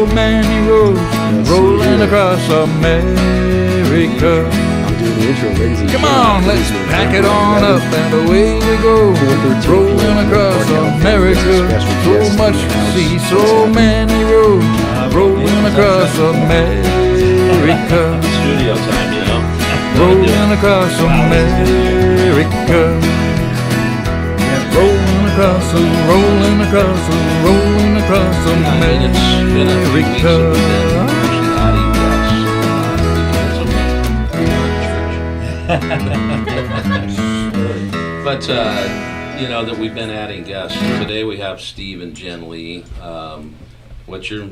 so many roads rolling across America. I'll do the intro, ladies and Come on, let's pack it on up and away we go. Rolling across America. So much to see, so many roads rolling across America. Studio time, you know. Rolling across America. Rolling across America. But you know that we've been adding guests. Today we have Steve and Jenn Lee. What's your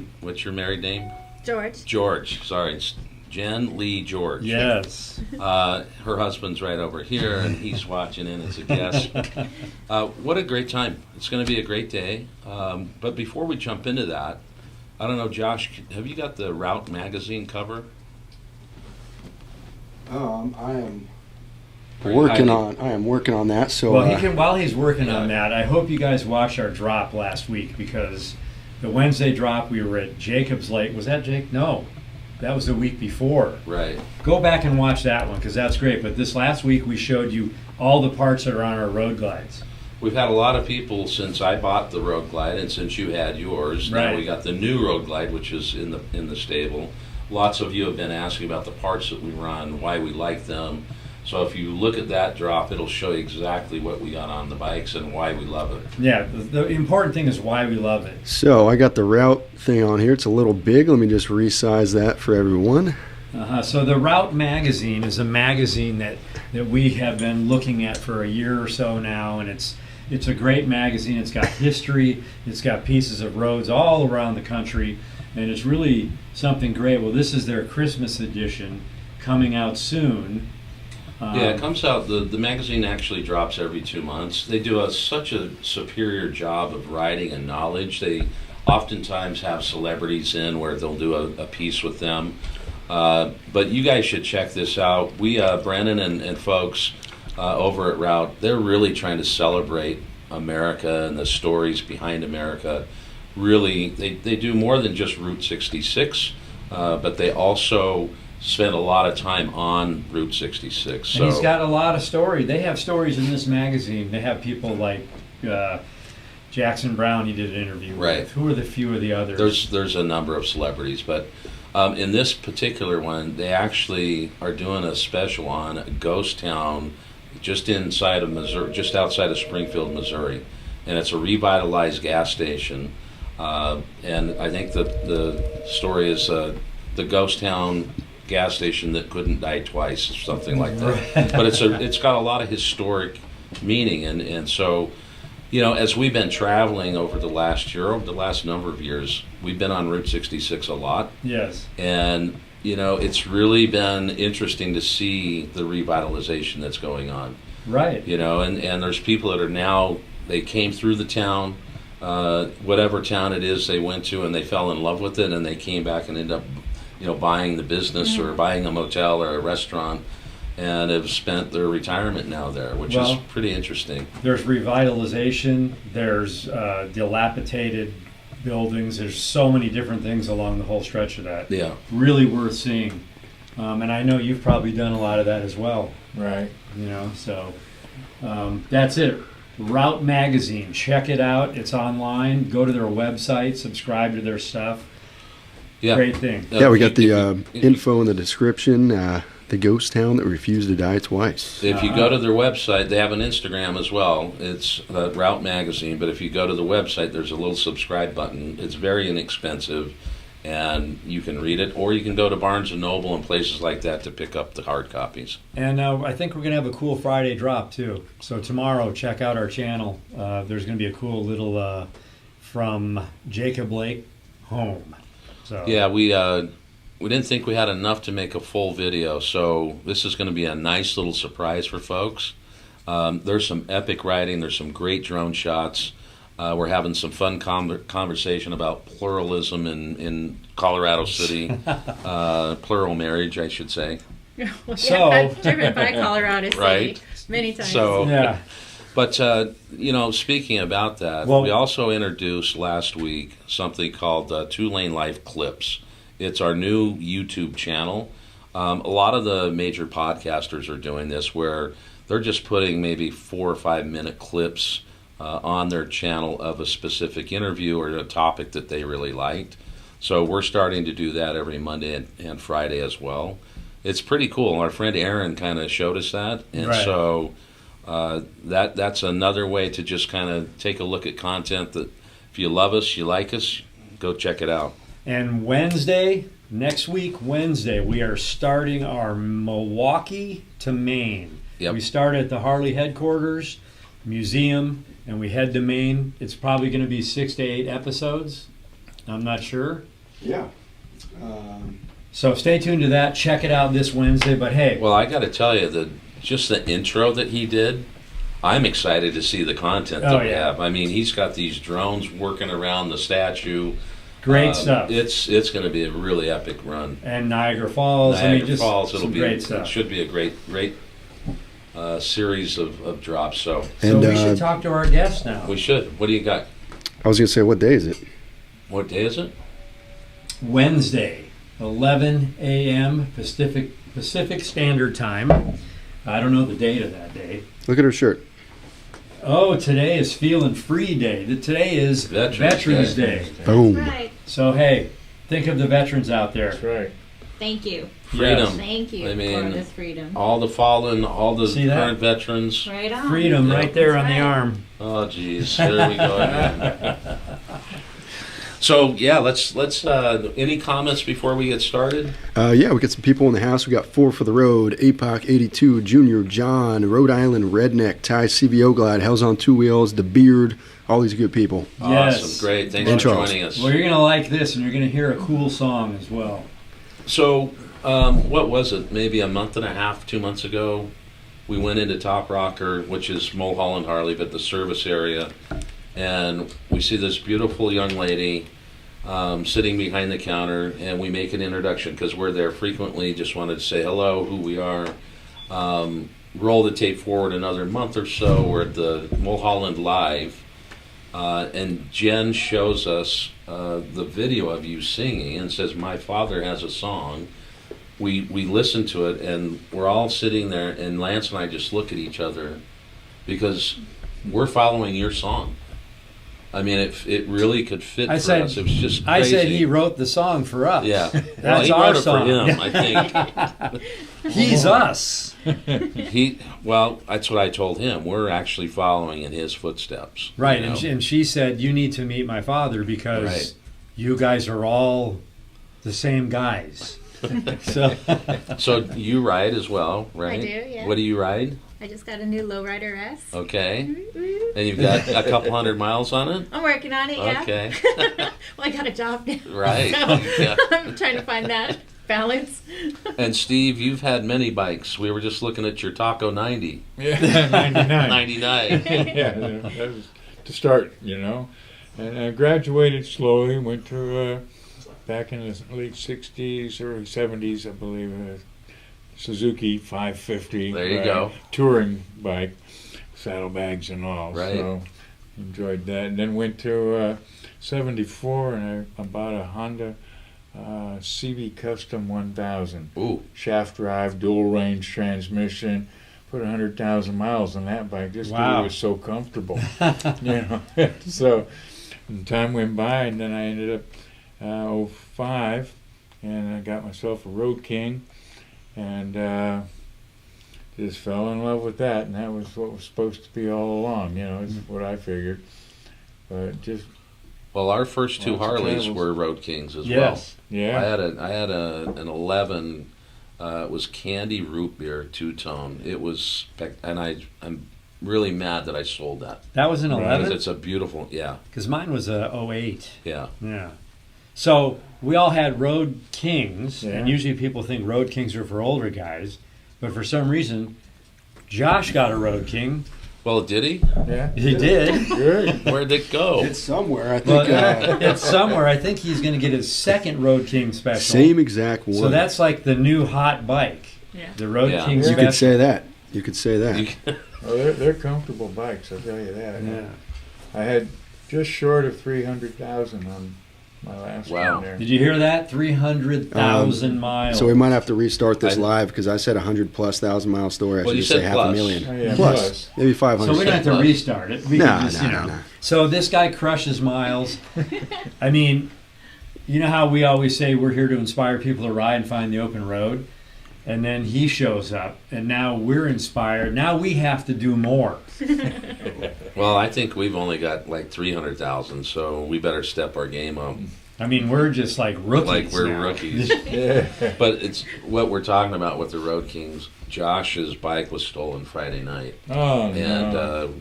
married name? George. George. Sorry, it's Jenn Lee George. Yes. Her husband's right over here, and he's watching in as a guest. What a great time! It's going to be a great day. But before we jump into that, I don't know, Josh, have you got the Route magazine cover? I am working on that. So well, while he's working on that, I hope you guys watched our drop last week, because the Wednesday drop we were at Jacob's Lake. Was that Jake? No, that was the week before. Right. Go back and watch that one, because that's great. But this last week we showed you all the parts that are on our road glides. We've had a lot of people since I bought the Road Glide and since you had yours. Right. Now we got the new Road Glide, which is in the stable. Lots of you have been asking about the parts that we run, why we like them. So if you look at that drop, it'll show you exactly what we got on the bikes and why we love it. Yeah, the important thing is why we love it. So I got the Route thing on here. It's a little big. Let me just resize that for everyone. So the Route magazine is a magazine that we have been looking at for a year or so now, and it's a great magazine. It's got history. It's got pieces of roads all around the country, and it's really something great. Well, this is their Christmas edition coming out soon. Yeah, it comes out, the magazine actually drops every 2 months. They do such a superior job of writing and knowledge. They oftentimes have celebrities in where they'll do a piece with them. But you guys should check this out. We, Brandon and folks over at Route, they're really trying to celebrate America and the stories behind America. Really, they do more than just Route 66, but they also spend a lot of time on Route 66. So and he's got a lot of story. They have stories in this magazine. They have people like Jackson Brown. He did an interview with. Who are the few of the others? There's a number of celebrities, but in this particular one, they actually are doing a special on a ghost town just inside of Missouri, just outside of Springfield, Missouri, and it's a revitalized gas station. And I think that the story is the ghost town gas station that couldn't die twice, or something like that. But it's got a lot of historic meaning, and so, you know, as we've been traveling over the last number of years, we've been on Route 66 a lot. Yes. And you know, it's really been interesting to see the revitalization that's going on. Right. You know, and there's people that are now, they came through the town, whatever town it is they went to, and they fell in love with it, and they came back and ended up, you know, buying the business or buying a motel or a restaurant, and have spent their retirement now there, which is pretty interesting. There's revitalization, there's dilapidated buildings, there's so many different things along the whole stretch of that. Yeah. Really worth seeing. And I know you've probably done a lot of that as well. Right. You know, so that's it. Route magazine, check it out. It's online. Go to their website, subscribe to their stuff. Yeah. Great thing. Yeah, we got the info in the description. The ghost town that refused to die twice. If you go to their website, they have an Instagram as well. It's Route Magazine, but if you go to the website, there's a little subscribe button. It's very inexpensive, and you can read it, or you can go to Barnes & Noble and places like that to pick up the hard copies. And I think we're going to have a cool Friday drop, too. So tomorrow, check out our channel. There's going to be a cool little From Jacob Lake Home. So. Yeah, we didn't think we had enough to make a full video, so this is going to be a nice little surprise for folks. There's some epic riding. There's some great drone shots. We're having some fun conversation about pluralism in Colorado City, plural marriage, I should say. So I've driven by Colorado City right? many times. So, yeah. But, speaking about that, Well- we also introduced last week something called 2LaneLIVE Clips. It's our new YouTube channel. A lot of the major podcasters are doing this where they're just putting maybe 4 or 5 minute clips on their channel of a specific interview or a topic that they really liked. So we're starting to do that every Monday and Friday as well. It's pretty cool. Our friend Aaron kind of showed us that. And Right. so that's another way to just kind of take a look at content that if you love us, you like us, go check it out. And next week, Wednesday, we are starting our Milwaukee to Maine. Yep. We start at the Harley headquarters, museum, and we head to Maine. It's probably going to be 6 to 8 episodes. I'm not sure. Yeah. So stay tuned to that. Check it out this Wednesday. But hey, Well, I got to tell you, just the intro that he did, I'm excited to see the content that Oh, we yeah. have. I mean, he's got these drones working around the statue. great stuff. It's going to be a really epic run. And Niagara Falls. Niagara just Falls. It'll some be great stuff. It should be a great series of drops. So So And, we should talk to our guest now. we should. What do you got? I was going to say, what day is it? What day is it? Wednesday, 11 a.m. Pacific Standard Time. I don't know the date of that day. Look at her shirt. Oh, today is Feeling Free Day. Today is Veterans Day. Boom. Right. So, hey, think of the veterans out there. That's right. Thank you. Freedom. Thank you I mean, for this freedom. All the fallen, all the See that? current veterans. Right on. Freedom Yeah. right there on the Right. arm. Oh, geez, there we go again. So yeah, let's. Any comments before we get started? Yeah, we got some people in the house. We got 4 for the road. APOC 82, Junior John, Rhode Island Redneck, Ty CVO Glide, Hell's on 2 Wheels, The Beard, all these good people. Yes. Awesome, great. Thanks And for Charles. joining us. Well, you're going to like this, and you're going to hear a cool song as well. So, what was it? Maybe a month and a half, 2 months ago, we went into Top Rocker, which is Mulholland Harley, but the service area, and we see this beautiful young lady sitting behind the counter, and we make an introduction because we're there frequently. Just wanted to say hello, who we are. Roll the tape forward another month or so. We're at the Mulholland Live, and Jenn shows us the video of you singing and says, "My father has a song." We listen to it, and we're all sitting there, and Lance and I just look at each other because we're following your song. I mean, it really could fit for us. It was just crazy. I said he wrote the song for us. Yeah. That's Well, he our wrote it song. for him, I think. He's us. That's what I told him. We're actually following in his footsteps. Right, you know? and she said, you need to meet my father because Right. you guys are all the same guys. So you ride as well, right? I do, yeah. What do you ride? I just got a new lowrider S. Okay. Woo-woo. And you've got a couple hundred miles on it? I'm working on it, yeah. Okay. Well, I got a job now. Right. So Yeah. I'm trying to find that balance. And Steve, you've had many bikes. We were just looking at your Taco 90. Yeah, 99. 99. Yeah, that was to start, And I graduated slowly, went to, back in the late 60s, early 70s, I believe, Suzuki 550. There you go. Touring bike, saddlebags and all. Right. So enjoyed that. And then went to 74 and I bought a Honda CB Custom 1000. Ooh. Shaft drive, dual range transmission. Put 100,000 miles on that bike just because Wow. it was so comfortable. So and time went by, and then I ended up 05, and I got myself a Road King, and just fell in love with that, and that was what was supposed to be all along. It's what I figured. But just Well, our first two Lots of Harleys travels. were Road Kings as Yes. yeah, well. I had an 11. It was candy root beer 2-tone. It was, and I'm really mad that I sold that That was an Right. because 11? it's a beautiful. Yeah, Because mine was a 08. yeah. Yeah. So we all had Road Kings, Yeah. and usually people think Road Kings are for older guys, but for some reason, Josh got a Road King. Well, did he? yeah. He did. Good. Where'd it go? It's somewhere. I think But it's somewhere. I think he's going to get his second Road King special. same exact one. So that's like the new hot bike. Yeah. The Road Yeah. King you special. could say that. You could say that. You- Well, they're comfortable bikes, I'll tell you that. Yeah. I had just short of 300,000 on my last Wow. one there. Did you hear that? 300,000 miles. So we might have to restart this I- live because I said 100,000+ mile story. I Well, should you just say said half plus. a million. Oh, yeah, plus. plus. Maybe 500. So we don't have to Plus. restart it. We No, can just, no, you know. no. So this guy crushes miles. I mean, you know how we always say we're here to inspire people to ride and find the open road? And then he shows up, and now we're inspired. Now we have to do more. Well, I think we've only got like 300,000, so we better step our game up. I mean, we're just like rookies. Like we're now. rookies. Yeah. But it's what we're talking about with the Road Kings. Josh's bike was stolen Friday night, Oh, and no.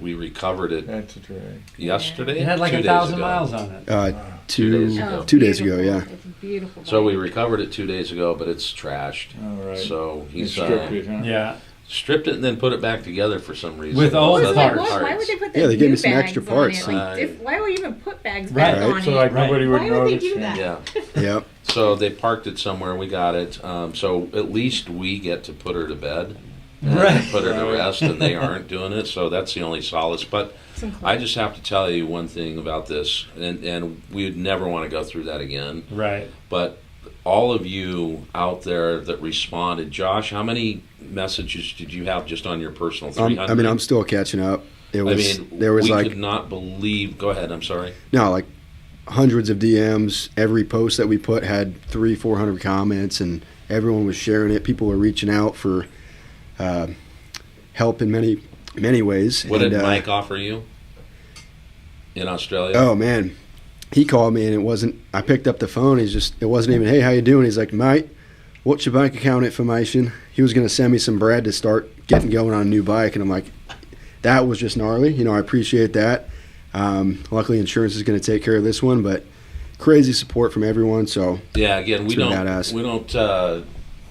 we recovered it That's a drag. yesterday. It had like 2 days 1,000 ago. miles on it. 2 days ago. 2 days ago, beautiful. yeah. It's beautiful. So we bike. recovered it 2 days ago, but it's trashed. All right. So You he's stripped it, huh? Yeah. stripped it and then put it back together for some reason. With I old was Other like, parts. why would they put the Yeah, they gave me new some extra bags on parts. it? Like, why would we even put bags Right. back on So it? like Right. nobody would Why would they notice. do that? Yeah. Yep. So they parked it somewhere. We got it. So at least we get to put her to bed. And Right. put her to rest, and they aren't doing it. So that's the only solace. But Some clothes. I just have to tell you one thing about this, and we would never want to go through that again. Right. But all of you out there that responded, Josh, how many messages did you have just on your personal 300? I mean, I'm still catching up. It was there was we like could not believe. Go ahead. I'm sorry. no, like hundreds of DMs. Every post that we put had 300-400 comments, and everyone was sharing it. People were reaching out for help in many ways. What And, did Mike offer you in Australia? Oh man, he called me and it wasn't. I picked up the phone. It wasn't even, hey, how you doing? He's like, Mike, what's your bank account information? He was gonna send me some bread to start getting going on a new bike, and I'm like, that was just gnarly. You know, I appreciate that. Luckily, insurance is gonna take care of this one, but crazy support from everyone. So Yeah, again, we It's been don't, badass.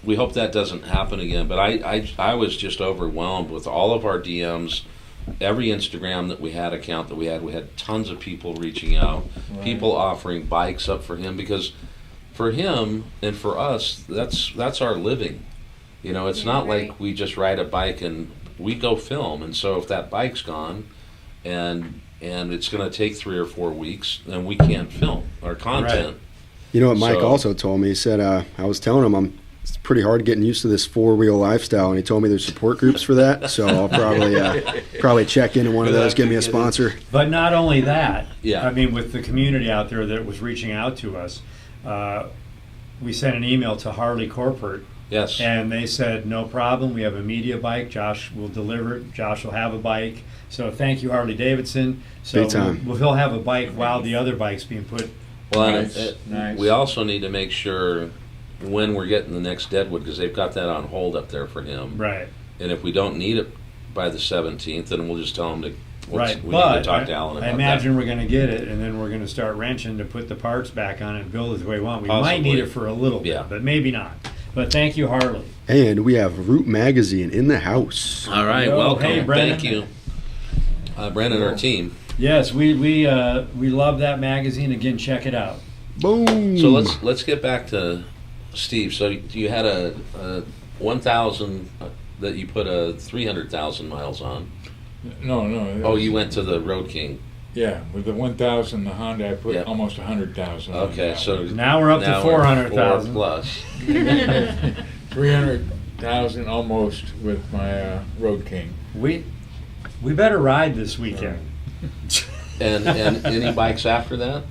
we hope that doesn't happen again. But I was just overwhelmed with all of our DMs, every Instagram that we had, account that we had tons of people reaching out, Right. people offering bikes up for him, because for him and for us, that's our living. You know, it's Yeah, not right. like we just ride a bike and we go film. And so if that bike's gone, and it's going to take 3 or 4 weeks, then we can't film our content. you know what Mike So- also told me? He said, I was telling him it's pretty hard getting used to this 4-wheel lifestyle, and he told me there's support groups for that. So I'll probably check in one of We'll those, have give to me a get in. sponsor. But not only that, Yeah. I mean, with the community out there that was reaching out to us, we sent an email to Harley Corporate, Yes. and they said, no problem, we have a media bike, Josh will deliver it, Josh will have a bike. So thank you, Harley Davidson. So Big time. he'll have a bike while the other bike's being put. Well, Nice, and nice. we also need to make sure when we're getting the next Deadwood, because they've got that on hold up there for him. Right. And if we don't need it by the 17th, then we'll just tell them to. Right, We need but to talk to Alan about I imagine we're going to get it, and then we're going to start wrenching to put the parts back on it and build it the way we want. We might need Possibly. it for a little bit, Yeah. but maybe not. But thank you, Harley. And we have Root Magazine in the house. that. All right, Yo, welcome. hey, Brendan. Thank you, Brendan, our team. Yes, we love that magazine. Again, check it out. Boom. So let's get back to Steve. So you had a 1,000 that you put a 300,000 miles on. No. that Oh, was- you went to the Road King. Yeah, with the 1,000, the Honda, I put Yeah. almost 100,000. on Okay, that so one. Now we're up to now we're 400,000. 4 plus. 300,000 almost with my Road King. We better ride this weekend. And any bikes after that?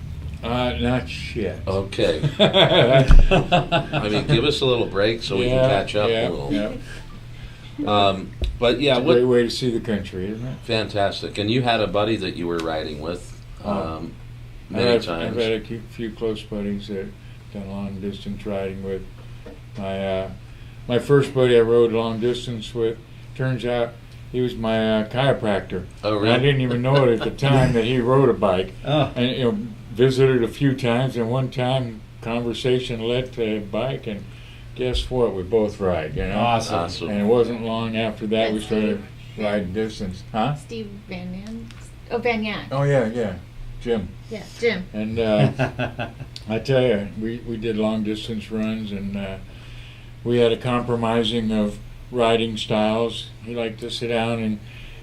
Not yet. Okay. I mean, give us a little break so we can catch up a little. Yeah. But yeah, It's a great way to see the country, isn't it? fantastic. And you had a buddy that you were riding with many I've times. had a few close buddies that done long distance riding with. My first buddy I rode long distance with, turns out he was my chiropractor. Oh, And I really? didn't even know it at the time that he rode a bike. Oh, And visited a few times, and one time conversation led to a bike, and guess what? We both ride, you know. awesome. Awesome. And it wasn't long after that we That's started riding distance, huh? Steve Van Yan. Oh, Van Yan. Oh yeah, Jim. Yeah, Jim. And I tell you, we did long distance runs, and we had a compromising of riding styles. He liked to sit down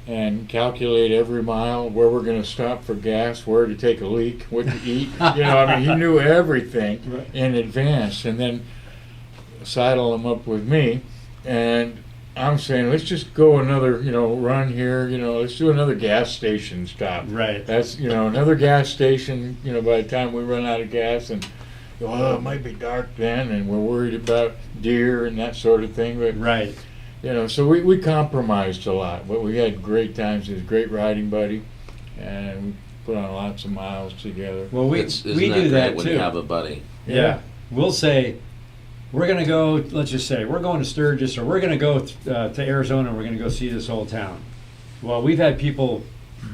and calculate every mile, where we're going to stop for gas, where to take a leak, what to eat. I mean, he knew everything in advance, and then saddle him up with me, and I'm saying, let's just go another, run here, let's do another gas station stop. Right. That's, another gas station, by the time we run out of gas, and, it might be dark then, and we're worried about deer and that sort of thing. But, Right. So we compromised a lot, but we had great times. He was a great riding buddy, and we put on lots of miles together. Well, we Isn't do great that when too. you have a buddy? Yeah. We'll say, we're going to go, let's just say, we're going to Sturgis, or we're going to go to Arizona, and we're going to go see this old town. Well, we've had people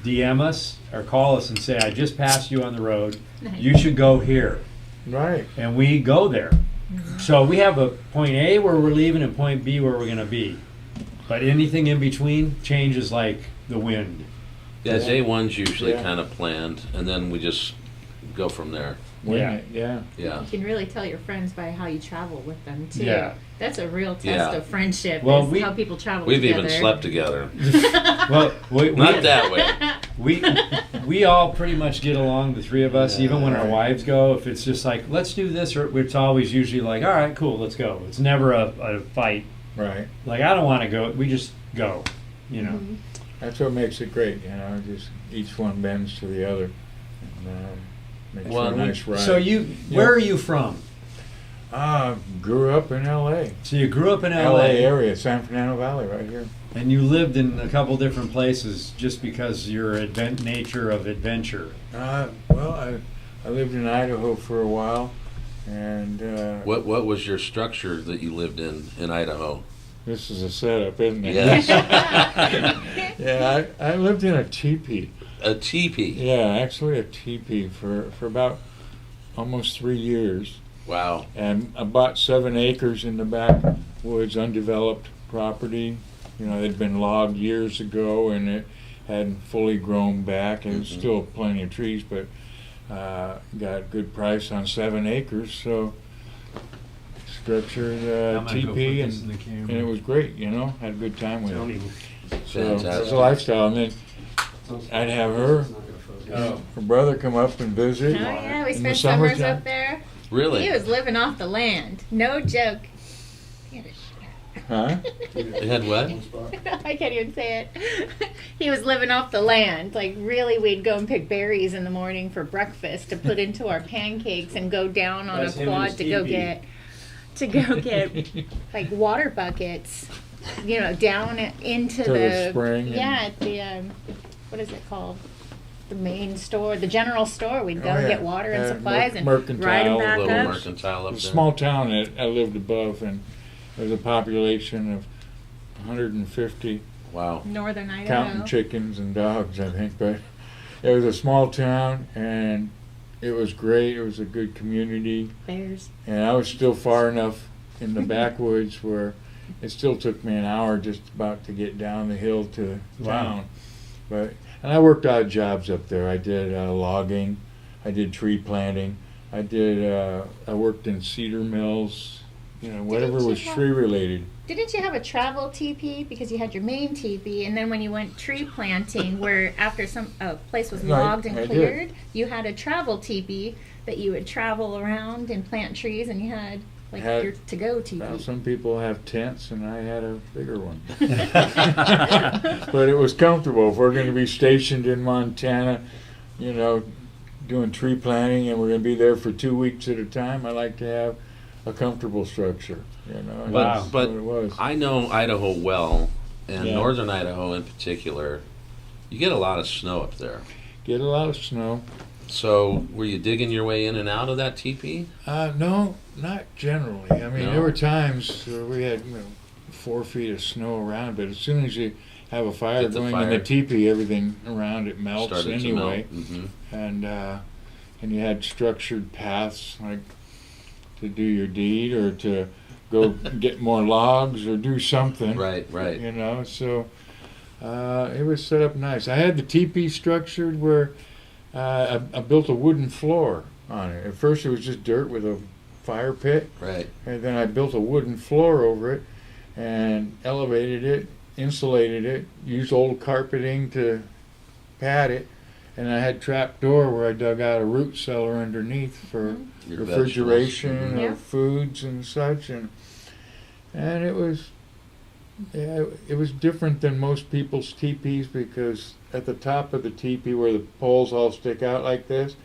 DM us or call us and say, I just passed you on the road. Nice. You should go here. Right. And we go there. So we have a point A where we're leaving and point B where we're going to be. But anything in between changes like the wind. Yeah, day one's usually Yeah. kind of planned, and then we just go from there. Wing Yeah. it, yeah. Yeah. You can really tell your friends by how you travel with them too. Yeah. That's a real test Yeah. of friendship. Well, Is how people travel We've together. even slept together. Well, Not that way. we all pretty much get along, the three of us, even when our Right. wives go. If it's just like, let's do this, or it's always usually like, all right, cool, let's go. It's never a fight. Right. Like, I don't want to go. We just go, Mhm. That's what makes it great, just each one bends to the other. And, makes Well, for a nice ride. So where are you from? Grew up in L.A. So you grew up in L.A. area, San Fernando Valley, right here. and you lived in a couple different places just because your nature of adventure. Well, I lived in Idaho for a while, and What was your structure that you lived in Idaho? this is a setup, isn't it? Yes. Yeah, I lived in a teepee. A teepee. Yeah, actually a teepee for about almost 3 years. Wow. And I bought 7 acres in the backwoods, undeveloped property. It had been logged years ago, and it hadn't fully grown back. It was still plenty of trees, but got a good price on 7 acres. So structured I'm gonna go teepee, put this in the camera. and it was great. Had a good time with Tony. it. So it was Fantastic. a lifestyle, and then I'd have her brother come up and Oh visit. yeah, we in the spent summers summertime. up there. Really? He was living off the land. No joke. Huh? They had what? I can't even say it. He was living off the land. Like really, we'd go and pick berries in the morning for breakfast to put into our pancakes, and go down on That's a him and quad his to go get like water buckets. Down into To the spring Yeah, at the what is it called? The main store, the general store. We'd go Oh, and yeah. get water and supplies and Mercantile, ride them back Little up. mercantile up A there. small town that I lived above, and there was a population of 150, Wow. Northern Idaho. counting chickens and dogs, I think. But it was a small town, and it was great. It was a good community, Bears. and I was still far enough in the backwoods where it still took me an hour just about to get down the hill to Wow. town. And I worked odd jobs up there. I did logging, I did tree planting, I worked in cedar mills, whatever you was have- tree related. Didn't you have a travel teepee because you had your main teepee, and then when you went tree planting, where after some place was Right, logged and I did. cleared, you had a travel teepee that you would travel around and plant trees, and you had like Had- your to-go teepee. Well, some people have tents, and I had a bigger one. But it was comfortable. If we're going to be stationed in Montana, doing tree planting, and we're going to be there for 2 weeks at a time, I like to have a comfortable structure. And Wow. that's But what it was. I know Idaho well, and Yeah. northern Idaho in particular. You get a lot of snow up there. Get a lot of snow. So were you digging your way in and out of that teepee? No, not generally. I mean, No? there were times where we had 4 feet of snow around, but as soon as you have a fire Get the going in fire. the teepee, everything around it melts Started anyway. to melt. And you had structured paths like to do your deed or to go get more logs or do something. Right, right. So it was set up nice. I had the teepee structured where I built a wooden floor on it. At first it was just dirt with a fire pit, Right. and then I built a wooden floor over it, and elevated it, insulated it, used old carpeting to pad it, and I had trap door where I dug out a root cellar underneath for Your refrigeration vegetables. of Yeah. foods and such, and it was, yeah, it was different than most people's teepees, because at the top of the teepee where the poles all stick out like this,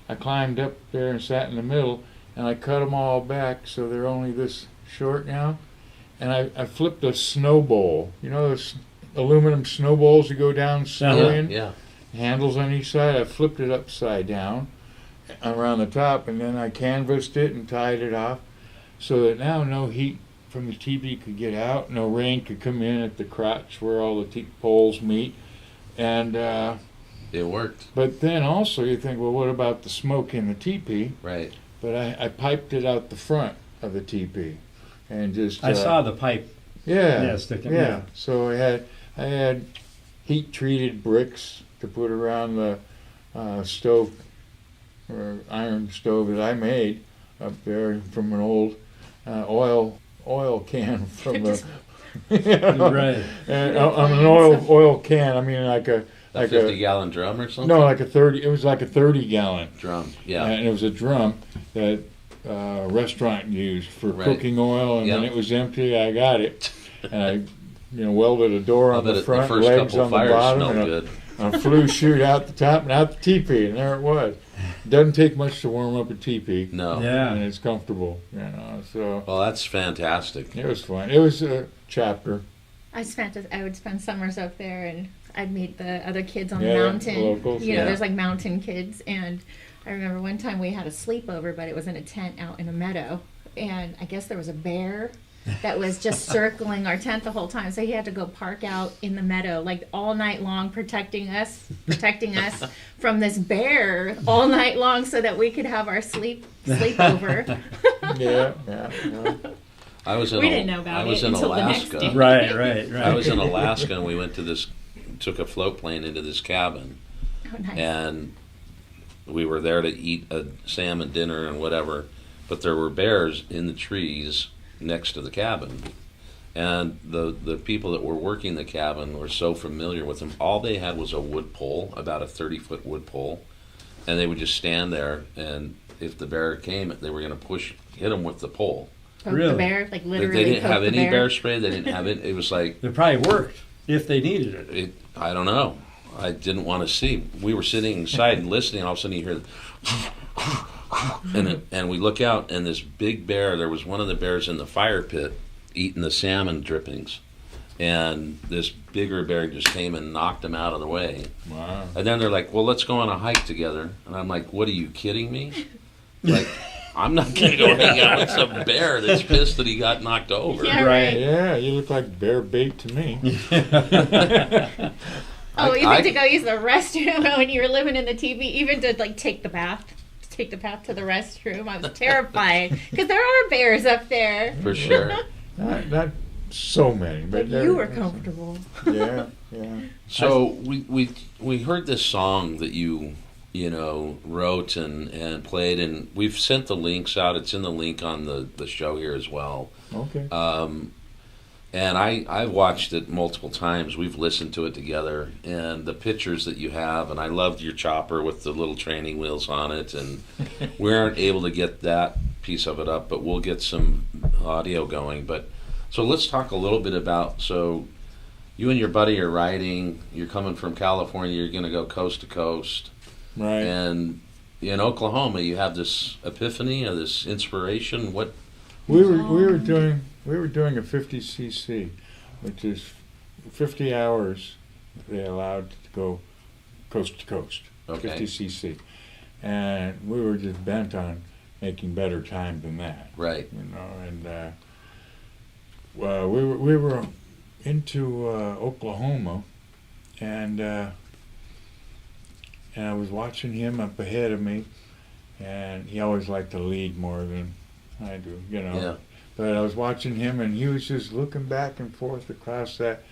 I climbed up there and sat in the middle, and I cut them all back so they're only this short now, and I flipped a snow bowl. You know those aluminum snow bowls you go down snow in? Yeah. Handles on each side. I flipped it upside down around the top, and then I canvassed it and tied it off so that now no heat from the teepee could get out, no rain could come in at the crotch where all the poles meet, and It worked. but then also you think, well, what about the smoke in the teepee? Right. But I piped it out the front of the teepee, and just I saw the pipe. yeah, Yeah, sticking, yeah. yeah. So I had heat treated bricks to put around the stove or iron stove that I made up there from an old oil can from the Right. and on an oil can. I mean like a A 50-gallon drum or something? no, like a 30. It was like a 30-gallon. Drum. Yeah. And it was a drum that restaurant used for Right. cooking oil, and when Yep. it was empty, I got it, and I, welded a door on I bet the the front, first legs couple on the fires bottom, smelled and good. a flue chute out the top and out the teepee, and there it was. Doesn't take much to warm up a teepee, No. Yeah. and it's comfortable, So Well, that's fantastic. it was fun. It was a chapter. I would spend summers up there, and I'd meet the other kids on Yeah, the mountain. locals, You know, yeah. there's like mountain kids, and I remember one time we had a sleepover, but it was in a tent out in a meadow, and I guess there was a bear that was just circling our tent the whole time. So he had to go park out in the meadow like all night long, protecting us from this bear all night long, so that we could have our sleepover. Yeah. I was in We didn't know about I was it in until the next Alaska. day. Right. I was in Alaska, and we went to took a float plane into this cabin, Oh, nice. and we were there to eat a salmon dinner and whatever, but there were bears in the trees next to the cabin, and the people that were working the cabin were so familiar with them. All they had was a wood pole, about a 30-foot wood pole, and they would just stand there, and if the bear came, they were going to hit them with the pole. Poke Really? the bear, like They literally. didn't poke have the any bear spray. They didn't have it. It was like, It probably worked if they needed it. I don't know. I didn't want to see. We were sitting inside and listening, and all of a sudden you hear and we look out, and this big bear, there was one of the bears in the fire pit eating the salmon drippings, and this bigger bear just came and knocked him out of the way. Wow. And then they're like, well, let's go on a hike together. And I'm like, what, are you kidding me? Like, I'm not going to go hang out with some bear that's pissed that he got knocked over. Yeah, Right. Yeah, you look like bear bait to me. Oh, even I- to go use the restroom when you were living in the TV, even to like take the path to the restroom. I was terrified because there are bears up there. For sure. Not so many, but But you were comfortable. Yeah. So we heard this song that you wrote and played, and we've sent the links out. It's in the link on the show here as well. Okay. And I've watched it multiple times. We've listened to it together, and the pictures that you have, and I loved your chopper with the little training wheels on it, and we aren't able to get that piece of it up, but we'll get some audio going. But so let's talk a little bit about, so you and your buddy are riding, you're coming from California, you're going to go coast to coast, Right. and in Oklahoma you have this epiphany or this inspiration. What? We were doing a 50cc, which is 50 hours they allowed to go coast to coast. Okay. 50cc, and we were just bent on making better time than that. Right. And well, we were into Oklahoma, and I was watching him up ahead of me, and he always liked to lead more than I do, Yeah. But I was watching him, and he was just looking back and forth across that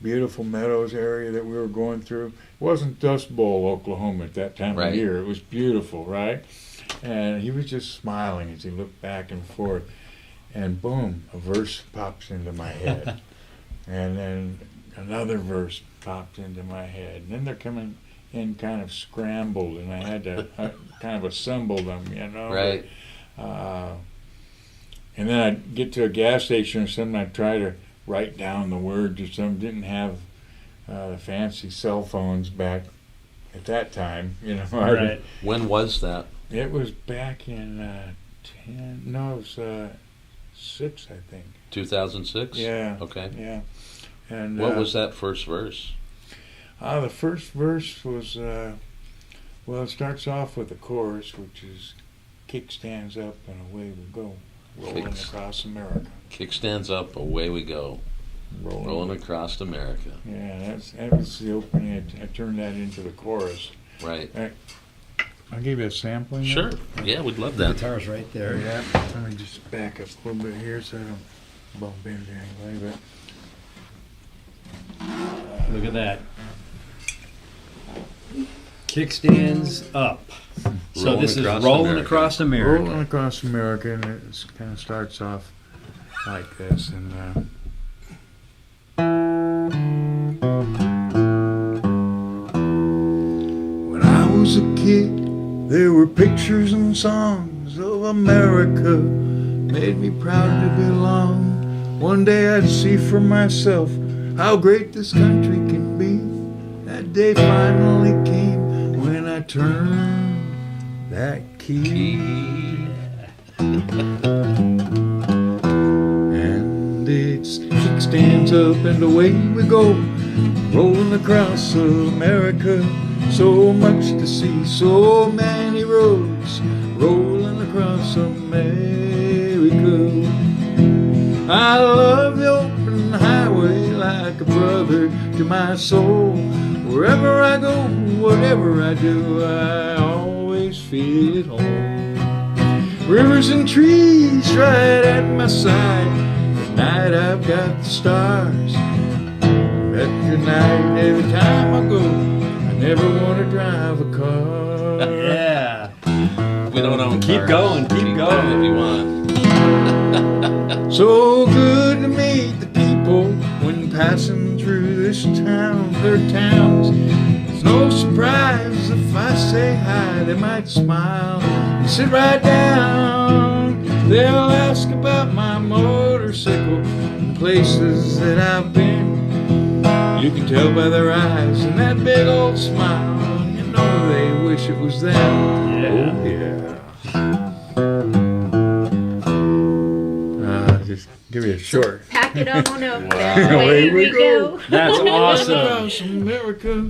beautiful meadows area that we were going through. It wasn't Dust Bowl, Oklahoma at that time Right. of year. It was beautiful, right? And he was just smiling as he looked back and forth. and boom, a verse pops into my head. And then another verse popped into my head. And then they're coming in kind of scrambled, and I had to kind of assemble them, you know. Right. And then I'd get to a gas station or something, I'd try to write down the words or something. Didn't have the fancy cell phones back at that time, you know. Right. When was that? It was back in it was 6, I think. 2006? Yeah. Okay. Yeah. And What was that first verse? the first verse was, it starts off with a chorus, which is kickstands up and away we go, rolling Kicks. across America. Kickstands up, away we go, rolling across America. Yeah, that was the opening. I turned that into the chorus. Right. I'll give you a sampling. Sure. Yeah, we'd love that. Guitar's right there. Yeah. Let me just back up a little bit here so I don't bump into anybody. Look at that. Kickstands up. So Rolling this is Across Rolling America. Across America. Rolling across America, and it kind of starts off like this. And when I was a kid, there were pictures and songs of America, made me proud to belong. One day I'd see for myself how great this country can be. That day finally came when I turned that key. And it's kickstands up and away we go, rolling across America. So much to see, so many roads, rolling across America. I love the open highway like a brother to my soul. Wherever I go, whatever I do, I always feel at home. Rivers and trees right at my side. At night I've got the stars. At night, every time I go, I never want to drive a car. Yeah. We don't own Keep cars. going, keep going. If you want. So good to meet the people when passing through this town, their towns. It's no surprise if I say hi, they might smile and sit right down. They'll ask about my motorcycle and places that I've been. You can tell by their eyes and that big old smile, you know they wish it was them. Yeah. Oh yeah. Just give me a short. Pack it on up, Wow. and away we go. That's awesome. Across America.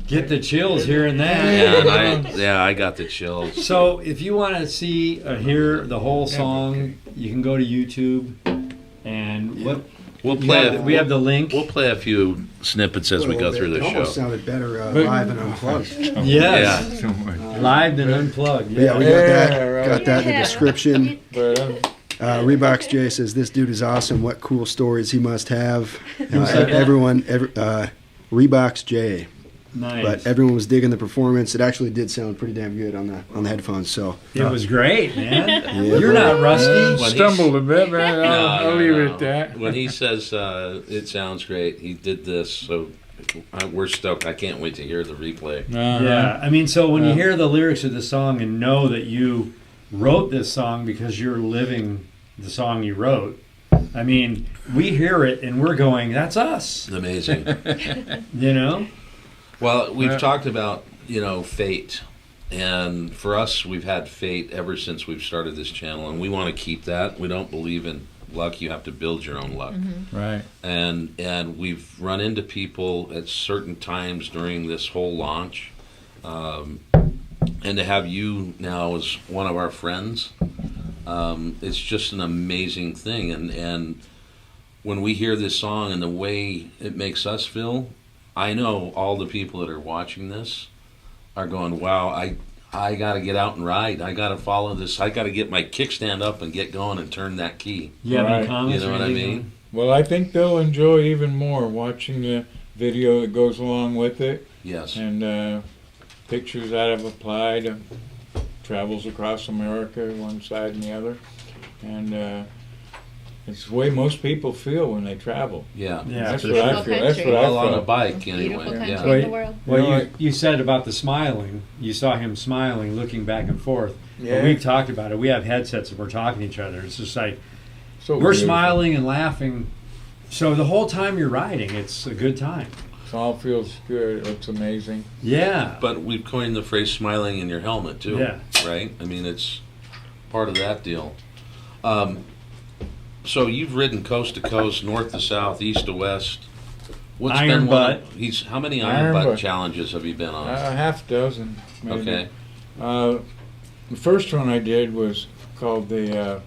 Get the chills hearing that. Yeah, I got the chills. So if you want to see or hear the whole song, you can go to YouTube and We'll play. we have the link. We'll play a few snippets as we go through the It almost show. sounded better live and unplugged. Yes. So much. Live and unplugged. Yeah, we Yeah, right. got that in the Yeah. description. But, Reeboks J says this dude is awesome. What cool stories he must have. said that? Reeboks J. Nice. But everyone was digging the performance. It actually did sound pretty damn good on the headphones. So It was great, man. Yeah, You're not rusty. When stumbled a bit, but I'll No, leave no. it at that. When he says it sounds great, he did this, so we're stoked. I can't wait to hear the replay. Yeah, I mean, so when you hear the lyrics of the song and know that you wrote this song because you're living the song you wrote, I mean, we hear it and we're going, that's us, Amazing. you know? Well, we've talked about, fate. And for us, we've had fate ever since we've started this channel, and we want to keep that. We don't believe in luck. You have to build your own luck. Right. And we've run into people at certain times during this whole launch. And to have you now as one of our friends, it's just an amazing thing. And when we hear this song and the way it makes us feel, I know all the people that are watching this are going, wow, I got to get out and ride. I got to follow this. I got to get my kickstand up and get going and turn that key. You have any Right. comments? You know or what I anything? mean? Well, I think they'll enjoy even more watching the video that goes along with it, Yes. and pictures that I've applied, travels across America, one side and the other, and It's the way most people feel when they travel. Yeah. Yeah, That's for what I sure. feel. That's what Well, I on a felt. bike anyway. Beautiful country Yeah. Well, in the world. Well, You know, you said about the smiling. You saw him smiling, looking back and forth. Yeah. But we've talked about it. We have headsets and we're talking to each other. It's just like So we're beautiful. smiling and laughing. So the whole time you're riding, it's a good time. It all feels good. It looks amazing. Yeah. But we've coined the phrase "smiling in your helmet" too. Yeah. Right. I mean, it's part of that deal. So you've ridden coast to coast, north to south, east to west. What's Iron been butt. How many iron Iron butt butt. challenges have you been on? Half dozen, maybe. Okay. The first one I did was called the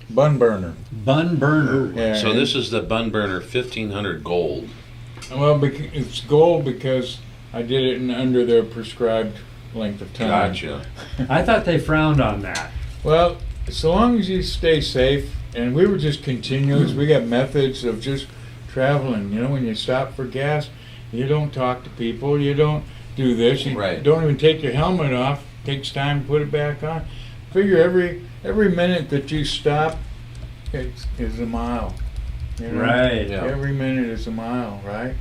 Bun Burner. Bun burner. Yeah. So this is the Bun Burner 1500 Gold. Well, it's gold because I did it in under their prescribed length of time. Gotcha. I thought they frowned on that. Well, so long as you stay safe, and we were just continuous. We got methods of just traveling. You know, when you stop for gas, you don't talk to people. You don't do this. You Right. don't even take your helmet off. Takes time to put it back on. Figure every minute that you stop, is a mile. You know? Right. Yeah. Every minute is a mile, right?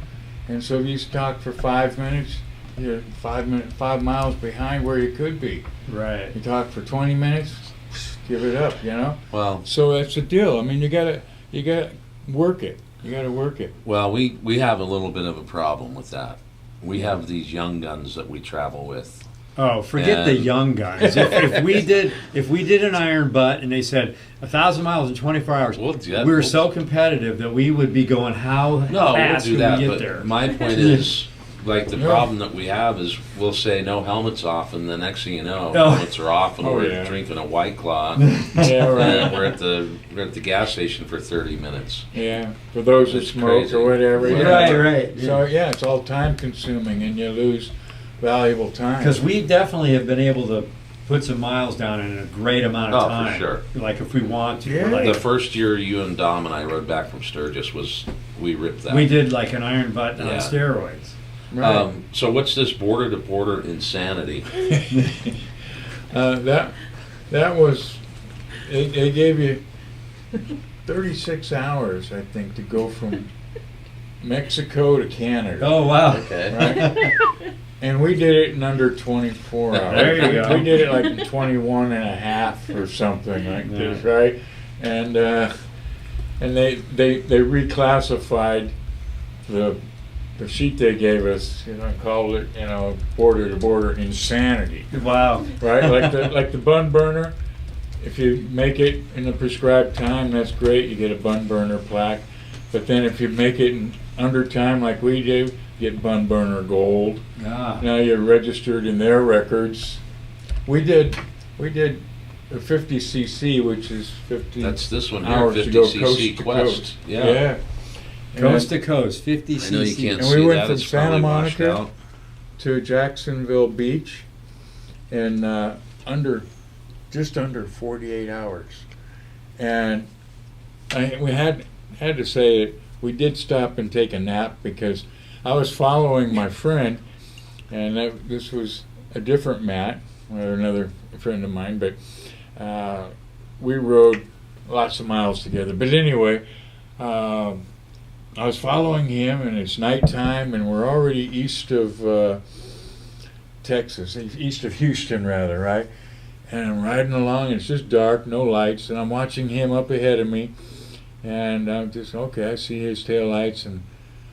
And so if you talk for 5 minutes, you're 5 miles behind where you could be. Right. You talk for 20 minutes, give it up, you know? Well, So that's the deal. I mean, you gotta work it. You gotta work it. well, we have a little bit of a problem with that. We have these young guns that we travel with. Oh, forget the And- young guys. If we did an iron butt and they said 1,000 miles in 24 hours, We'll do that. we were so competitive that we would be going, how No, we'll fast do can that. we get But there? my point is, like the Yeah. problem that we have is we'll say no helmets off, and the next thing you know, Oh. helmets are off, and Oh, we're yeah. drinking a White Claw, Yeah, right. and we're at the gas station for 30 minutes. Yeah, for those that It's smoke crazy. or whatever. you know. Right. So yeah, it's all time consuming, and you lose valuable time. Because we definitely have been able to put some miles down in a great amount of Oh, for time. sure. Like if we want to. Yeah. Like, The first year you and Dom and I rode back from Sturgis we ripped that. we did like an iron butt on Yeah. steroids. Right. So what's this border to border insanity? That was they gave you 36 hours, I think, to go from Mexico to Canada. Oh, wow. Okay. Right? And we did it in under 24 hours. There you go. We did it like in 21 and a half or something like this, right? And they reclassified the sheet they gave us, you know, and called it, you know, border to border insanity, Wow. right? Like the bun burner. If you make it in the prescribed time, that's great. You get a bun burner plaque. But then if you make it in under time like we do, you get bun burner gold. Ah. Now you're registered in their records. We did a 50cc, which is 50 That's this one here, hours to 50 go cc coast to Quest. coast. Yeah. Coast to coast, 50 I know you cc. can't And see we went that. from It's probably Santa washed Monica out. to Jacksonville Beach in just under 48 hours. And we had to say it. We did stop and take a nap because I was following my friend, and this was a different Matt, or another friend of mine, but we rode lots of miles together. But anyway, I was following him, and it's nighttime, and we're already east of Texas, east of Houston, rather, right? And I'm riding along, and it's just dark, no lights, and I'm watching him up ahead of me, and I'm just, okay, I see his taillights, and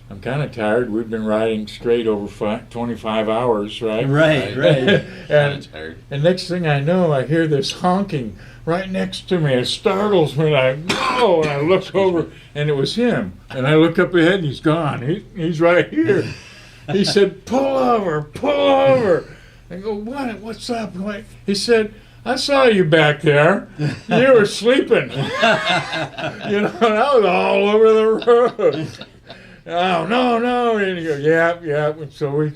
I'm kind of tired. We've been riding straight over 25 hours, right? Right. Kinda And tired. next thing I know, I hear this honking right next to me. It startles me, and I go, and I look over, and it was him. And I look up ahead, and he's gone. He's right here. He said, pull over, pull over. I go, what? What's up? He said, I saw you back there. You were sleeping. You know, and I was all over the road. Oh, no. And he goes, yeah. And so we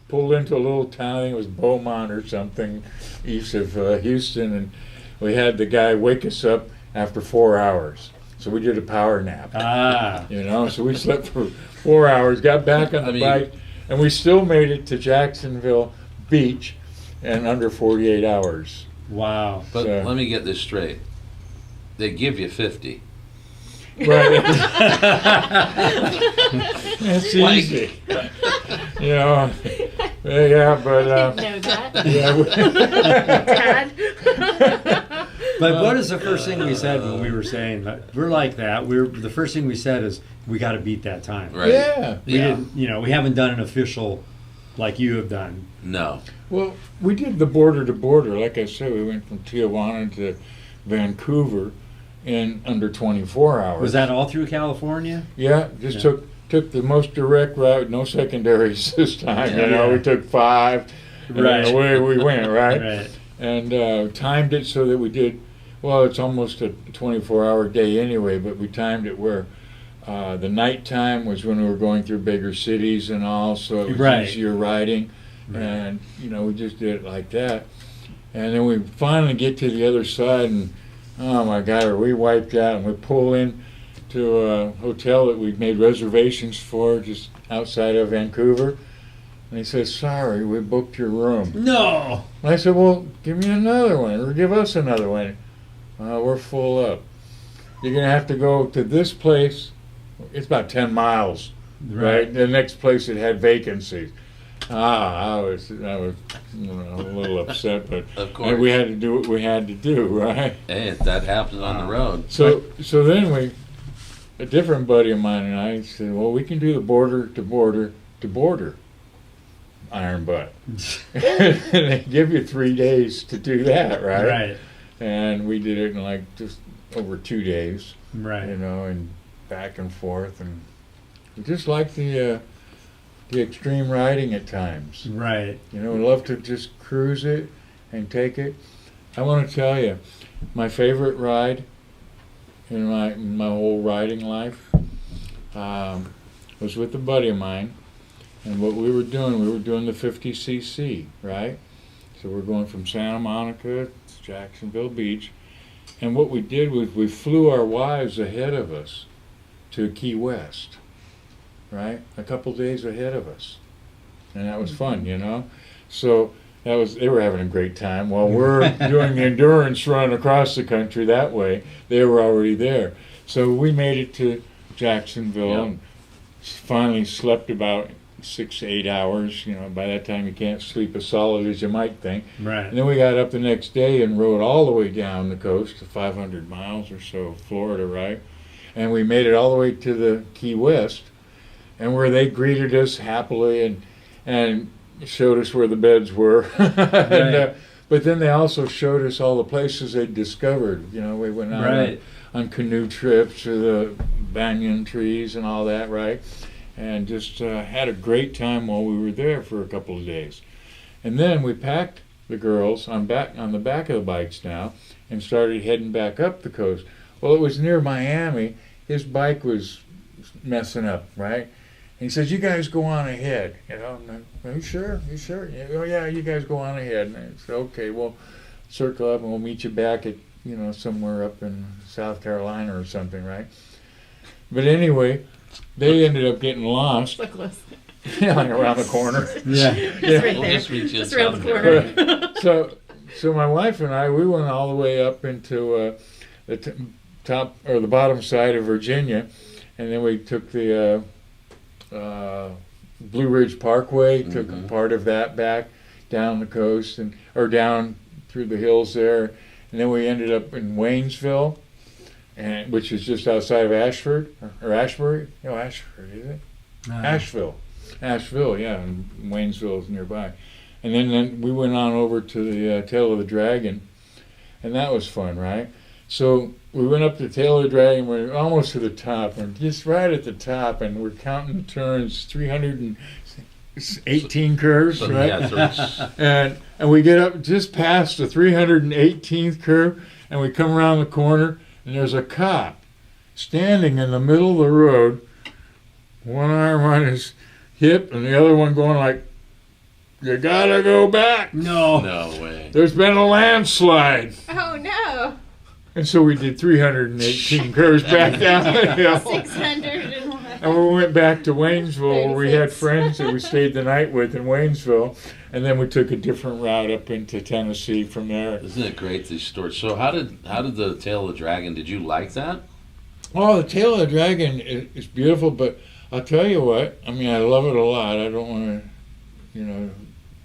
pulled into a little town, I think it was Beaumont or something, east of Houston, and we had the guy wake us up after 4 hours. So we did a power nap. Ah. You know, so we slept for 4 hours, got back on the bike, and we still made it to Jacksonville Beach in under 48 hours. Wow. But So- let me get this straight. They give you 50. Right. It's easy. You know. Yeah, but I didn't know that. yeah. Dad. But what is the first thing we said when we were saying that we're like that? The first thing we said is we got to beat that time. Right. Yeah. We didn't, we haven't done an official like you have done. No. Well, we did the border to border. Like I said, we went from Tijuana to Vancouver in under 24 hours. Was that all through California? Yeah, just took the most direct route, no secondaries this time. Yeah. We took 5, and Right. away we went, right? Right. And timed it so that we did, well, it's almost a 24-hour day anyway, but we timed it where the nighttime was when we were going through bigger cities and all, so it was Right. easier riding. Right. And, we just did it like that. And then we finally get to the other side, and oh my God, we wiped out, and we pull in to a hotel that we'd made reservations for just outside of Vancouver. And he says, sorry, we booked your room. No. And I said, well, give me another one, or give us another one. We're full up. You're going to have to go to this place. It's about 10 miles, right? The next place that had vacancies. I was a little upset, but Of course. we had to do what we had to do, right? Hey, that happens on the road. So then a different buddy of mine and I said, well, we can do the border to border to border iron butt. And they give you 3 days to do that, right? Right. And we did it in like just over 2 days, Right. and back and forth, and we just like the extreme riding at times. Right. We love to just cruise it and take it. I want to tell you, my favorite ride in my whole riding life was with a buddy of mine. And what we were doing the 50cc, right? So we're going from Santa Monica to Jacksonville Beach. And what we did was we flew our wives ahead of us to Key West, right? A couple days ahead of us. And that was fun, So they were having a great time. While we're doing the endurance run across the country that way, they were already there. So we made it to Jacksonville and finally slept about 6 to 8 hours. By that time you can't sleep as solid as you might think. Right. And then we got up the next day and rode all the way down the coast to 500 miles or so of Florida, right? And we made it all the way to the Key West, and where they greeted us happily and showed us where the beds were. Right. But then they also showed us all the places they'd discovered. We went out Right. on canoe trips to the banyan trees and all that, right? And just had a great time while we were there for a couple of days. And then we packed the girls on the back of the bikes now and started heading back up the coast. Well, it was near Miami. His bike was messing up, right? And he says, you guys go on ahead. And are you sure? You sure? Oh, yeah, you guys go on ahead. And I said, okay, we'll circle up and we'll meet you back at, somewhere up in South Carolina or something, right? But anyway, they ended up getting lost. So close. Like around the corner. Yeah. Just right We'll there. just meet you in Just around the South corner. So my wife and I, we went all the way up into the top or the bottom side of Virginia, and then we took the Blue Ridge Parkway, took a part of that back down the coast or down through the hills there, and then we ended up in Waynesville, which is just outside of Ashford or Ashbury. No, Ashford, is it? Asheville, yeah, and Waynesville is nearby. And then we went on over to the Tail of the Dragon, and that was fun, right? So we went up the Tail of the Dragon, we're almost to the top, and just right at the top, and we're counting the turns, 318 curves, So, right? yeah, And we get up just past the 318th curve, and we come around the corner, and there's a cop standing in the middle of the road, one arm on his hip, and the other one going like, you gotta go back. No. no way. There's been a landslide. Oh no. And so we did 318 curves back down the hill. 601. And we went back to Waynesville, where we had 36. friends that we stayed the night with in Waynesville, and then we took a different route up into Tennessee from there. Isn't it great, these stories? So how did the Tail of the Dragon, did you like that? Oh, the Tail of the Dragon is beautiful, but I'll tell you what, I mean, I love it a lot. I don't want to,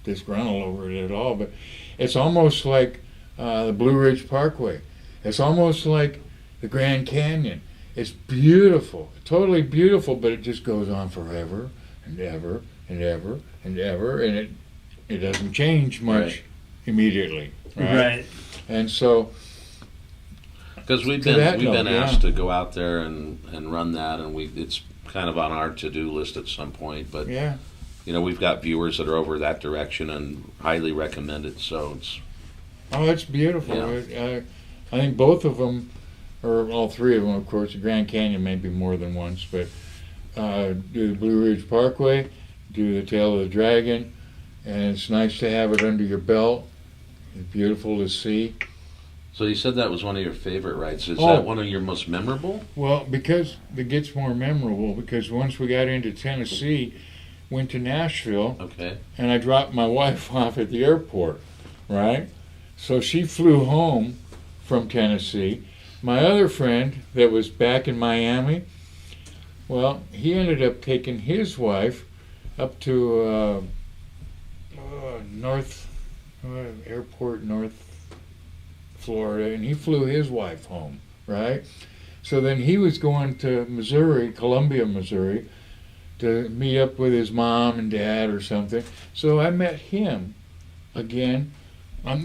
disgruntle over it at all, but it's almost like the Blue Ridge Parkway. It's almost like the Grand Canyon. It's beautiful, totally beautiful, but it just goes on forever and ever and ever and ever, and it doesn't change much Right. immediately. Right. And so, Because we've To that been note, asked yeah. to go out there and run that, and it's kind of on our to-do list at some point. But yeah. we've got viewers that are over that direction and highly recommend it. So it's Oh, it's beautiful. Yeah. I think both of them, or all three of them, of course, the Grand Canyon maybe more than once, but do the Blue Ridge Parkway, do the Tail of the Dragon, and it's nice to have it under your belt. It's beautiful to see. So you said that was one of your favorite rides. Is Oh. that one of your most memorable? Well, because it gets more memorable, because once we got into Tennessee, went to Nashville, Okay. and I dropped my wife off at the airport, right? So she flew home from Tennessee. My other friend that was back in Miami, well, he ended up taking his wife up to North Florida, and he flew his wife home, right? So then he was going to Missouri, Columbia, Missouri, to meet up with his mom and dad or something. So I met him again.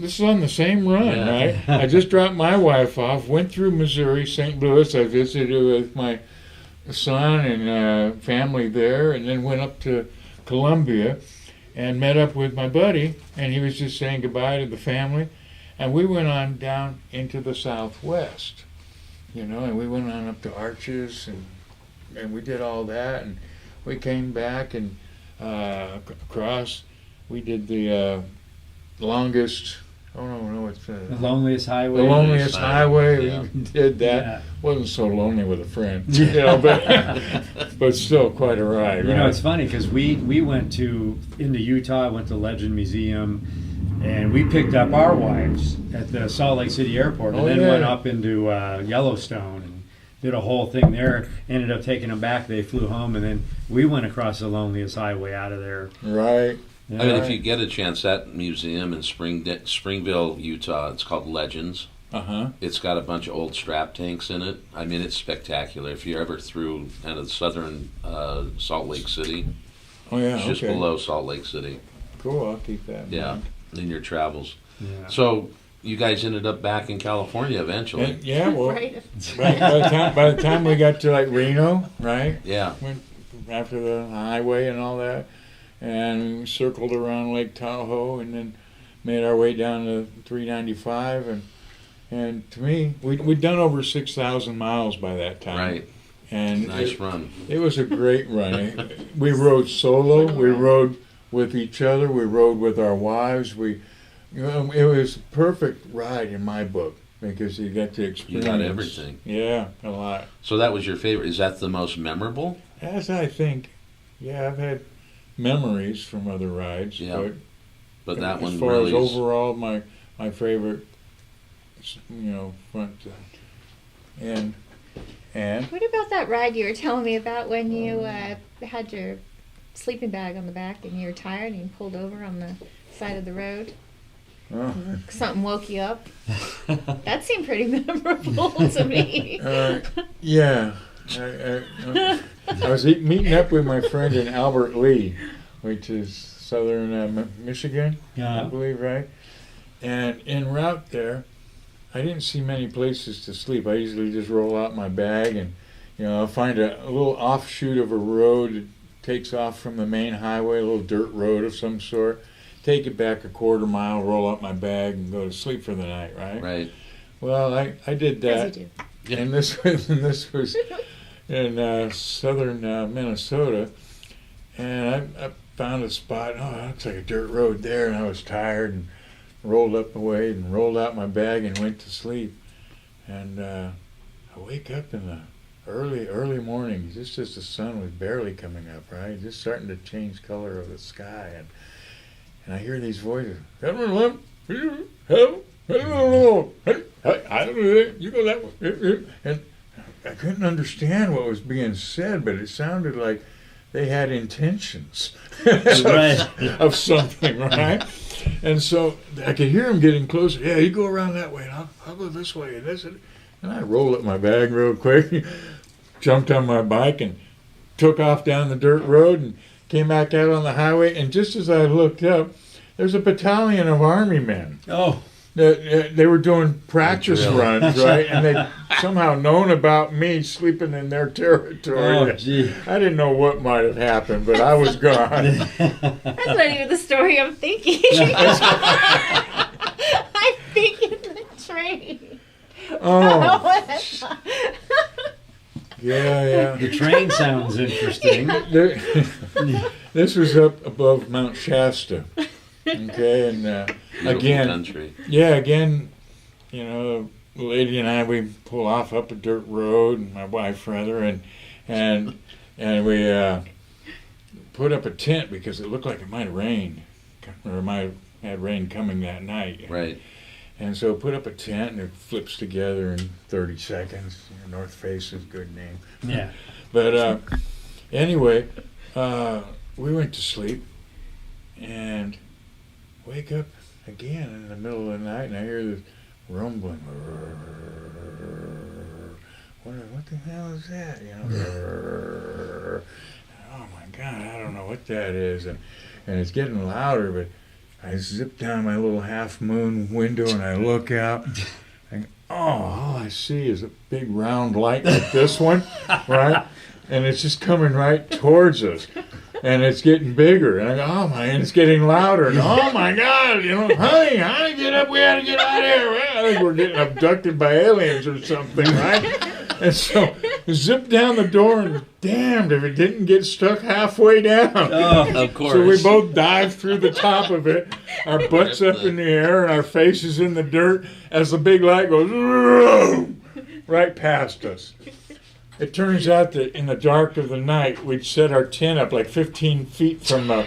This is on the same run, Yeah. right? I just dropped my wife off, went through Missouri, St. Louis. I visited with my son and family there, and then went up to Columbia and met up with my buddy, and he was just saying goodbye to the family. And we went on down into the Southwest, and we went on up to Arches, and we did all that, and we came back and across. We did the longest. Oh no, it's The loneliest highway. the loneliest highway. Yeah. We did that. Yeah. Wasn't so lonely with a friend, but still quite a ride. You know, right? it's funny because we went into Utah, went to Legend Museum, and we picked up our wives at the Salt Lake City Airport, and Oh, then yeah. went up into Yellowstone and did a whole thing there. Ended up taking them back. They flew home, and then we went across the loneliest highway out of there. Right. Yeah. I mean, if you get a chance, that museum in Springville, Utah, it's called Legends. It's got a bunch of old strap tanks in it. I mean, it's spectacular. If you're ever through kind of southern Salt Lake City, Oh yeah. it's just okay. below Salt Lake City. Cool. I'll keep that. In Yeah, mind. in your travels. Yeah. So you guys ended up back in California eventually. And, yeah. Well, Right. by the time we got to like Reno, right? Yeah. Went after the highway and all that, and we circled around Lake Tahoe, and then made our way down to 395, and to me, we'd done over 6,000 miles by that time. Right. And Nice run. it was a great run. We rode solo. We rode with each other. We rode with our wives. It was a perfect ride in my book because you got to You experience. got everything. Yeah, a lot. So that was your favorite. Is that the most memorable? As I think, yeah, I've had memories from other rides, Yeah. But that as one far really as is. overall, my favorite, front and What about that ride you were telling me about when you had your sleeping bag on the back and you were tired and you pulled over on the side of the road? Something woke you up. That seemed pretty memorable to me. yeah, I was meeting up with my friend in Albert Lee, which is southern Michigan, I Yeah. believe, right? And en route there, I didn't see many places to sleep. I usually just roll out my bag and, I'll find a little offshoot of a road that takes off from the main highway, a little dirt road of some sort. Take it back a quarter mile, roll out my bag, and go to sleep for the night, right? Right. Well, I did As that. you do. And this was in southern Minnesota, and I found a spot. Oh, that looks like a dirt road there, and I was tired and rolled up away and rolled out my bag and went to sleep. And I wake up in the early morning, just as the sun was barely coming up, right? Just starting to change color of the sky, and I hear these voices. You go that way. And I couldn't understand what was being said, but it sounded like they had intentions of something, right? And so I could hear them getting closer. Yeah, you go around that way, and I'll go this way, and this. And I rolled up my bag real quick, jumped on my bike, and took off down the dirt road and came back out on the highway. And just as I looked up, there's a battalion of Army men. Oh. They were doing practice runs, right? And they'd somehow known about me sleeping in their territory. Oh, gee. I didn't know what might have happened, but I was gone. That's not even the story I'm thinking. I'm thinking the train. Oh. Yeah. The train sounds interesting. This was up above Mount Shasta. Okay, and again, country. Yeah, again, you know, the lady and I, we pull off up a dirt road, and my wife rather, and we put up a tent because it looked like it might have rained, or it might have had rain coming that night. Right. And so put up a tent, and it flips together in 30 seconds. North Face is a good name. Yeah. But anyway, we went to sleep, and wake up again in the middle of the night, and I hear this rumbling. What the hell is that? You know? Oh my God, I don't know what that is, and it's getting louder. But I zip down my little half moon window, and I look out, and all I see is a big round light like this one, right? And it's just coming right towards us. And it's getting bigger, and I go, oh my, and it's getting louder, and oh my God, you know, honey, get up, we gotta get out of here. Well, I think we're getting abducted by aliens or something, right? And so, zip down the door, and damned if it didn't get stuck halfway down. Oh, of course. So we both dive through the top of it, our butts up in the air, and our faces in the dirt, as the big light goes right past us. It turns out that in the dark of the night, we'd set our tent up like 15 feet from a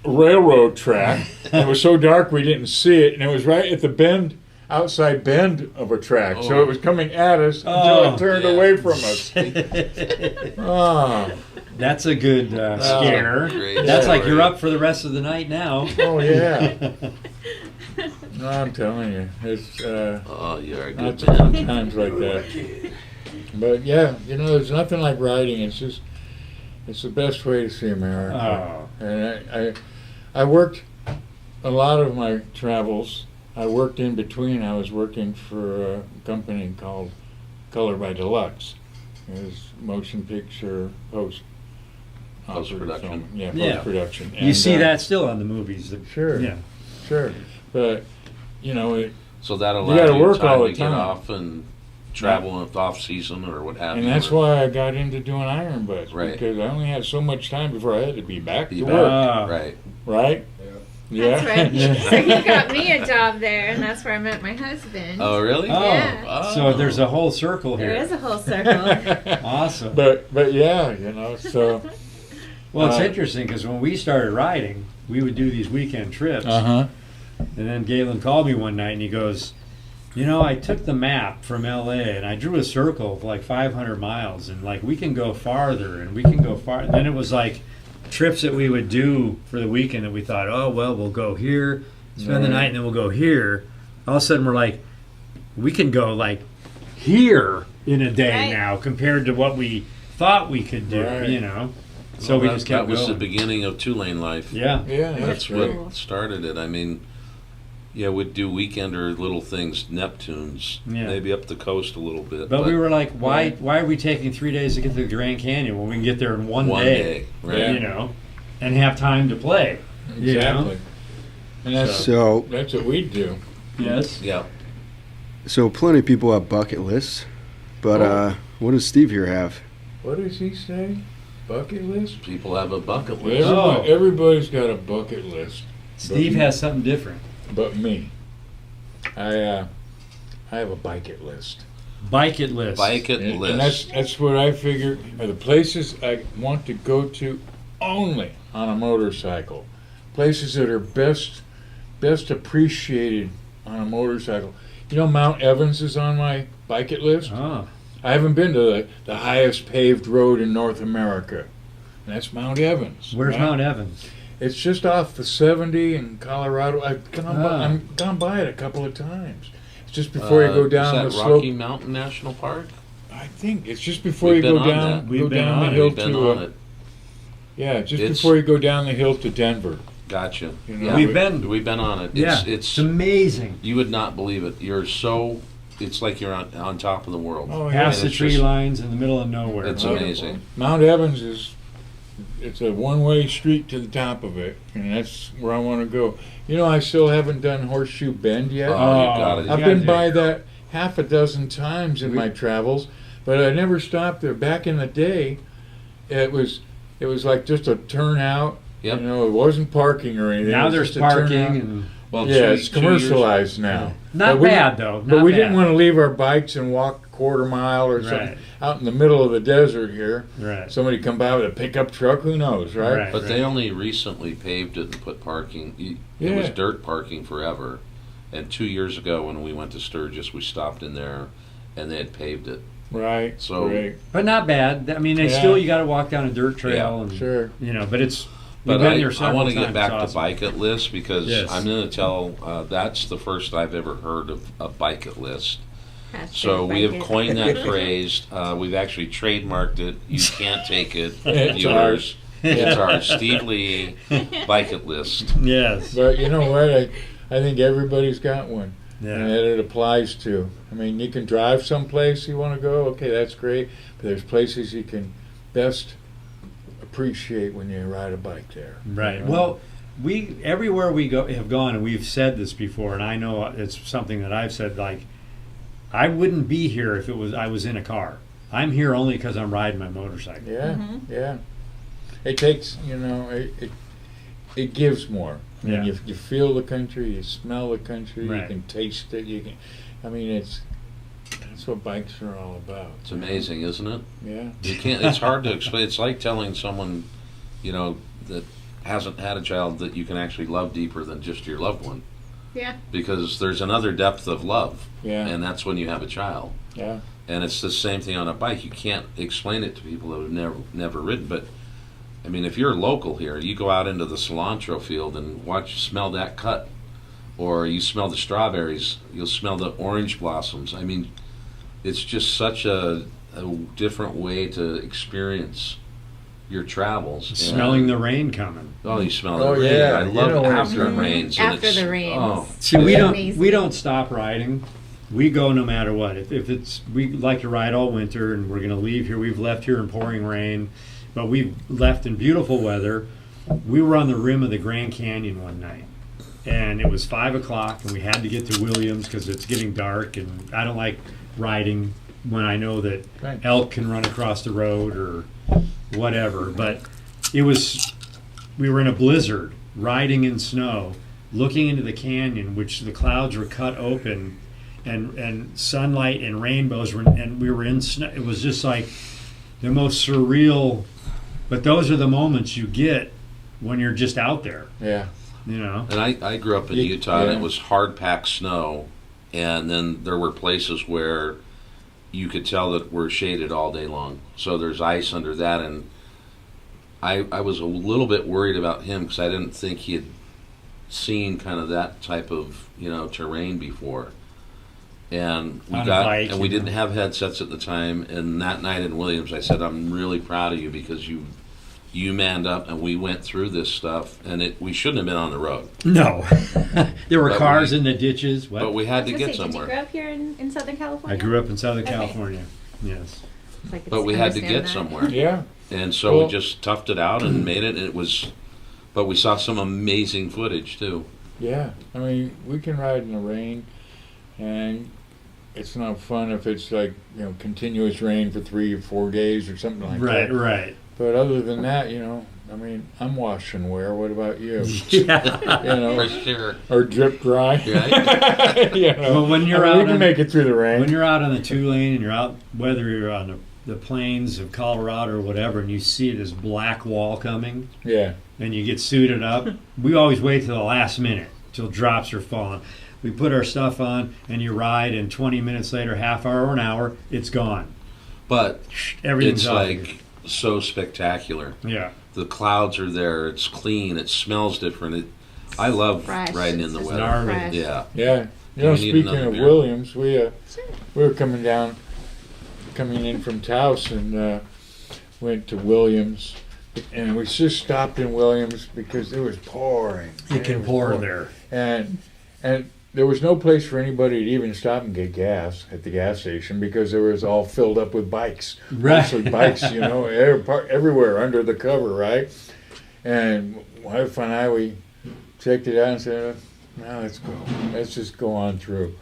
railroad track. And it was so dark we didn't see it, and it was right at the outside bend of a track. Oh. So it was coming at us until it turned away from us. That's a good scare. Great That's like story. you're up for the rest of the night now. Oh, yeah. No, I'm telling you, it's Oh, you're a lots good of man. times like that. But yeah, you know, there's nothing like riding. It's the best way to see America. Oh. And I worked a lot of my travels. I worked in between. I was working for a company called Color by Deluxe. It was motion picture Post-production. Yeah, Yeah. post-production. You And, see that still on the movies. Sure. Yeah. Sure. But, you know, So that You allowed gotta you work time all to the get time. off and travel off season or what have and you. that's or why I got into doing iron butts. Right. Because I only had so much time before I had to be back be to back. work. Ah. Right. Right? That's right. Yeah. So he got me a job there, and that's where I met my husband. Oh, really? Oh, Yeah. so there's a whole circle There here. is a whole circle. Awesome. But yeah, you know, so. Well, it's interesting because when we started riding, we would do these weekend trips. Uh-huh. And then Galen called me one night and he goes, you know, I took the map from LA and I drew a circle of like 500 miles and like we can go farther and we can go far. And then it was like trips that we would do for the weekend that we thought, oh, well, we'll go here, spend the night, and then we'll go here. All of a sudden we're like, we can go like here in a day Right. now compared to what we thought we could do, Right. you know. So we just kept that was going. the beginning of 2LaneLIVE. Yeah. Yeah, That's right. what started it. I mean, yeah, we'd do weekender little things, Neptunes, Yeah. maybe up the coast a little bit. But we were like, why are we taking 3 days to get to the Grand Canyon when we can get there in one day? right? You know, and have time to play. You know? Exactly. And that's So what we do. Yes. Yeah. so plenty of people have bucket lists, but what does Steve here have? What does he say? Bucket list? People have a bucket list. Oh. Everybody's got a bucket list. Steve has something different. But me. I have a bucket list. Bucket list. Bucket And list. that's what I figure are the places I want to go to only on a motorcycle. Places that are best appreciated on a motorcycle. You know, Mount Evans is on my bucket list. Oh. I haven't been to the highest paved road in North America. And that's Mount Evans. Where's right? Mount Evans? It's just off the 70 in Colorado. I've Ah. gone by it a couple of times. It's just before you go down the is that slope. Rocky Mountain National Park? I think it's just before We've you been go on down, that. We've go been down on the it. hill We've been to. on it. Yeah, just It's- before you go down the hill to Denver. Gotcha. You know, Yeah, We've been. we've been on it. Yeah. It's It's amazing. you would not believe it. You're so. It's like you're on top of the world. Oh, yeah. Past the it's tree just- lines in the middle of nowhere. It's Right? amazing. Mount Evans it's a one-way street to the top of it, and that's where I want to go. You know, I still haven't done Horseshoe Bend yet. Oh, you got it. I've you been gotta by do it. that half a dozen times in my travels, but I never stopped there. Back in the day, it was like just a turnout. Yep. You know, it wasn't parking or anything. Now It was there's just a parking turnout. and Well, Yeah, it's 2 years commercialized now. not But we- bad though. But not we bad. didn't want to leave our bikes and walk a quarter mile or something Right. out in the middle of the desert here. Right. Somebody come by with a pickup truck, who knows, right? Right. But they only recently paved it and put parking. It was Yeah. dirt parking forever. And 2 years ago, when we went to Sturgis, we stopped in there, and they had paved it. Right. So- right. But not bad. I mean, they Yeah. still you got to walk down a dirt trail Yeah, and Sure. you know. But it's we've But been there I several want to times. get back It's to awesome. bucket list because Yes. I'm going to tell that's the first I've ever heard of a bucket list. Hashtag So we have bucket. coined that phrase. We've actually trademarked it. You can't take it. It's Viewers. It's our Steve Lee bucket list. Yes. But you know what? I think everybody's got one. And Yeah. that it applies to. I mean, you can drive someplace you want to go. Okay, that's great. But there's places you can best appreciate when you ride a bike there. Right. You know? Well, we everywhere we go have gone, and we've said this before, and I know it's something that I've said. Like, I wouldn't be here if I was in a car. I'm here only because I'm riding my motorcycle. Yeah, Mhm. yeah. It takes, it gives more. I mean, Yeah. you feel the country, you smell the country, Right. you can taste it. That's what bikes are all about. It's amazing, isn't it? Yeah. You can't. It's hard to explain. It's like telling someone, that hasn't had a child that you can actually love deeper than just your loved one, Yeah. because there's another depth of love, Yeah. and that's when you have a child. Yeah. And it's the same thing on a bike. You can't explain it to people that have never ridden. But I mean, if you're local here, you go out into the cilantro field and smell that cut, or you smell the strawberries. You'll smell the orange blossoms. I mean, it's just such a different way to experience your travels. Smelling the rain coming. Oh, you smell Oh, the rain. yeah. I You love know where after it's it rains. After and the rains. Oh, See, we It's don't amazing. we don't stop riding. We go no matter what. If it's we like to ride all winter, and we're going to leave here. We've left here in pouring rain, but we've left in beautiful weather. We were on the rim of the Grand Canyon one night, and it was 5 o'clock, and we had to get to Williams because it's getting dark, and I don't like riding when I know that Right. elk can run across the road or whatever. But we were in a blizzard, riding in snow, looking into the canyon, which the clouds were cut open, and sunlight and rainbows were, and we were in snow. It was just like the most surreal. But those are the moments you get when you're just out there, Yeah. you know. And I grew up in You- Utah, and yeah. it was hard packed snow, and then there were places where you could tell that we're shaded all day long. So there's ice under that, and I was a little bit worried about him because I didn't think he had seen kind of that type of terrain before. And we On a got bike, and we you know. didn't have headsets at the time. And that night in Williams, I said, "I'm really proud of you because you manned up and we went through this stuff, and we shouldn't have been on the road, No, there were But cars we- in the ditches. but we had to I was get gonna say, did you somewhere." grow up here in Southern I California? grew up in Southern Okay. California. Yes. So I could But we had to understand get that. somewhere. Yeah. And so Well- we just toughed it out and made it. And but we saw some amazing footage too. Yeah. I mean, we can ride in the rain, and it's not fun if it's like, continuous rain for 3 or 4 days or something like Right. that. Right. But other than that, you know, I mean, I'm wash and wear. What about you? Yeah. You know, For sure. or drip dry. Right? You know, Well, when you're I mean, out we can on- make it through the rain. When you're out on the 2-lane and you're out, whether you're on the plains of Colorado or whatever, and you see this black wall coming, Yeah. and you get suited up, we always wait till the last minute, till drops are falling. We put our stuff on, and you ride, and 20 minutes later, half hour or an hour, it's gone. But Everything's it's off like so spectacular. you. Yeah. The clouds are there. It's clean. It smells different. I love Fresh. riding in It's the just weather. gnarly. fresh. Yeah. Yeah. You Do know, we need speaking another of beer? Williams, we were coming in from Taos and went to Williams, and we just stopped in Williams because it was pouring. It can pour there. And there was no place for anybody to even stop and get gas at the gas station because it was all filled up with bikes. Right. Mostly bikes, you know, everywhere under the cover, right? And wife and I, we checked it out and said, "No, let's go. Let's just go on through."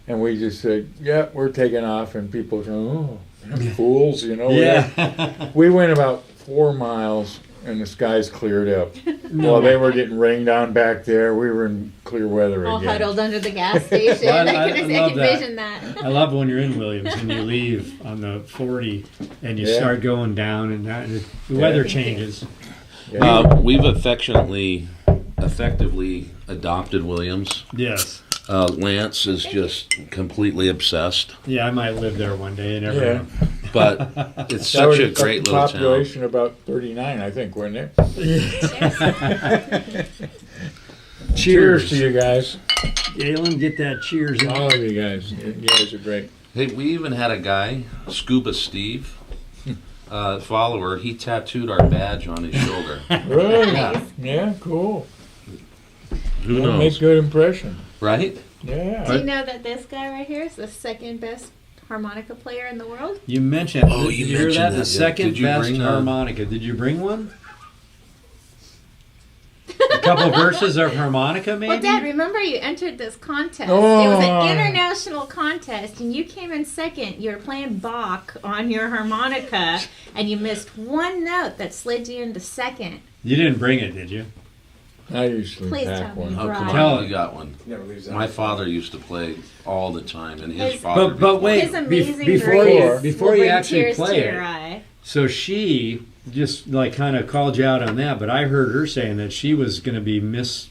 And we just said, "Yeah, we're taking off." And people go, "Oh, fools," you know. Yeah. We went about 4 miles and the skies cleared up. While they were getting rained down back there, we were in clear weather All again. huddled under the gas station. Well, I I can love that. envision that. I love when you're in Williams and you leave on the 40 and you Yeah. start going down and the weather changes. Yeah. We've effectively adopted Williams. Yes. Lance is just completely obsessed, Yeah, I might live there one day and never Yeah. know. but it's That was such a great little town. population about 39, I think, wasn't it? Cheers to you guys. Galen, get that cheers in. All of you guys. You guys are great. Hey, we even had a guy, Scuba Steve, follower. He tattooed our badge on his shoulder. Really? Yeah. Yeah, cool. Who That knows, makes good impression. right? Yeah. Do you know that this guy right here is the second best harmonica player in the world? You mentioned. Oh, did you you hear mentioned that? that, The yeah. second Did you best bring harmonica. Did you bring one? A couple verses of harmonica, maybe? Well, Dad, remember you entered this contest. Oh. It was an international contest, and you came in second. You were playing Bach on your harmonica, and you missed one note that slid you into second. You didn't bring it, did you? I usually Please pack tell me. one. Oh, come Right. Tell on, it. you got one. My father used to play all the time, and his His- father. But wait, His amazing before grace before will you bring actually tears play to your it, eye. so she just like kind of called you out on that. But I heard her saying that she was going to be Miss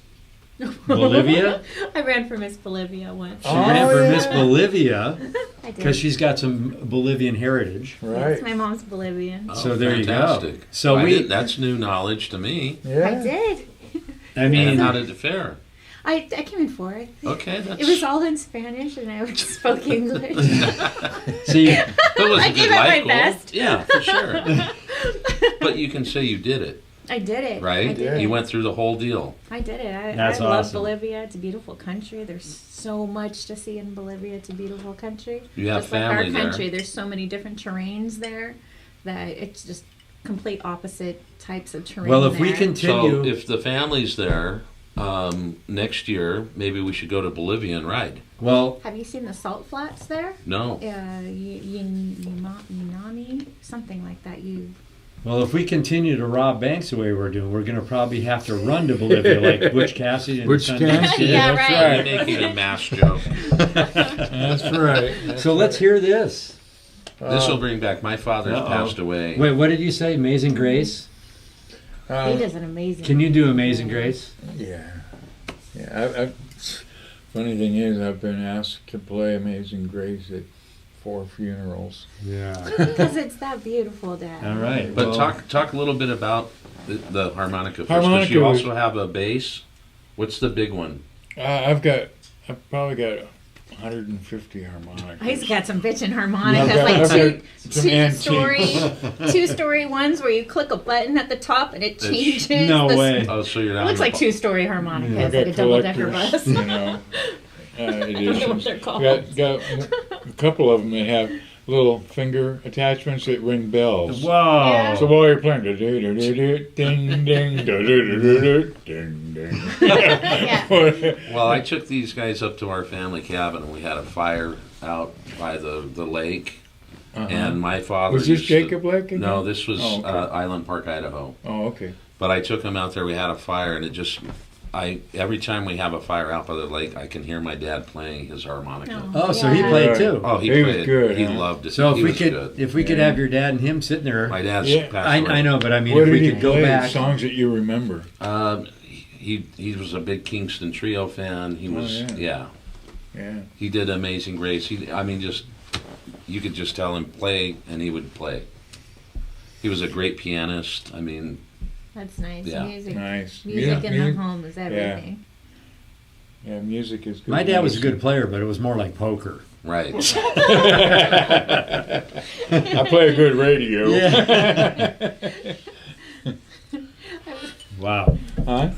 Bolivia. I ran for Miss Bolivia once. She Oh, ran for yeah. Miss Bolivia I did. because she's got some Bolivian heritage. Right. My mom's Bolivian. Oh, So there you go. fantastic. So that's new knowledge to me. I Yeah. did. I mean, And how did it fare? I came in fourth. Okay, that's. It was all in Spanish, and I spoke English. see, That was I a gave good it my life goal. best. Yeah, for sure. But you can say you did it, I did it. right? I did it. You went through the whole deal. I did it. I That's love awesome. Bolivia. It's a beautiful country. There's so much to see in Bolivia. It's a beautiful country. You have Just like our family there. country, there's so many different terrains there that it's just complete opposite types of terrain. well, if we there. continue, So if the family's there next year, maybe we should go to Bolivia and ride. well, Have you seen the salt flats there? No. Yunani, something like that. if we continue to rob banks the way we're doing, we're going to probably have to run to Bolivia like Butch Cassidy and Butch the Cassidy. Sundance Kid. Yeah, That's right. You're making a mass joke. That's right. That's So let's hear this. This will bring back. My father's Uh-oh. passed away. Wait, what did you say? Amazing Grace? He does an amazing. Can you do Amazing Grace? Yeah. Yeah. Funny thing is, I've been asked to play Amazing Grace at 4 funerals. Yeah. Because it's that beautiful, Dad. All right. But well, talk a little bit about the harmonica first, because Harmonica you was- also have a bass. What's the big one? I've probably got 150 harmonicas. He's got some bitchin' harmonicas, I've got like some antiques. two-story ones where you click a button at the top and it changes. No way. Oh, so you're It down. looks the like bo- two-story harmonicas, I've like got a double-decker collectors, bus. you know, editions. they're called. Got a couple of them that have little finger attachments that ring bells. Whoa. Yeah. So while you're playing, do-do-do-do-do, ding ding, do-do-do-do-do, ding ding. Yeah. Well, I took these guys up to our family cabin, and we had a fire out by the lake, And my father Was this used Jacob Lake again? No, this was Oh, okay. Island Park, Idaho. Oh, okay. But I took him out there. We had a fire, and every time we have a fire out by the lake, I can hear my dad playing his harmonica. Oh, so he Yeah. played too. Oh, he He played. was good, He huh? loved it. So He was good. if we could have your dad and him sitting there, My dad's Yeah. passed away. I know, but I mean, What if did we he could go play? back. Songs that you remember? He was a big Kingston Trio fan. He was yeah. He did Amazing Grace. You could just tell him play, and he would play. He was a great pianist. I mean, That's nice. Yeah. Music. Nice. Music Yeah, in the home is everything. Yeah, music is good. My dad was a good player, but it was more like poker. right. I play a good radio. Yeah. Wow. Huh?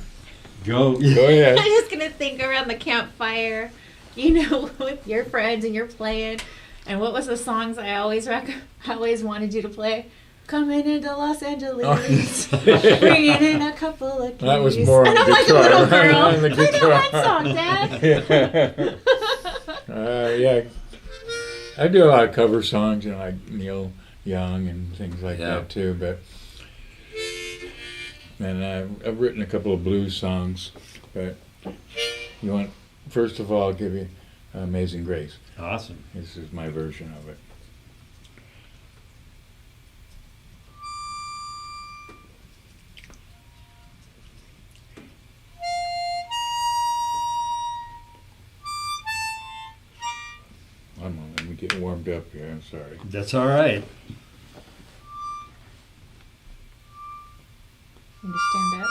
Go. Go ahead. I'm just gonna think around the campfire, with your friends and you're playing. And what was the songs I always wanted you to play? Coming into Los Angeles, bringing in a couple of keys. That was more and on I'm the like a guitar. little girl. On the I know guitar. that song, Dad. Yeah. I do a lot of cover songs, like Neil Young and things like that too. And I've written a couple of blues songs. But first of all, I'll give you Amazing Grace. Awesome. This is my version of it. One moment, let me get warmed up here. I'm sorry. That's all right. Need to stand up.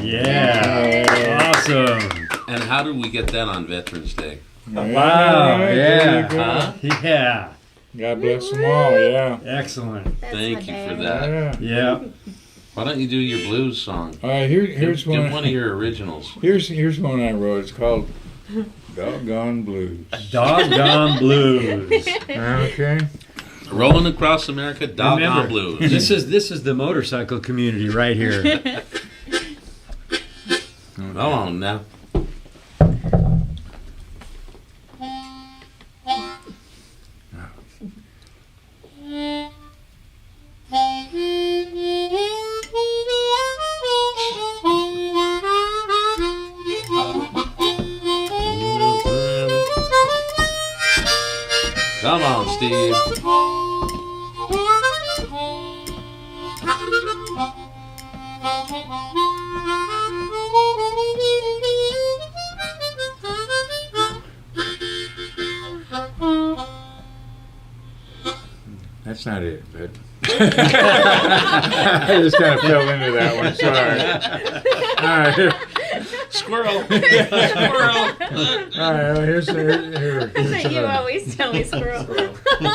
Yeah. Awesome. And how did we get that on Veterans Day? Wow. There you go. Huh? Yeah. God bless them all, yeah. Excellent. That's Thank my you day. for that. Yeah. Yeah. Why don't you do your blues song? Here's Give one. one of your originals. Here's one I wrote. It's called Doggone Blues. Doggone blues. Okay. Rolling Across America, Doggone Remember, Blues. this is the motorcycle community right here. Come on now. Come on, Steve. That's not it, but I just kind of fell into that one. Sorry. All right. Squirrel. All right. Well, here's You another. always tell me squirrel.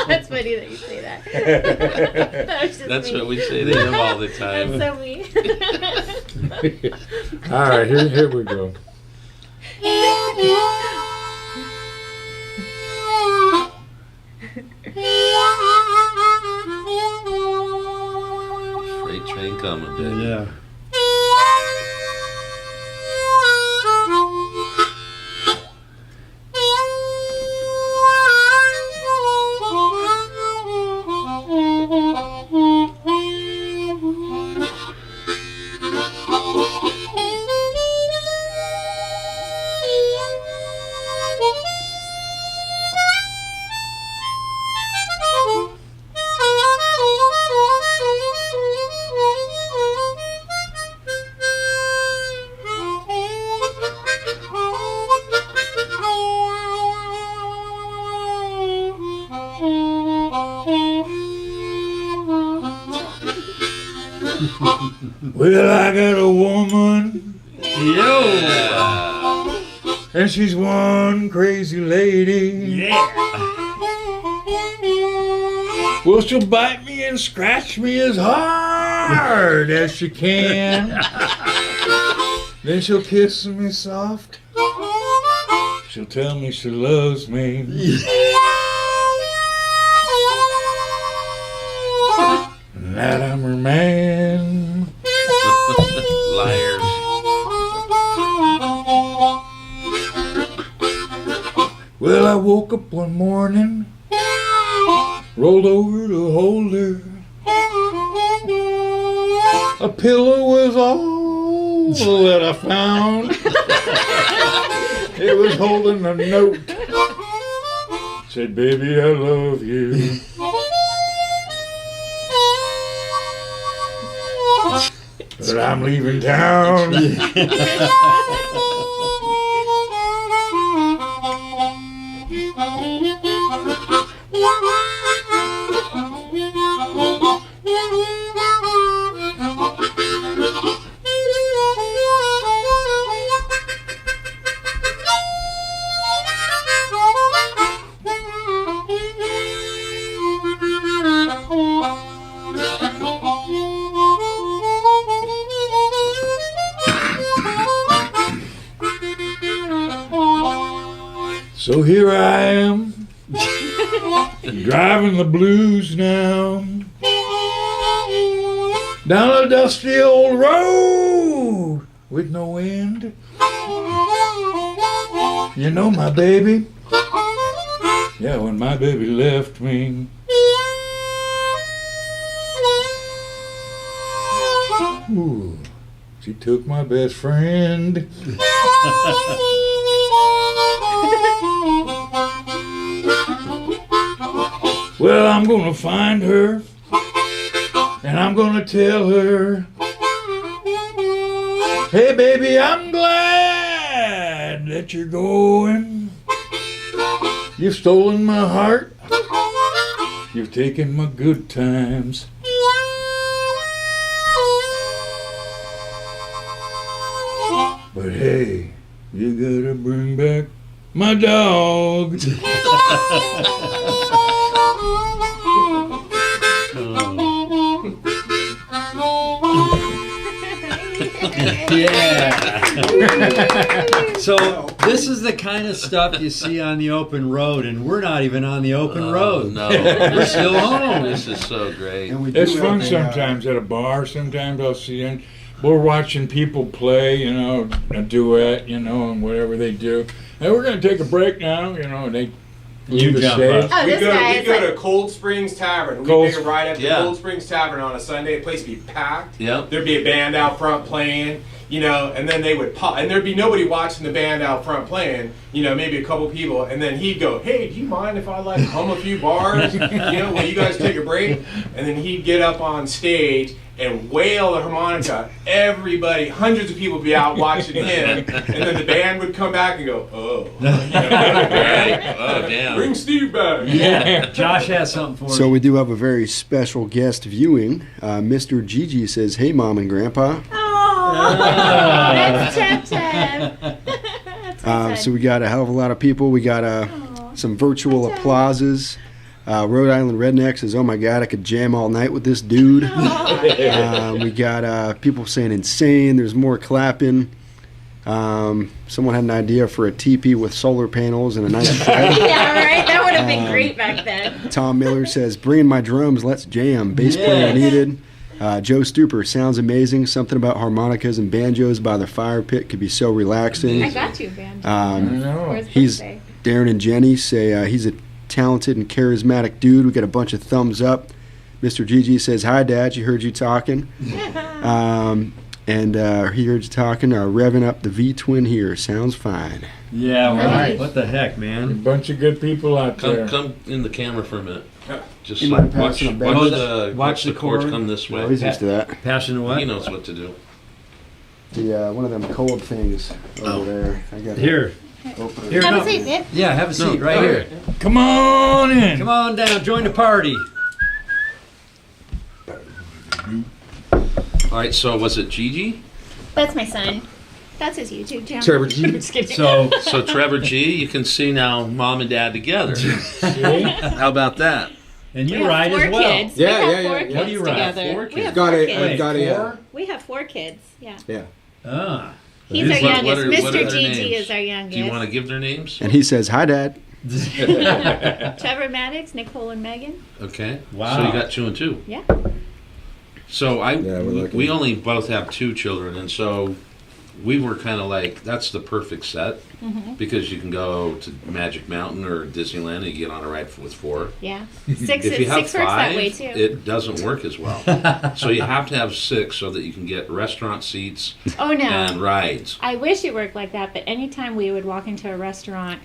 That's funny that you say that. That was just That's me. what we say to him all the time. That's so mean. All right. Here we go. Freight train coming, baby. Yeah. Well, I got a woman, Yo. and she's one crazy lady. Yeah. Well, she'll bite me and scratch me as hard as she can. Then she'll kiss me soft. She'll tell me she loves me. And that I'm her man. Liars. Well, I woke up one morning, rolled over to hold her. A pillow was all that I found. It was holding a note. Said, baby, I love you. But I'm leaving town. So here I am, driving the blues now, down a dusty old road with no end. You know my baby, yeah, when my baby left me, ooh, she took my best friend. Well, I'm gonna find her, and I'm gonna tell her, hey baby, I'm glad that you're going. You've stolen my heart, you've taken my good times. But hey, you gotta bring back my dog. Yeah. So this is the kind of stuff you see on the open road, and we're not even on the open road. No, We're still home. This is so great. And we do It's have fun a, sometimes at a bar. Sometimes I'll see them. We're watching people play, you know, a duet, you know, and whatever they do. And we're going to take a break now, you know, and they leave the jump stage. up. Oh, We this go, guy we is go like, to Cold Springs Tavern. We Cold make a ride up to Yeah. Cold Springs Tavern on a Sunday. The place be packed. Yep. There'd be a band out front playing. and then they would pop, and there'd be nobody watching the band out front playing, maybe a couple people, and then he'd go, hey, do you mind if I hum a few bars, while you guys take a break? And then he'd get up on stage and wail the harmonica. Everybody, hundreds of people would be out watching him, and then the band would come back and go, oh, Right? Oh, damn. bring Steve back. Yeah, Josh has something for So you. we do have a very special guest viewing. Mr. Gigi says, "Hey, Mom and Grandpa." Oh, that's Chev. So we got a hell of a lot of people. We got some virtual applauses. Rhode Island Redneck says, "Oh my God, I could jam all night with this dude." We got people saying insane. There's more clapping. Someone had an idea for a teepee with solar panels and a nice shed. Yeah, right. That would have been great back then. Tom Miller says, "Bring in my drums, let's jam. Bass player needed." Joe Stuper, "Sounds amazing. Something about harmonicas and banjos by the fire pit could be so relaxing." I got you, man. I know. For his He's birthday. Darren and Jenny say he's a talented and charismatic dude. We got a bunch of thumbs up. Mr. Gigi says, "Hi, Dad. You heard you talking." And he heard you talking. Revving up the V-twin here. Sounds fine. Yeah, Nice. what the heck, A man? bunch of good people out there. Come in the camera for a minute. Just You mind watch passing a bench? Watch the chords chord. come this way. Well, he's used to that. Passion to what? He knows what to do. The one of them cold things over there. I got Here. Open it. Here, Have no. a seat, babe. Yeah, have a seat No, right all here. Come on in. Come on down, join the party. All right, so was it Gigi? That's my son. That's his YouTube channel. Trevor G. I'm just kidding. So Trevor G, you can see now Mom and Dad together. How about that? And we you have ride 4 as well. kids. Yeah, we have yeah, 4 yeah. kids What do you ride? together. 4 We kids. have Got 4 it. kids. Got it. Yeah. We have 4 kids. Yeah. Yeah. Ah. He's our What youngest. are their Mr. Gigi names? is our youngest. Do you want to give their names? And he says, "Hi, Dad." Trevor Maddox, Nicole, and Megan. Okay. Wow. So you got 2 and 2. Yeah. So we're lucky. we only both have 2 children, and so we were kind of like, that's the perfect set because you can go to Magic Mountain or Disneyland and you get on a ride with 4. Yeah. If 6 you have works that way 5, too. it doesn't work as well. So you have to have 6 so that you can get restaurant seats Oh no. and rides. I wish it worked like that, but anytime we would walk into a restaurant,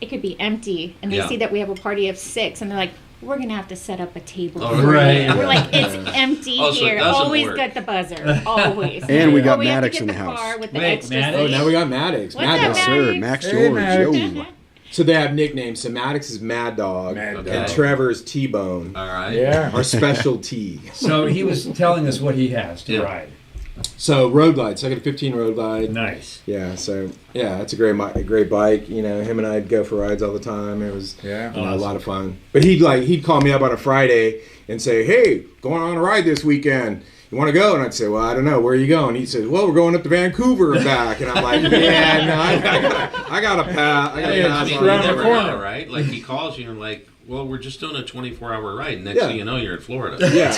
it could be empty, and they Yeah. see that we have a party of 6, and they're like, "We're gonna have to set up a table." Oh, for right. you." And we're like, "It's empty Oh, so it here. doesn't Always work. get the buzzer. Always." And we got Or have to Maddox get in the car house. with the Wait, extra Maddox? Oh, seat. now we got Maddox. What's Mad up, Dog. Yes, sir. Maddox? Max Hey, George. Maddox. Yo. So they have nicknames. So Maddox is Mad Dog. Mad Okay. And Trevor's T-Bone. All right. Yeah. Our specialty. So he was telling us what he has to Yeah. ride. So road glide. So I got a 15 road glide. Nice. Yeah. So yeah, it's a great bike. Him and I'd go for rides all the time. It was Yeah. a lot of fun. But he'd call me up on a Friday and say, "Hey, going on a ride this weekend. You want to go?" And I'd say, "Well, I don't know. Where are you going?" He says, "Well, we're going up to Vancouver and back." And I'm like, "Yeah, no, I got to pass. I got Hey, to it's pass You on around that." the never corner. know, right? Like he calls you and like, well, we're just doing a 24-hour ride. Next Yeah. thing you know, you're in Florida. Yeah.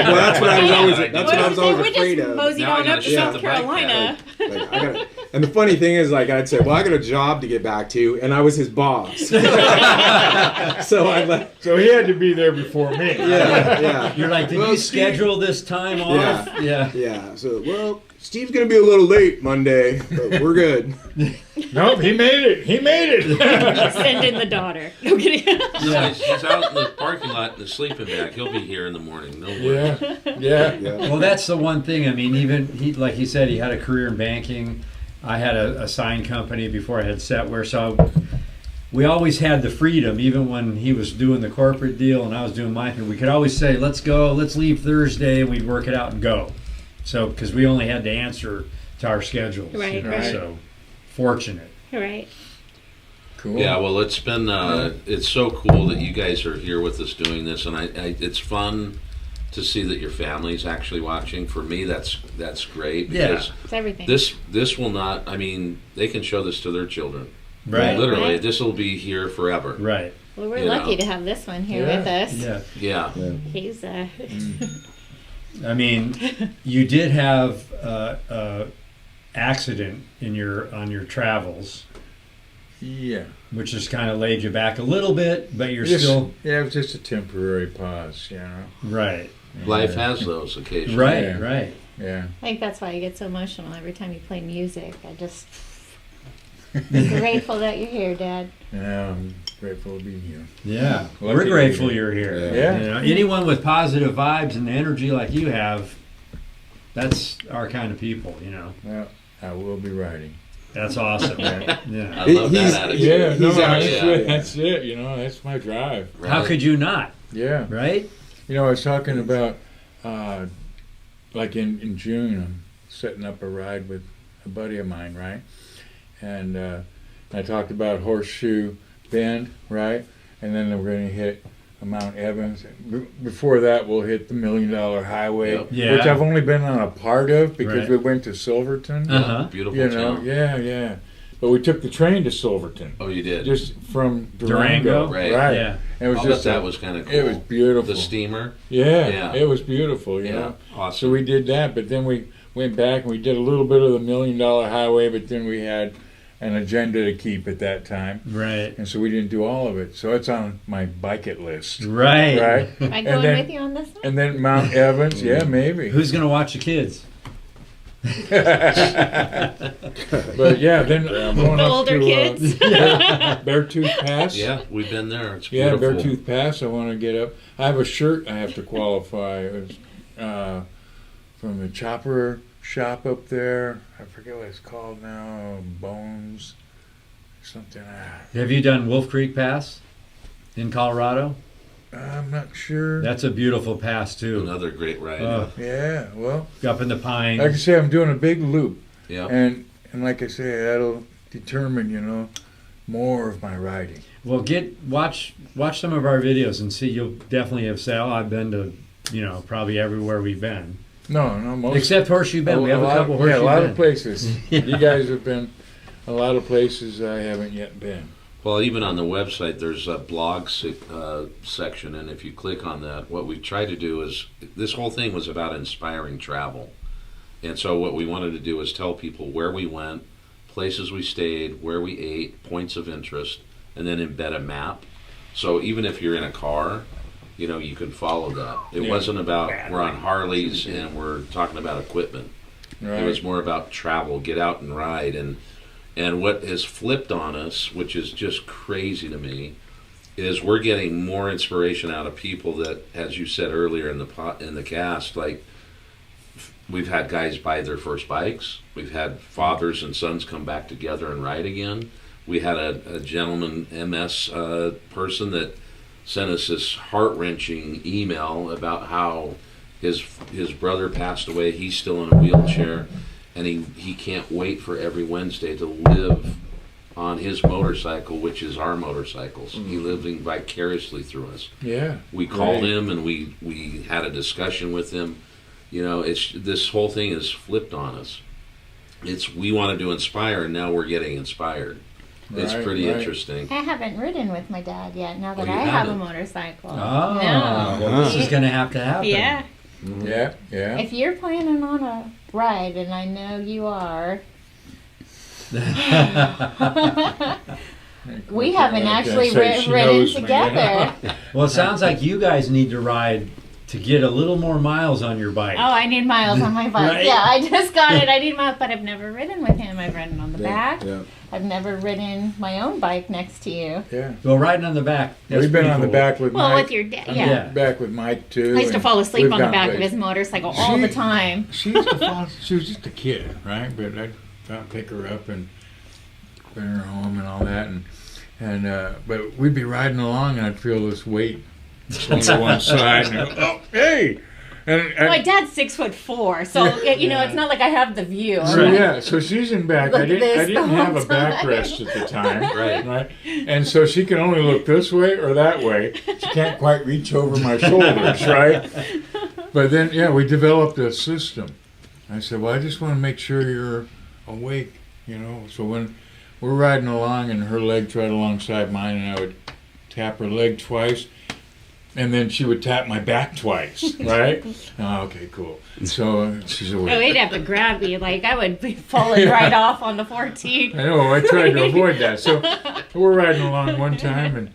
Well, that's what I was always. That's what I was always We're afraid just of. moseying Now I on gotta up to shut South the bike Carolina. Like, and the funny thing is, like, I'd say, "Well, I got a job to get back to," and I was his boss. So I left. So he had to be there before me. Yeah. You're like, did Well, you Steve- schedule this time off? Yeah. Yeah. So, well, Steve's gonna be a little late Monday, but we're good. Nope, he made it. He made it. Send in the daughter. No kidding. Yeah. He's out in the parking lot in the sleeping bag. He'll be here in the morning. No worry. Yeah. Yeah. Well, that's the one thing. I mean, even he, like he said, he had a career in banking. I had a sign company before I had Setware, so we always had the freedom. Even when he was doing the corporate deal and I was doing my thing, we could always say, "Let's go. Let's leave Thursday," and we'd work it out and go. So because we only had to answer to our schedules. Right, right. So fortunate. Right. Cool. Yeah, well, it's been it's so cool that you guys are here with us doing this, and I it's fun to see that your family's actually watching. For me, that's great because It's everything. this will not. I mean, they can show this to their children. Right. Literally, Right. this will be here forever. Right. well, we're you lucky know. to have this one here Yeah. with us. Yeah. Yeah. He's I mean, you did have accident on your travels, Yeah. which just kind of laid you back a little bit, but you're Just- still Yeah, it was just a temporary pause, you know. right. Life has those occasions. Right, Yeah. right. Yeah. I think that's why I get so emotional every time you play music. I just grateful that you're here, Dad. Yeah, I'm grateful to be here. Yeah, Lucky we're to grateful be you're here. Yeah. You know, anyone with positive vibes and energy like you have, that's our kind of people. You know, Well, I will be riding. that's awesome. I Yeah. love He's- that attitude. Yeah, no, He's out that's, there. it. That's it. You know, that's my drive. Right. How could you not? Yeah. Right? You know, I was talking about, like in June, I'm setting up a ride with a buddy of mine, right? And I talked about Horseshoe Bend, right? And then we're going to hit Mount Evans. Before that, we'll hit the $1 Million Highway, Yep. Yeah. which I've only been on a part of because Right. we went to Silverton. Uh-huh. Beautiful You know, town. yeah. But we took the train to Silverton, Oh, you did. just from Durango? Durango. Right. And it was I'll bet just that was kind of cool. It was beautiful. The steamer. Yeah, Yeah. it was beautiful, you Yeah. know. Awesome. So we did that, but then we went back and we did a little bit of the $1 Million Highway, but then we had an agenda to keep at that time, Right. and so we didn't do all of it. So it's on my bucket list, Right. right? Am I And going then- with you on this one? And then Mount Evans, yeah, maybe. Who's gonna watch the kids? But yeah, then going The up older to kids. Beartooth Pass. Yeah, we've been there. It's Yeah, beautiful. Beartooth Pass. I want to get up. I have a shirt I have to qualify. It was from the chopper shop up there. I forget what it's called now. Bones, something. Have you done Wolf Creek Pass in Colorado? I'm not sure. That's a beautiful pass too. Another great ride. Yeah, well, Up in the pines. like I say, I'm doing a big loop, Yeah. and like I say, that'll determine, you know, more of my riding. Well, watch some of our videos and see. You'll definitely have said, "Oh, I've been to, probably everywhere we've been, No, most except Horseshoe Bend. We have a lot couple of, Horseshoe yeah, a lot Bend. of places. Yeah. You guys have been a lot of places I haven't yet been. Well, even on the website, there's a blog section, and if you click on that, what we try to do is, this whole thing was about inspiring travel. And so what we wanted to do is tell people where we went, places we stayed, where we ate, points of interest, and then embed a map. So even if you're in a car, you can follow that. It Yeah. wasn't about we're on Harleys and we're talking about equipment. Right. It was more about travel, get out and ride. And what has flipped on us, which is just crazy to me, is we're getting more inspiration out of people that, as you said earlier in the cast, like we've had guys buy their first bikes. We've had fathers and sons come back together and ride again. We had a gentleman, MS person, that sent us this heart-wrenching email about how his brother passed away. He's still in a wheelchair. And he can't wait for every Wednesday to live on his motorcycle, which is our motorcycles. He living vicariously through us. Yeah. We called him and we had a discussion with him. It's this whole thing is flipped on us. We wanted to inspire, and now we're getting inspired. It's Right, pretty right. interesting. I haven't ridden with my dad yet. Now that you I have a haven't? motorcycle. Oh, No. well, this is going to have to happen. Yeah. Yeah, yeah. If you're planning on a ride, and I know you are, we haven't actually ridden together. Well, it sounds like you guys need to ride to get a little more miles on your bike. Oh, I need miles on my bike. Right. Yeah, I just got it. I need miles, but I've never ridden with him. I've ridden on the back. Yeah. I've never ridden my own bike next to you. Yeah. Well, riding on the back. that's We've been pretty on the cool. back with Well, Mike. with your dad, I'm yeah. back with Mike too. I used to and fall asleep we've on the gone back of places. his motorcycle all the time. She used to fall. She was just a kid, right? But I'd pick her up and bring her home and all that, but we'd be riding along, and I'd feel this weight swing to one side, and I'd go, oh, hey! And My dad's 6'4", so it's not like I have the view. so she's in back. Look I at didn't this the have whole a time. backrest at the time, Right. And so she can only look this way or that way. She can't quite reach over my shoulders, right? But then, we developed a system. I said, well, I just want to make sure you're awake, So when we're riding along and her leg's right alongside mine, and I would tap her leg twice, and then she would tap my back twice, right? Oh, okay, cool. So she's awake. Oh, he'd have to grab me. Like, I would be falling right off on the 14. I know, I tried to avoid that. So we're riding along one time,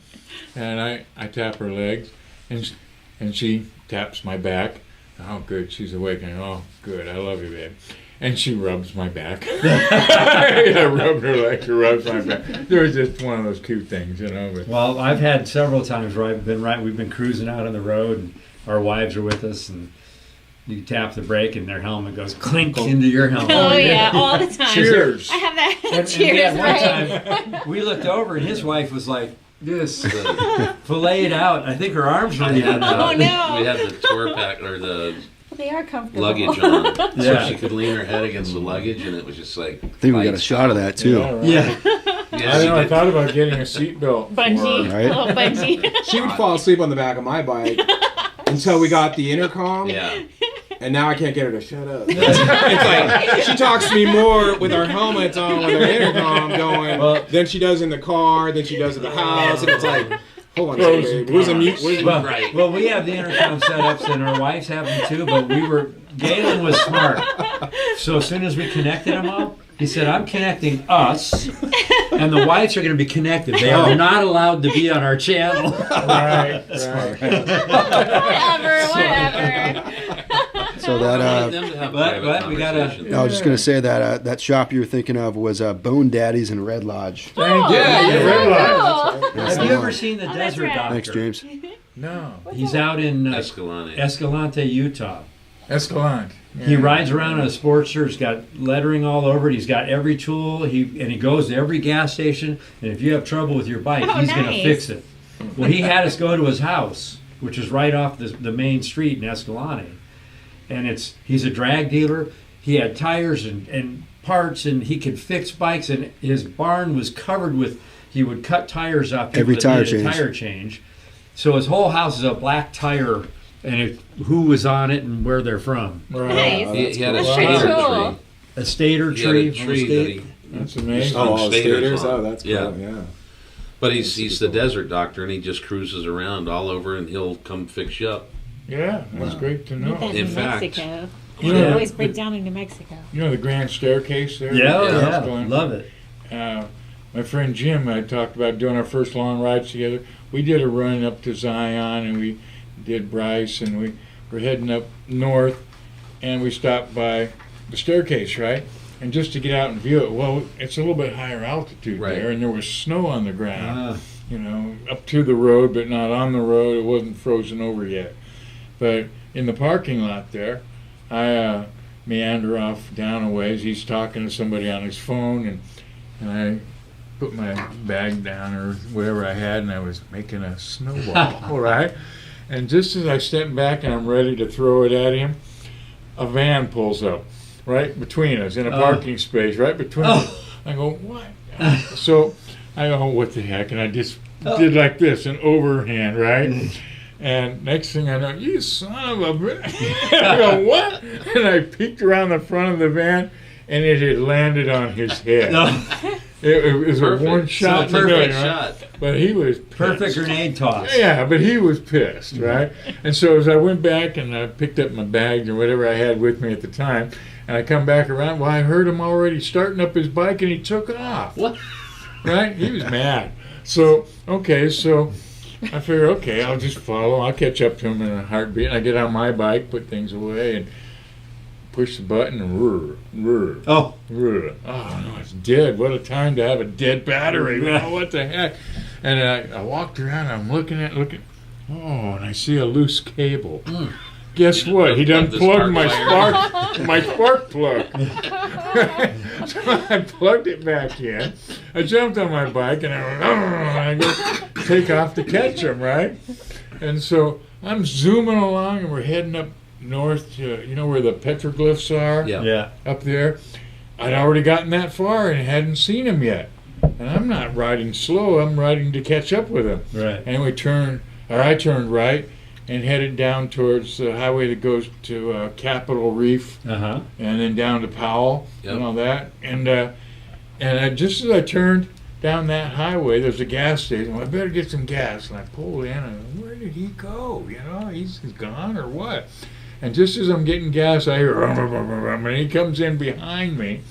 and I tap her legs, and she taps my back, Oh, good. She's awakening. Oh, good. I love you, babe. And she rubs my back. I rubbed her leg. She rubs my back. There was just one of those cute things, you know. But. Well, I've had several times where we've been cruising out on the road, and our wives are with us, and you tap the brake, and their helmet goes clink into your helmet. Oh yeah, all the time. Cheers. I have that. And Cheers, we had right? one time, we looked over, and his wife was like this, filleted out. I think her arms were even out. Oh no. We had the tour pack or the They are comfortable. luggage on, Yeah. so she could lean her head against the luggage, and it was just like. I think we got a shot of that too. Yeah, right. Yeah. I know. I thought about getting a seatbelt. Bungee, Right. a little bungee. She would fall asleep on the back of my bike until we got the intercom. Yeah. And now I can't get her to shut up. It's like she talks to me more with our helmets on, with our intercom going, than she does in the car, than she does at the house, and it's like, hold on, a second, babe. Where's the mute? Where's the Well, Right. well, we have the intercom setups, and our wives have them too. But Galen was smart. So as soon as we connected them all, he said, "I'm connecting us, and the wives are going to be connected. They are not allowed to be on our channel." Right. Whatever. So I that wanted them to have private but we gotta- conversations. I was just gonna say that that shop you were thinking of was Bone Daddies in Red Lodge. Thank you. yeah, Red light. Cool. That's Have the you ever one. seen the that's Desert right. Doctor? Thanks, James. No. He's out in Escalante. Escalante, Utah. Escalante. Yeah. He rides around in a Sportster. He's got lettering all over it. He's got every tool. He goes to every gas station. And if you have trouble with your bike, Oh, he's going to nice. fix it. Well, he had us go to his house, which is right off the main street in Escalante. And he's a drag dealer. He had tires and parts, and he could fix bikes. And his barn was covered with. He would cut tires off people Every that tire needed a change. tire change. So his whole house is a black tire, and who was on it and where they're from. Right. Nice. He had a That's pretty stater cool. tree. A stater He had tree. a from tree state- that he. That's amazing. Oh, Staters staters? on. Oh, that's cool. Yeah. Yeah. But he's the desert doctor, and he just cruises around all over, and he'll come fix you up. Yeah, that's great to know. That's In in fact- Mexico. You They know, always break down in New Mexico. you know the grand staircase there? Yeah, Yeah. yeah, Going- love it. My friend Jim, I talked about doing our first long rides together. We did a run up to Zion, and we did Bryce, and we were heading up north, and we stopped by the staircase, right? And just to get out and view it, well, it's a little bit higher altitude Right. there, and there was snow on the ground, Ah, you know, up to the road, but not on the road. It wasn't frozen over yet. But in the parking lot there, I meander off down a ways. He's talking to somebody on his phone, and I put my bag down or whatever I had, and I was making a snowball, all right? And just as I step back and I'm ready to throw it at him, a van pulls up right between us in a parking space, right between us. I go, what? So I go, what the heck? And I just did like this, an overhand, right? And next thing I know, you son of a bitch. I go, what? And I peeked around the front of the van, and it had landed on his head. It was Perfect. a one shot. So in the perfect million, right? shot. But he was pissed. perfect grenade toss. Yeah, but he was pissed, right? And so as I went back and I picked up my bags or whatever I had with me at the time, and I come back around, well, I heard him already starting up his bike, and he took off. What? Right? He was mad. So, okay, so I figure, okay, I'll just follow. I'll catch up to him in a heartbeat. And I get on my bike, put things away, and push the button, and Oh, oh no, it's dead. What a time to have a dead battery. Oh, what the heck? And I walked around, and I'm looking. Oh, and I see a loose cable. Guess what? He done plugged my spark plug. So I plugged it back in. I jumped on my bike, and I go take off to catch him, right? And so I'm zooming along, and we're heading up north to, you know where the petroglyphs are? Yeah. yeah. Up there. I'd already gotten that far and hadn't seen him yet. And I'm not riding slow, I'm riding to catch up with him. Right. And I turned right and headed down towards the highway that goes to Capitol Reef Uh-huh. and then down to Powell Yep. and all that. And just as I turned down that highway, there's a gas station. Well, I better get some gas. And I pulled in, and where did he go? You know, he's gone or what? And just as I'm getting gas, I hear, and he comes in behind me.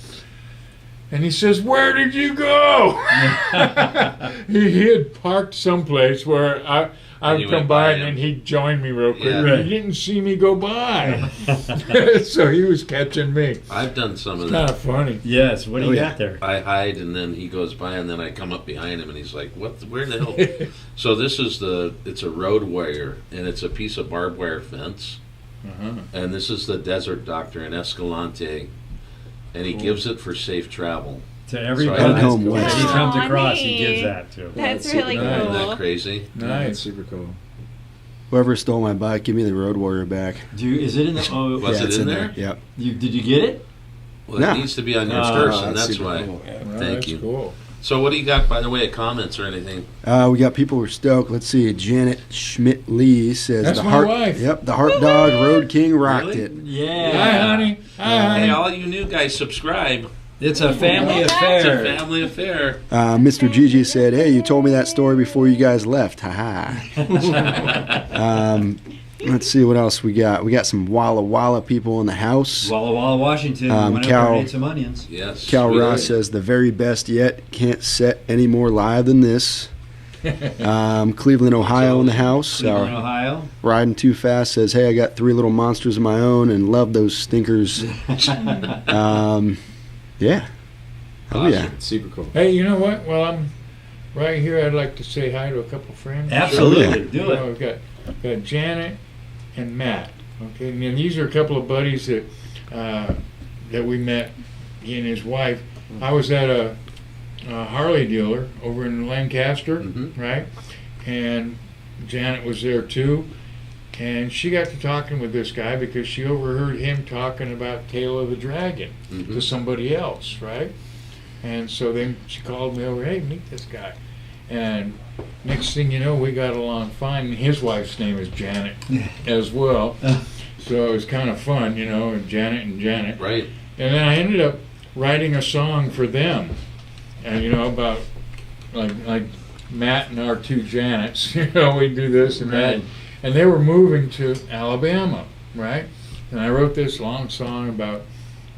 And he says, where did you go? he had parked someplace where I you would went come by by and him. then he'd join me real quick. Yeah. But he didn't see me go by. So he was catching me. I've done some of Kind that. of funny. Yes. What do you Oh, yeah. got there? I hide and then he goes by and then I come up behind him and he's like, "What? Where the hell?" So this is it's a road wire and it's a piece of barbed wire fence. Uh-huh. And this is the Desert Doctor in Escalante, and he gives it for safe travel. To everybody So I- Home that West. he comes Aw, across, he neat. gives that to. That's That's really super nice. Isn't that cool. crazy? Yeah, that's Nice. super cool. Whoever stole my bike, give me the Road Warrior back. Is it in the? Oh, Was yeah, it it's in there? Yep. did you get it? Well, it No. needs to be on your Oh, person. That's super why. cool. Well, Thank that's you. cool. So what do you got by the way of comments or anything? We got people who are stoked. Let's see. Janet Schmidt Lee says That's the my Heart. wife. Yep, the Heart Dog Road King rocked Really? it. Yeah. Hi, honey. Hi, honey. Hey, all you new guys, subscribe. It's a family It's a affair. family affair. Mr. Gigi said, "Hey, you told me that story before you guys left." Haha. Let's see what else we got. We got some Walla Walla people in the house. Walla Walla, Washington. Um, Went up Cal- there and ate some onions. Yes. Cal we Ross did. says the very best yet. Can't set any more live than this. Cleveland, Ohio in the house. Cleveland, Ohio. Riding Too Fast says, "Hey, I got 3 little monsters of my own and love those stinkers." Yeah. Oh yeah. Super cool. Hey, you know what? While I'm right here, I'd like to say hi to a couple friends. Absolutely. Do You know, it. we've got Janet and Matt. Okay, and then these are a couple of buddies that we met. He and his wife. I was at a Harley dealer over in Lancaster, Mhm. right? And Janet was there too. And she got to talking with this guy because she overheard him talking about Tail of the Dragon Mhm. to somebody else, right? And so then she called me over, "Hey, meet this guy." And next thing you know, we got along fine. And his wife's name is Janet as well. So it was kind of fun, you know, and Janet. Right. And then I ended up writing a song for them. And, you know, about like Matt and our 2 Janets, you know, we do this and that. Right. And they were moving to Alabama, right? And I wrote this long song about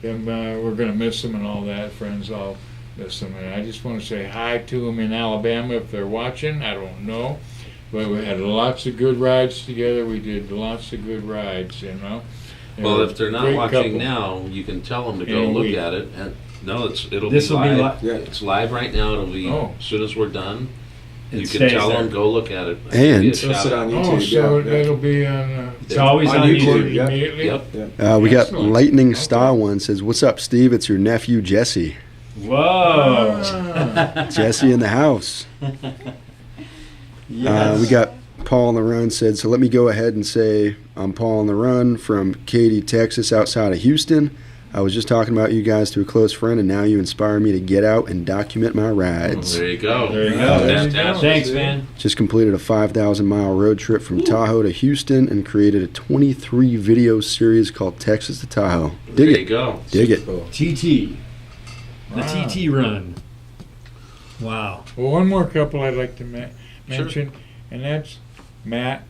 them, we're going to miss them and all that. Friends all miss them. And I just want to say hi to them in Alabama if they're watching. I don't know. But we had lots of good rides together. We did lots of good rides, you know. They Well, were if they're a not great watching couple. now, you can tell them to In go a look week. at it. And no, it'll This be will be live. li- Yeah. It's live right now. It'll be Oh. as soon as we're done. It You can stays tell there. them go look at it. And- Give you a It'll shout sit out. on Oh, YouTube. so yeah. it'll be on It's always On on YouTube, YouTube. yeah. immediately. Yep. We got Excellent. Lightning Okay. Star One says, "What's up, Steve? It's your nephew Jesse. Whoa. Ah. Jesse in the house." Yes. We got Paul on the Run said, "So let me go ahead and say I'm Paul on the Run from Katy, Texas, outside of Houston. I was just talking about you guys to a close friend, and now you inspire me to get out and document my rides. There you go. There you go. Fantastic. Thanks, man. Just completed a 5,000-mile road trip from Tahoe to Houston and created a 23 video series called Texas to Tahoe. There Dig you it. go. Dig it. Cool. TT. The Wow. TT run. Wow. Well, one more couple I'd like to mention, and that's Matt.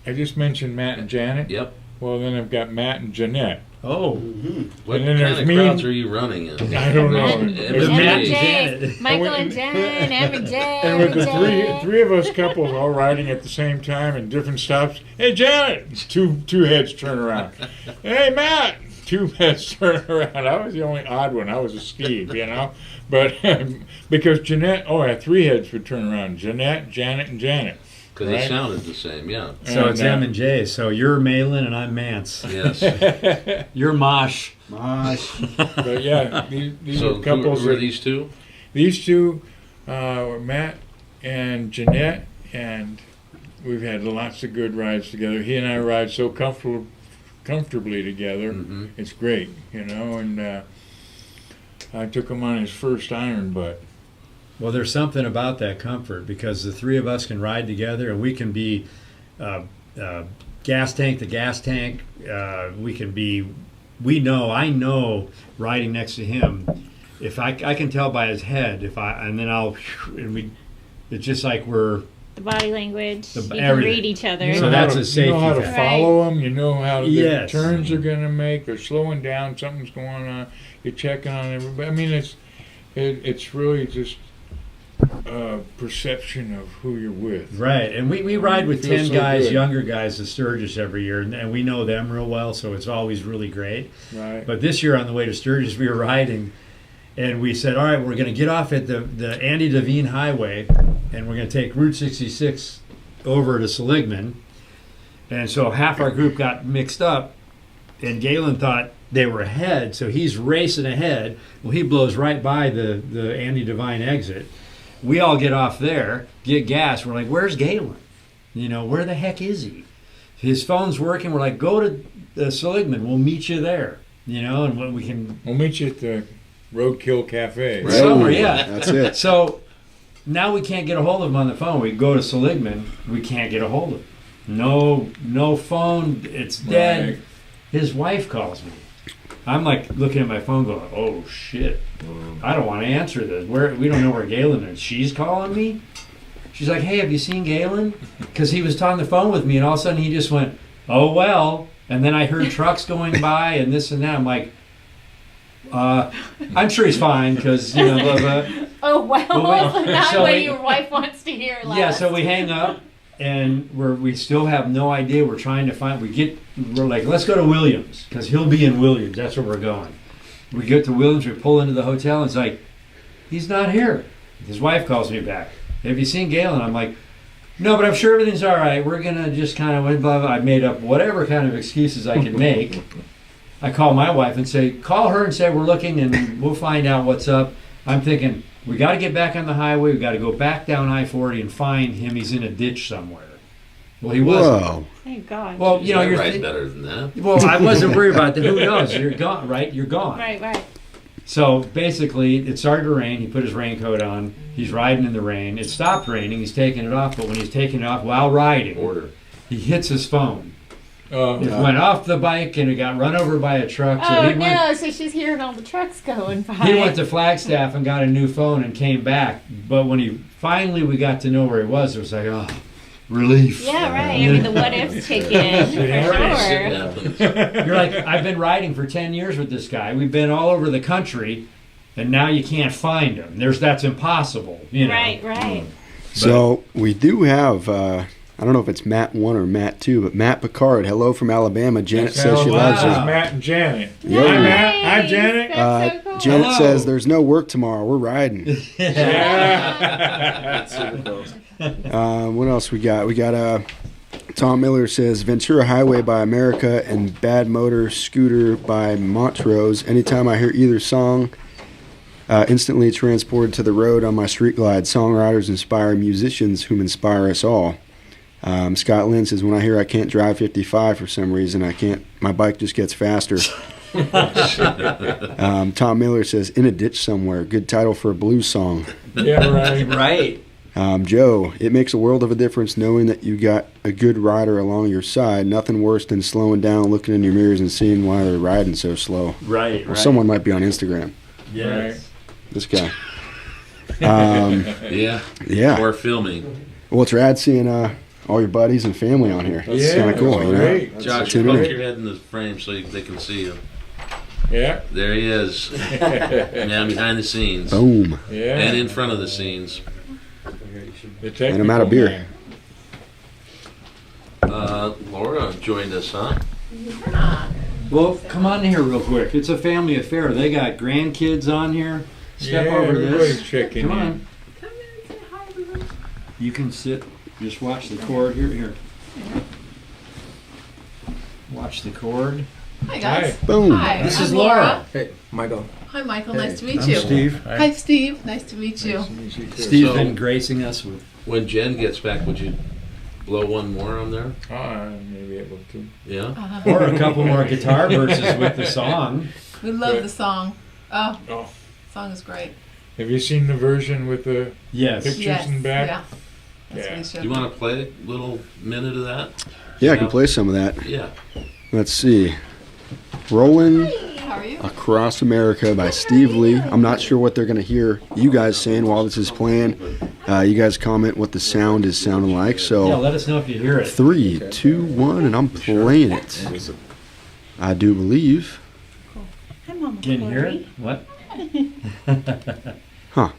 I just mentioned Matt and Janet. Yep. Well, then I've got Matt and Jeanette. Oh. What And then kind there's of me crowds and- are you running in? I don't know. And There's Matt Emma and J, Janet. Michael and Jen, Emma J, And with the Jen. three of us couples all riding at the same time in different stops. Hey, Janet! Two heads turn around. Hey, Matt! 2 heads turn around. I was the only odd one. I was a Steve, you know. But because Jeanette, 3 heads would turn around. Jeanette, Janet, and Janet. Because Right. it sounded the same, yeah. So it's And, M and J. So you're Malin and I'm Mance. Yes. You're Mosh. Mosh. But yeah, these So are couples. who are that- these two? These two were Matt and Jeanette, and we've had lots of good rides together. He and I ride so comfortably together. Mhm. It's great, you know. And I took him on his first iron butt. Well, there's something about that comfort because the 3 of us can ride together and we can be gas tank to gas tank. We can be, I know riding next to him, if I can tell by his head, it's just like we're, The body language. The- You can everything. read each other. You So know that's how a to, you know how to safety factor. follow them. You know how the Yes. turns are going to make. They're slowing down. Something's going on. You're checking on everybody. I mean, it's really just perception of who you're with. Right, and we ride with Feels 10 so guys, good. younger guys, to Sturgis every year, and we know them real well, so it's always really great. Right. But this year on the way to Sturgis, we were riding, and we said, all right, we're going to get off at the Andy Devine Highway, and we're going to take Route 66 over to Seligman. And so half our group got mixed up, and Galen thought they were ahead, so he's racing ahead. Well, he blows right by the Andy Devine exit. We all get off there, get gas. We're like, where's Galen? You know, where the heck is he? His phone's working. We're like, go to Seligman. We'll meet you there. You know, and when we can... We'll meet you at the Roadkill Cafe. Right. Somewhere, yeah. That's it. So now we can't get a hold of him on the phone. We go to Seligman. We can't get a hold of him. No phone. It's dead. Right. His wife calls me. I'm like looking at my phone going, oh shit. I don't want to answer this. We don't know where Galen is. She's calling me. She's like, hey, have you seen Galen? Because he was on the phone with me, and all of a sudden he just went, oh well. And then I heard trucks going by and this and that. I'm like, I'm sure he's fine because, you know, blah, blah. Oh, well, not so what we- your wife wants to hear last. Yeah, so we hang up, and we still have no idea. We're trying to find. We're like, let's go to Williams because he'll be in Williams. That's where we're going. We get to Williams. We pull into the hotel, and it's like, he's not here. His wife calls me back. Have you seen Galen? I'm like, no, but I'm sure everything's all right. We're gonna just kind of blah blah. I made up whatever kind of excuses I could make. I call my wife and say, call her and say we're looking, and we'll find out what's up. I'm thinking, we got to get back on the highway. We got to go back down I-40 and find him. He's in a ditch somewhere. Well, he wasn't. Whoa. Thank God. Well, you know, You're you're right better than that. well, I wasn't worried about that. Who knows? You're gone, right? You're gone. Right. So basically, it started to rain. He put his raincoat on. He's riding in the rain. It stopped raining. He's taking it off. But when he's taking it off while riding, he hits his phone. It went off the bike and it got run over by a truck. So Oh, he went. so she's hearing all the trucks going by. He went to Flagstaff and got a new phone and came back. But when we got to know where he was, it was like, oh, relief. Yeah, right. I mean, the what ifs kick in for Shit sure. happens. You're like, I've been riding for 10 years with this guy. We've been all over the country, and now you can't find him. That's impossible. You know. Right. So we do have, I don't know if it's Matt 1 or Matt 2, but Matt Picard, hello from Alabama. Janet says she loves Wow. you. Matt and Janet. Yeah. Hi, Matt. Hi, Janet. That's so cool. Janet Hello. says there's no work tomorrow. We're riding. Yeah. What else we got? We got Tom Miller says Ventura Highway by America and Bad Motor Scooter by Montrose. Anytime I hear either song, instantly transported to the road on my street glide. Songwriters inspire musicians whom inspire us all. Scott Lynn says, when I hear I can't drive 55 for some reason, my bike just gets faster. Tom Miller says, in a ditch somewhere. Good title for a blues song. Yeah, right. Right. Joe, it makes a world of a difference knowing that you got a good rider along your side. Nothing worse than slowing down, looking in your mirrors, and seeing why they're riding so slow. Right. Well, someone might be on Instagram. Yes. This guy. Yeah. Yeah. Or filming. Well, it's rad seeing all your buddies and family on here. It's Yeah, kind of cool. that's You know? great. Josh, Tune poke in. your head in the frame so they can see you. Yeah. There he is. Now behind the scenes. Boom. Yeah. And in front of the scenes. The And I'm out of technical beer. man. Laura joined us, huh? Well, come on here real quick. It's a family affair. They got grandkids on here. Step Yeah, over everybody's this. checking Come in. on. You can sit. Just watch the cord. Here. Watch the cord. Hi guys. Boom. Hi. This I'm is Laura. Hey, Michael. Hi Michael. Nice to meet I'm you. Steve. Hi Steve. Nice to meet you. Nice to meet you too. Steve's So- been gracing us with. When Jen gets back, would you blow one more on there? I may be able to. Yeah? Or a couple more guitar verses with the song. We love the song. Oh, Oh. the song is great. Have you seen the version with the Yes. pictures Yes. in back? Yeah. That's Yeah. what he Do showed you me. want to play a little minute of that? Yeah, I can play some of that. Yeah. Let's see. Rollin How are you? Across America by Steve Lee. I'm not sure what they're going to hear you guys saying while this is playing. You guys comment what the sound is sounding like. Yeah, So let us know if you hear it. 3, 2, 1, and I'm playing it. I do believe. Hi, Mama. Can you hear Corey. it? What? Huh.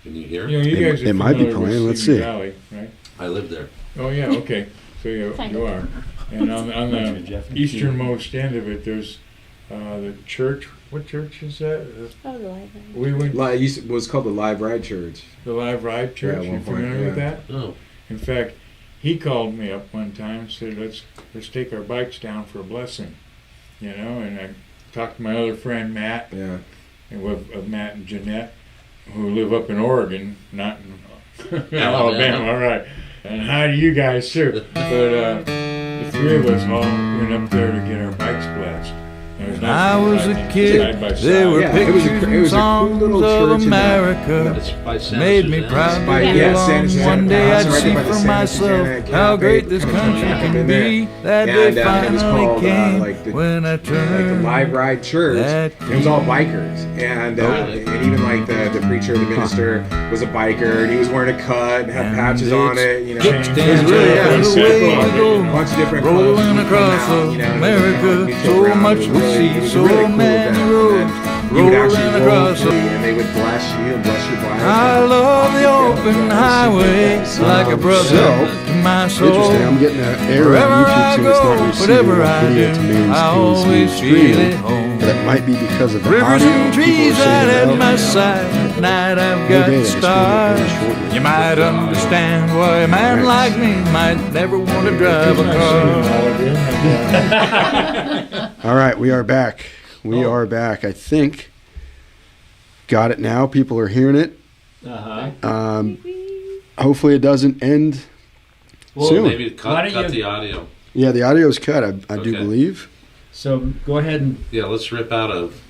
Can you hear? You know, you It- guys are it might be familiar with playing. Let's Simi see. Valley, right? I live there. Oh yeah, okay. So you are. And on the easternmost end of it, there's the church. What church is that? Oh, the library. We went It was called the Live Ride Church. the Live Ride Church. Yeah, at You one point, familiar with yeah. that? Oh, In fact, he called me up one time and said, let's take our bikes down for a blessing. You know, and I talked to my other friend Matt, Yeah. and with Matt and Jeanette, who live up in Oregon, not in Alabama. Alabama. All right. And hi to you guys too. But the three of us all went up there to get our bikes blessed. There When I was a kid, side by there were side. Yeah, it was a- pictures it and was a cool songs little of church in the- America. it's by Santa Made me Susana. proud to By- be yeah, along. Santa Susana. One day It's I'd right see there by the for Santa myself Susana how Cafe. great this Comes country right up can in there. be. That And, day it was finally called, came like the- when I Like the turned. Live Ride Church, That it was all bikers, and even like the preacher, the minister was a biker, and he was wearing a cut and had And patches on it, you know. kickstands It was really, are yeah, it was the way cool. to go. A bunch of different Rolling clubs would come across out, you know, and America, it was so around. much It was to really- see, it was a so really cool many event. roads. And you would actually Rolling roll across through, and they would bless you and bless your bike. I love the open highway like a brother to my soul. Interesting. I'm getting an error Wherever on I YouTube saying it's go, not receiving whatever I video to do, mainstream I always stream. feel at home. But that might be because of the Rivers audio. and People trees are saying right at no. my side. At night I've No got data, just stars. really shortly. You might understand why a man like me might never want to drive a car. All right, we are back. We are back. I think. Got it now. People are hearing it. Hopefully it doesn't end soon. Maybe Why cut don't you- the audio. Yeah, the audio is cut, I do Okay. believe. So go ahead and Yeah, let's rip out of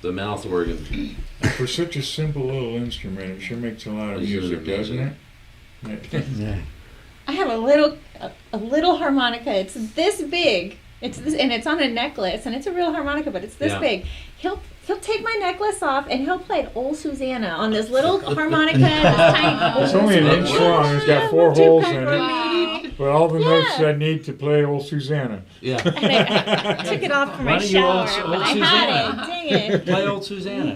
the mouth organ. For such a simple little instrument, it sure makes a lot of It's music, doesn't it? I have a little harmonica. It's this big. It's this, and it's on a necklace, and it's a real harmonica, but it's this Yeah. big. He'll take my necklace off, and he'll play Old Susanna on this little harmonica. This tiny It's only an inch long. It's got 4 Would you holes come in for it. me? But all the notes Yeah. I need to play old Susanna. Yeah. And I took it off for Why my don't you shower, old but I had it. Susanna? Dang it. play old Susanna.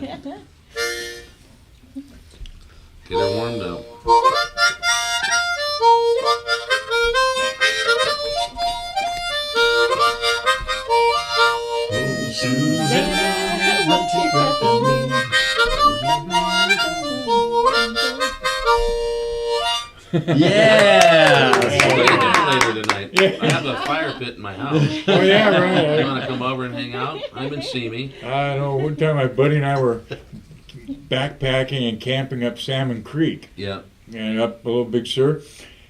Get her warmed up. Yeah. What are you doing later tonight? I have a fire pit in my house. Oh yeah, You right. want to come over and hang out? I'm in Simi. I know. One time, my buddy and I were backpacking and camping up Salmon Creek, Yeah. and up Little Big Sur,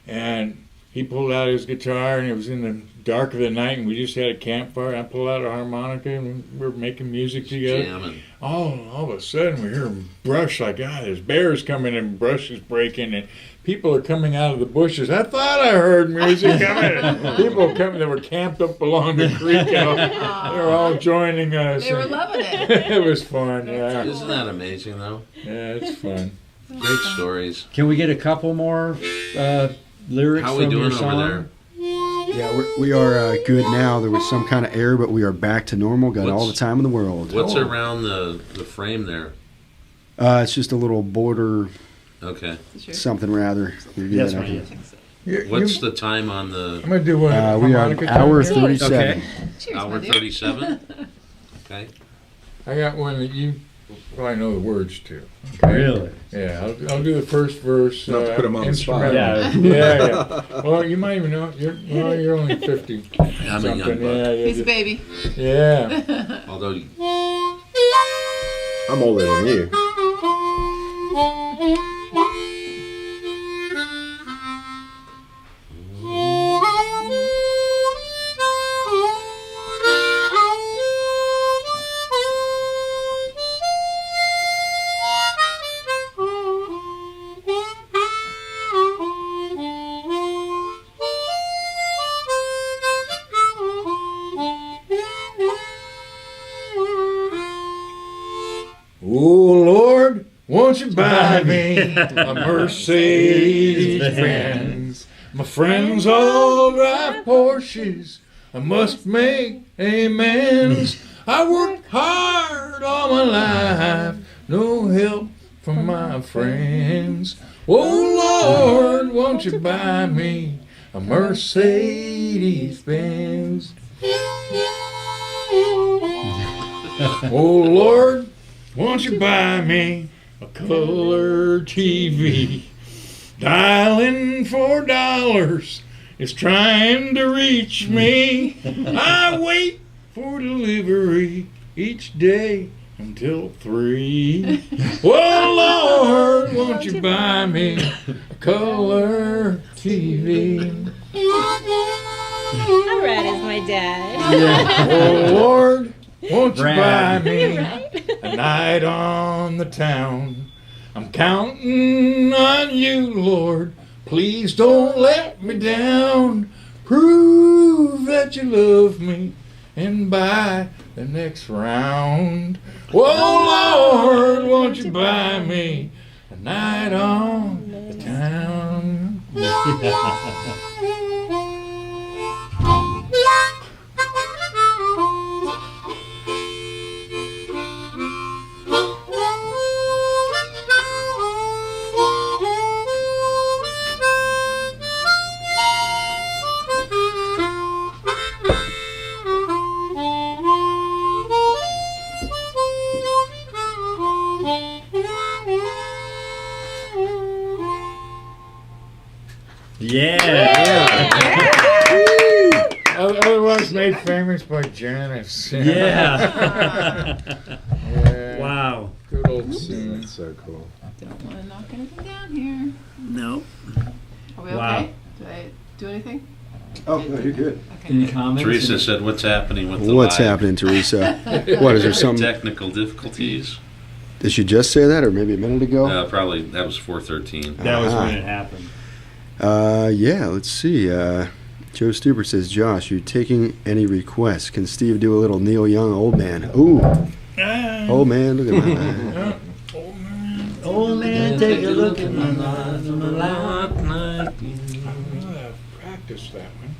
and he pulled out his guitar, and it was in the dark of the night, and we just had a campfire. I pulled out a harmonica, and we were making music together. Jamming. All of a sudden, we hear brush like, there's bears coming and brush is breaking, and people are coming out of the bushes. I thought I heard music coming. People coming that were camped up along the creek. They were all joining us. They were and loving it. it was fun, yeah. Isn't that amazing, though? Yeah, it's fun. Great stories. Can we get a couple more lyrics How are we from your doing song? over there? Yeah, we are good now. There was some kind of error, but we are back to normal. Got all the What's- time in the world. What's around the frame there? It's just a little border, Okay. something rather. Yes, ma'am. What's the time on the I'm going to do one. We are harmonica hour time. 37. Okay. Cheers, hour my dear. 37? Okay. I got one that you probably know the words to. Okay? Really? Yeah, I'll do the first verse. Not to put 'em on the spot. instrumental. Yeah. Well, you might even know. You're only 50. I'm a something. young buck. Yeah, He's a baby. yeah. Although, I'm older than you. Oh Lord, won't you buy me a Mercedes Benz? My friends all drive Porsches. I must make amends. I worked hard all my life, no help from my friends. Oh Lord, won't you buy me a Mercedes Benz? Oh Lord, won't you buy me a color TV? Dialing for dollars is trying to reach me. I wait for delivery each day until 3. Oh Lord, won't you buy me a color TV? I'm right as my dad. Yeah. Oh Lord, won't you buy me Right? a night on the town? I'm counting on you, Lord. Please don't let me down. Prove that you love me and buy the next round. Oh Lord, won't you buy me a night on the town? Otherwise made famous by Janice. Yeah. Yeah. Wow. Good old scene. That's so cool. Don't want to knock anything down here. No. Are we Wow. okay? Did I do anything? Oh, no, you're good. Any comments? Teresa said, "What's happening with the What's live?" happening, Teresa? What, is there something? Technical difficulties. Did she just say that, or maybe a minute ago? Probably that was 4:13. That was Ah. when it happened. Yeah, let's see. Joe Stuber says, Josh, you taking any requests? Can Steve do a little Neil Young, Old Man? Ooh, Old Man, look at my man. Old man, take a look at my life. Practice that one.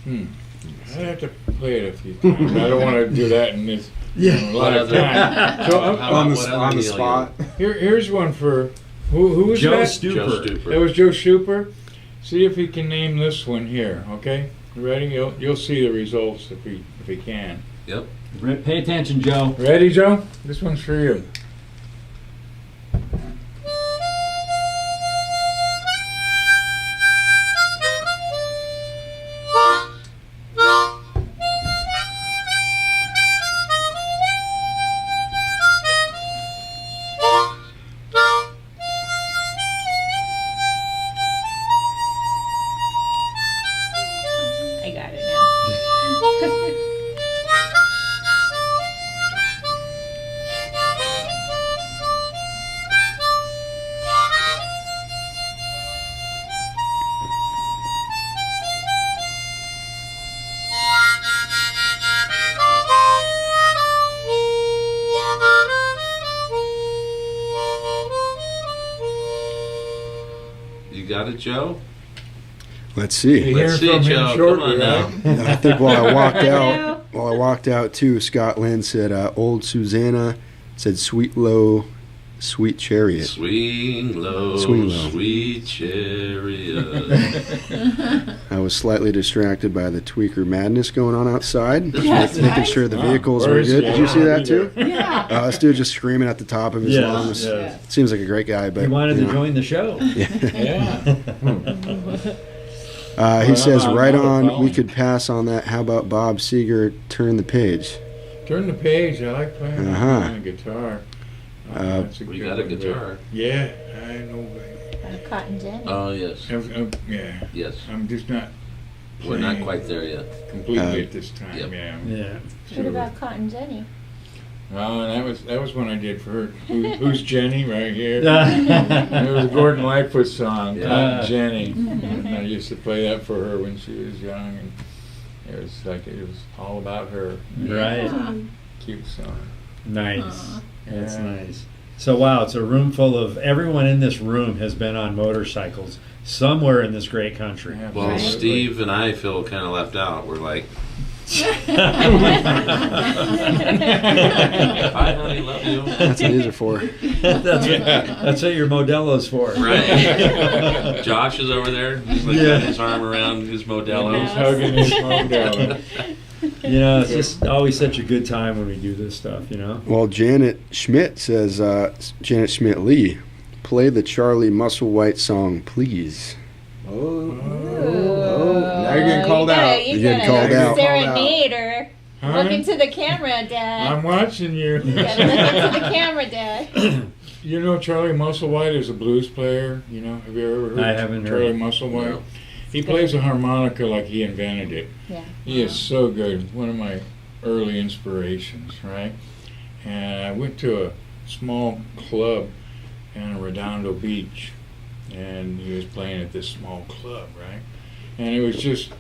I have to play it a few times. I don't want to do that in this a lot of time. So On the spot. here's one for who was Joe that? Stuper. Joe Stuper. That was Joe Stuper. See if he can name this one here. Okay, you ready? You'll see the results if he can. Yep. Pay attention, Joe. Ready, Joe? This one's for you. I got it now. You got it, Joe? Let's You see. hear Let's see, from him Joe. Come shortly, on now. right? I think while Hello. I walked out too, Scott Lynn said, Old Susanna said, Sweet Low, Sweet Chariot. Swing low, Swing low. sweet chariot. I was slightly distracted by the tweaker madness going on outside, Yes, making right? sure the vehicles Where were is good. he? Did you see that too? Yeah. This dude just screaming at the top of his Yes, lungs. yes. Seems like a great guy, but He wanted you to know. join the show. Yeah. He says, I'm right not on, we following. could pass on that. How about Bob Seger, Turn the Page? Turn the page. I like playing Uh-huh. the guitar. Uh, We got a guitar. Yeah, I know. Baby. Cotton Jenny. Oh, yes. Yeah, Yes. I'm just not. We're not playing quite there yet. completely at this time. Yep. Yeah. Yeah. What about Cotton Jenny? Oh, and that was one I did for her. Who's Jenny right here? It was a Gordon Lightfoot song, Yeah. Cotton Jenny. And I used to play that for her when she was young, and it was all about her. Right. Uh, Cute song. Nice. Aw. That's Yeah. nice. So wow, it's a room full of everyone in this room has been on motorcycles somewhere in this great country. Well, Right. Steve and I feel kind of left out. We're like, hi, honey, love you. That's what these are for. That's what your Modelo's for. Right. Josh is over there. He's like got his arm around his Modelo. He's hugging his Modelo. You know, it's just always such a good time when we do this stuff, you know? Well, Janet Schmidt says, Janet Schmidt Lee, play the Charlie Musselwhite song, please. Oh, now you're getting called out. You're getting called out. Serenade her. Huh? Look into the camera, Dad. I'm watching you. You gotta look into the camera, Dad. You know Charlie Musselwhite is a blues player. You know, have you ever heard I haven't heard. Charlie Musselwhite? No. He plays a harmonica like he invented it. Yeah. He is so good. One of my early inspirations, right? And I went to a small club in Redondo Beach, and he was playing at this small club, right? And it was just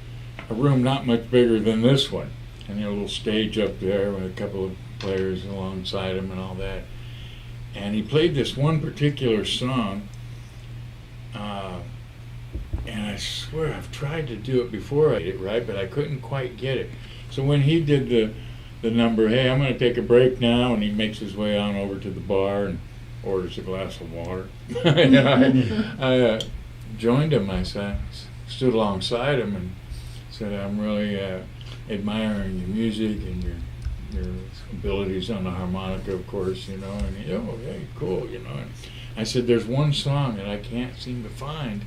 a room not much bigger than this one, and a little stage up there with a couple of players alongside him and all that. And he played this one particular song, and I swear I've tried to do it before I did it right, but I couldn't quite get it. So when he did the number, hey, I'm going to take a break now, and he makes his way on over to the bar and orders a glass of water. I joined him. I stood alongside him and said, I'm really admiring your music and your abilities on the harmonica, of course, you know. And he, oh, hey, cool, you know. And I said, there's one song that I can't seem to find.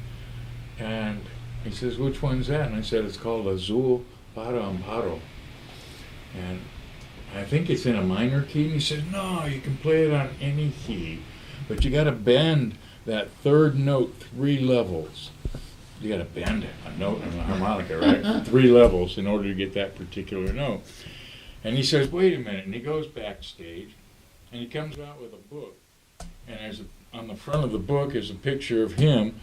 And he says, which one's that? And I said, it's called Azul Para Amparo. And I think it's in a minor key. And he says, no, you can play it on any key, but you got to bend that third note 3 levels. You got to bend a note on the harmonica, right? 3 levels in order to get that particular note. And he says, wait a minute. And he goes backstage, and he comes out with a book. And on the front of the book is a picture of him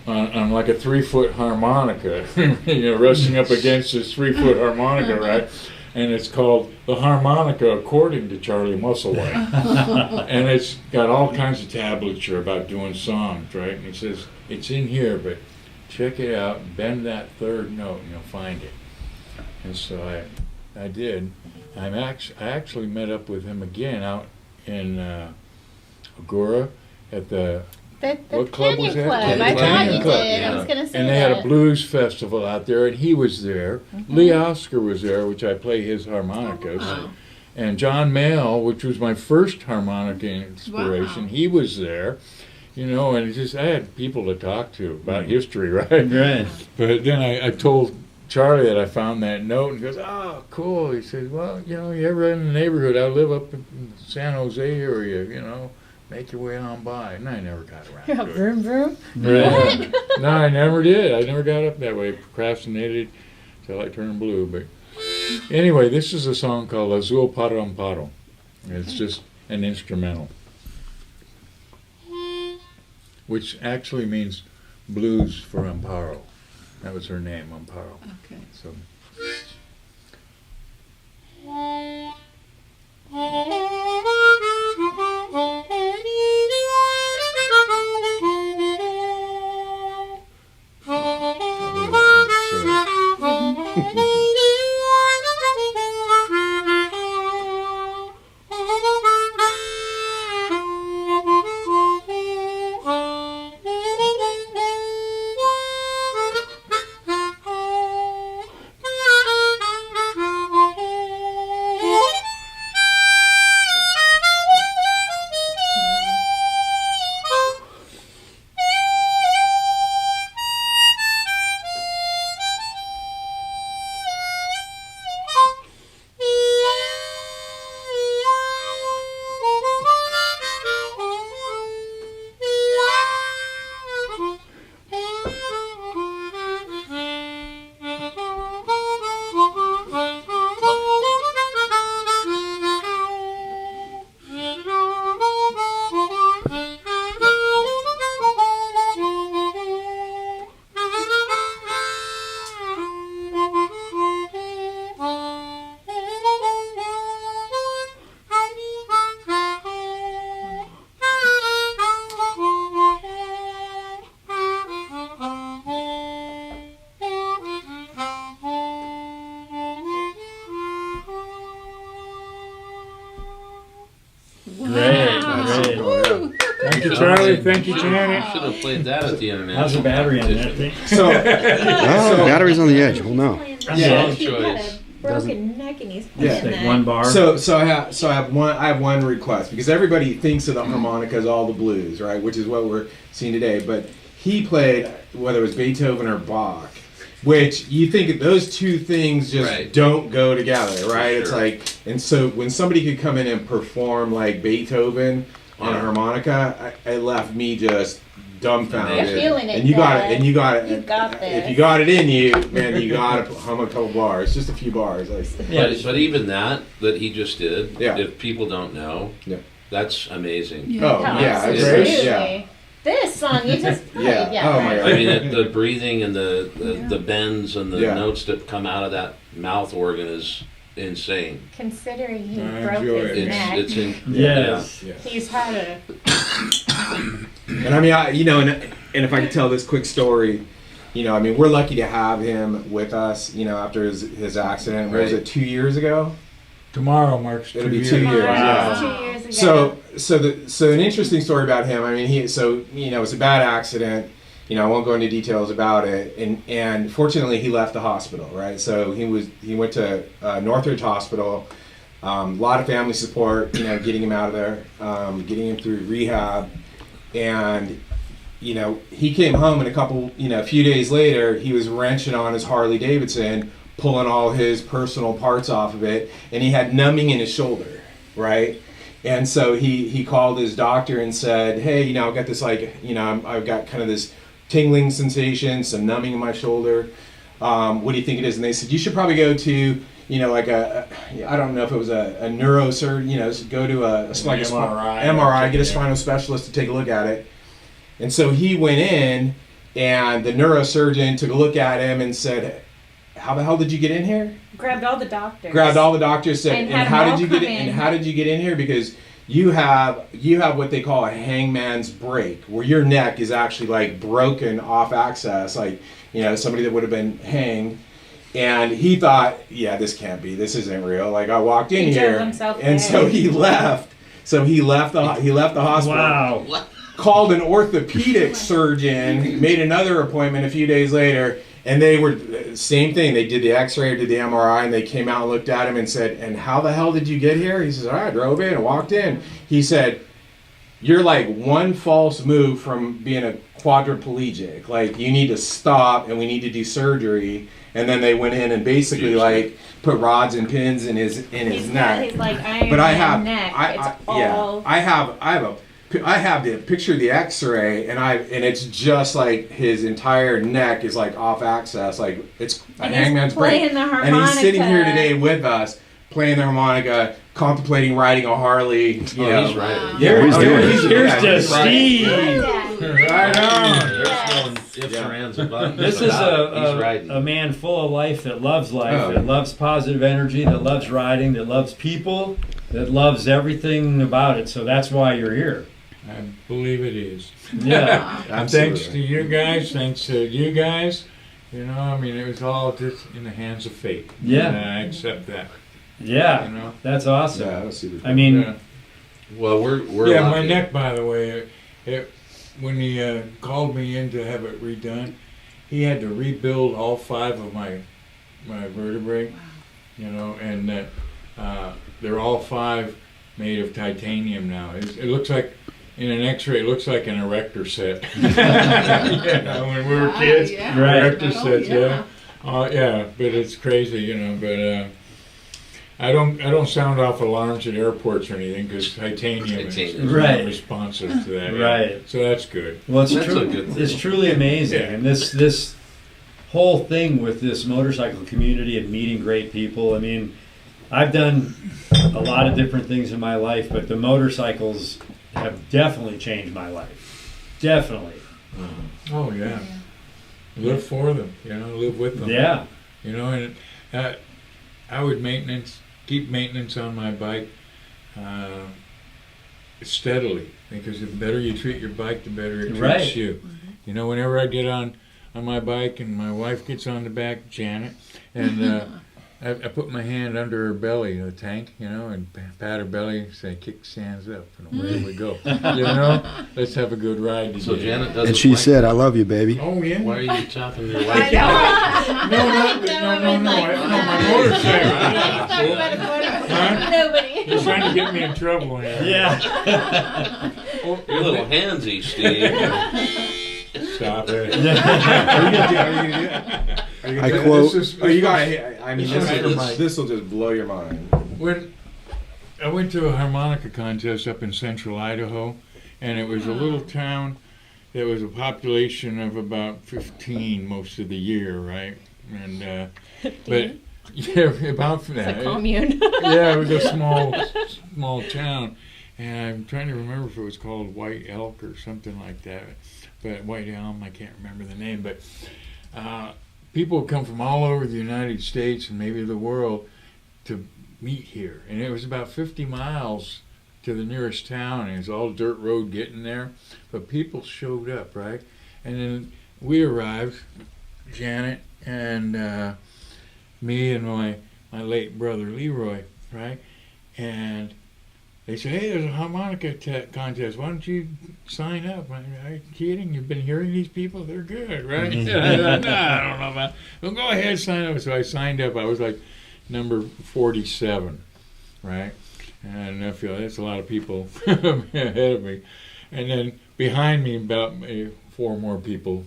on like a 3-foot harmonica, you know, resting up against this 3-foot harmonica, right? And it's called The Harmonica According to Charlie Musselwhite. And it's got all kinds of tablature about doing songs, right? And he says, it's in here, but check it out, bend that third note, and you'll find it. And so I did. I actually met up with him again out in Agora at the what club was Canyon that? Club. I thought Canyon you Club, did. yeah. I was going to say and they that. had a blues festival out there, and he was there. Lee Oscar was there, which I play his harmonicas. Wow. And John Mayall, which was my first harmonica inspiration, Wow. he was there. You know, and I had people to talk to about history, right? Right. But then I told Charlie that I found that note, and he goes, oh, cool. He says, well, you know, you ever in the neighborhood? I live up in the San Jose area, you know. Make your way on by. And I never got around to it. Vroom, vroom. Right. No, I never did. I never got up that way. Procrastinated till I turned blue. But anyway, this is a song called Azul Para Amparo. It's just an instrumental, which actually means blues for Amparo. That was her name, Amparo. Okay. So. Great. Woo! Thank you, Charlie. Thank you, You Janet. should have played that at the international. How's the battery on that competition. thing? So, Oh, the battery's on the edge. Well, no. Yeah. He's got Choice. a broken neck and he's Yeah. pushing Take that. one bar. I have one request, because everybody thinks of the harmonica as all the blues, right? Which is what we're seeing today. But he played, whether it was Beethoven or Bach, which you think those two things just Right. don't go together, right? For It's sure. like, and so when somebody could come in and perform like Beethoven on a Yeah. harmonica, it left me just dumbfounded. Amazing. Feeling it, And you got Dad. it, and you got it. You got this. If you got it in you, man, you got to hum a couple bars, just a few bars. Like, But even that he just did, Yeah. if people don't know, Yeah. that's amazing. Yeah. oh yeah, it's Absolutely. great. Yeah. This song you just played, Yeah. yeah. Oh my right. God. I mean, the breathing and the bends and the Yeah. notes that come out of that mouth organ is insane. Considering he I broke enjoy his it. neck, It's in, Yes. Yeah. he's had a And I mean, and if I could tell this quick story, I mean, we're lucky to have him with us, after his accident. What was Right. it, 2 years ago? Tomorrow marks It'll 2 be years. 2 years. Wow. Yeah. 2 years ago. So an interesting story about him. I mean, it's a bad accident. I won't go into details about it. And fortunately, he left the hospital, right? So he went to Northridge Hospital. A lot of family support, getting him out of there, getting him through rehab, and he came home and a few days later, he was wrenching on his Harley Davidson, pulling all his personal parts off of it, and he had numbing in his shoulder, right? And so he called his doctor and said, hey, I've got this I've got kind of this tingling sensation, some numbing in my shoulder. What do you think it is? And they said, you should probably go to, I don't know if it was a neurosurgeon, go to a MRI, get a spinal specialist to take a look at it. And so he went in, and the neurosurgeon took a look at him and said, how the hell did you get in here? Grabbed all the doctors. Grabbed all the doctors, said, And and had how them did you all get come in? And in. how did you get in here? Because you have what they call a hangman's break, where your neck is actually like broken off axis, like somebody that would have been hanged. And he thought, yeah, this can't be. This isn't real. Like, I walked in He drove here, himself and there. so he left. So he left the hospital. Wow. Called an orthopedic surgeon, made another appointment a few days later, and they were same thing. They did the X-ray, did the MRI, and they came out and looked at him and said, "And how the hell did you get here?" He says, "I drove in and walked in." He said, "You're like one false move from being a quadriplegic. Like, you need to stop, and we need to do surgery." And then they went in and basically like put rods and pins in his He's neck. got his like Iron But I Man have, neck. I have the picture of the X-ray, and it's just like his entire neck is like off axis, like it's a And he's hangman's break. playing the And he's sitting here harmonica. today with us, playing the harmonica, contemplating riding a Harley. Oh, he's right. Yeah, he's doing it. Here's to he's right. Steve. Right on. There's no ifs or ands about This is about it. He's a riding. man full of life, that loves life, Oh. that loves positive energy, that loves riding, that loves people, that loves everything about it. So that's why you're here. I believe it is. Yeah. And thanks to you guys, I mean, it was all just in the hands of fate. Yeah. And I accept that. Yeah. You know? That's awesome. Yeah, that was super cool. I mean, Yeah. Well, we're Yeah, lucky. my neck, by the way, when he called me in to have it redone, he had to rebuild all 5 of my vertebrae, and they're all 5 made of titanium now. It looks like, in an X-ray, it looks like an erector set. When we were kids, Yeah. Right. erector sets, yeah. Yeah, but it's crazy, but I don't sound off alarms at airports or anything, because titanium is Right. not responsive to that. Right. So that's good. well, it's That's a true. good thing. It's truly amazing, Yeah. and this whole thing with this motorcycle community and meeting great people. I mean, I've done a lot of different things in my life, but the motorcycles have definitely changed my life. Definitely. Oh yeah. Live for them, live with them. Yeah. And I would keep maintenance on my bike steadily, because the better you treat your bike, the better it treats Right. you. Whenever I get on my bike and my wife gets on the back, Janet, and I put my hand under her belly, the tank, and pat her belly, say, kick stands up, and away we go. Let's have a good ride today. So Janet doesn't. And she like- said, "I love you, baby." Oh, yeah? "Why are you chopping your I wife?" know. No, my motorcycle. Talking about a motorcycle. Huh? Nobody. You're trying to get me in trouble here. Yeah. You're a little handsy, Steve. Stop it. I quote, Oh, you got. I mean, This- this will just blow your mind. When I went to a harmonica contest up in central Idaho, and it was a little town that was a population of about 15 most of the year, right? And but yeah, about It's that. a commune. Yeah, it was a small town, and I'm trying to remember if it was called White Elk or something like that. But White Elm, I can't remember the name. But people come from all over the United States and maybe the world to meet here, and it was about 50 miles to the nearest town, and it was all dirt road getting there. But people showed up, right? And then we arrived, Janet and me and my late brother Leroy, right? And they said, "Hey, there's a harmonica contest. Why don't you sign up?" Are you kidding? You've been hearing these people? They're good, right? I thought, "No, I don't know about it." Well, go ahead, sign up. So I signed up. I was like number 47, right? And I feel that's a lot of people ahead of me. And then behind me, about 4 more people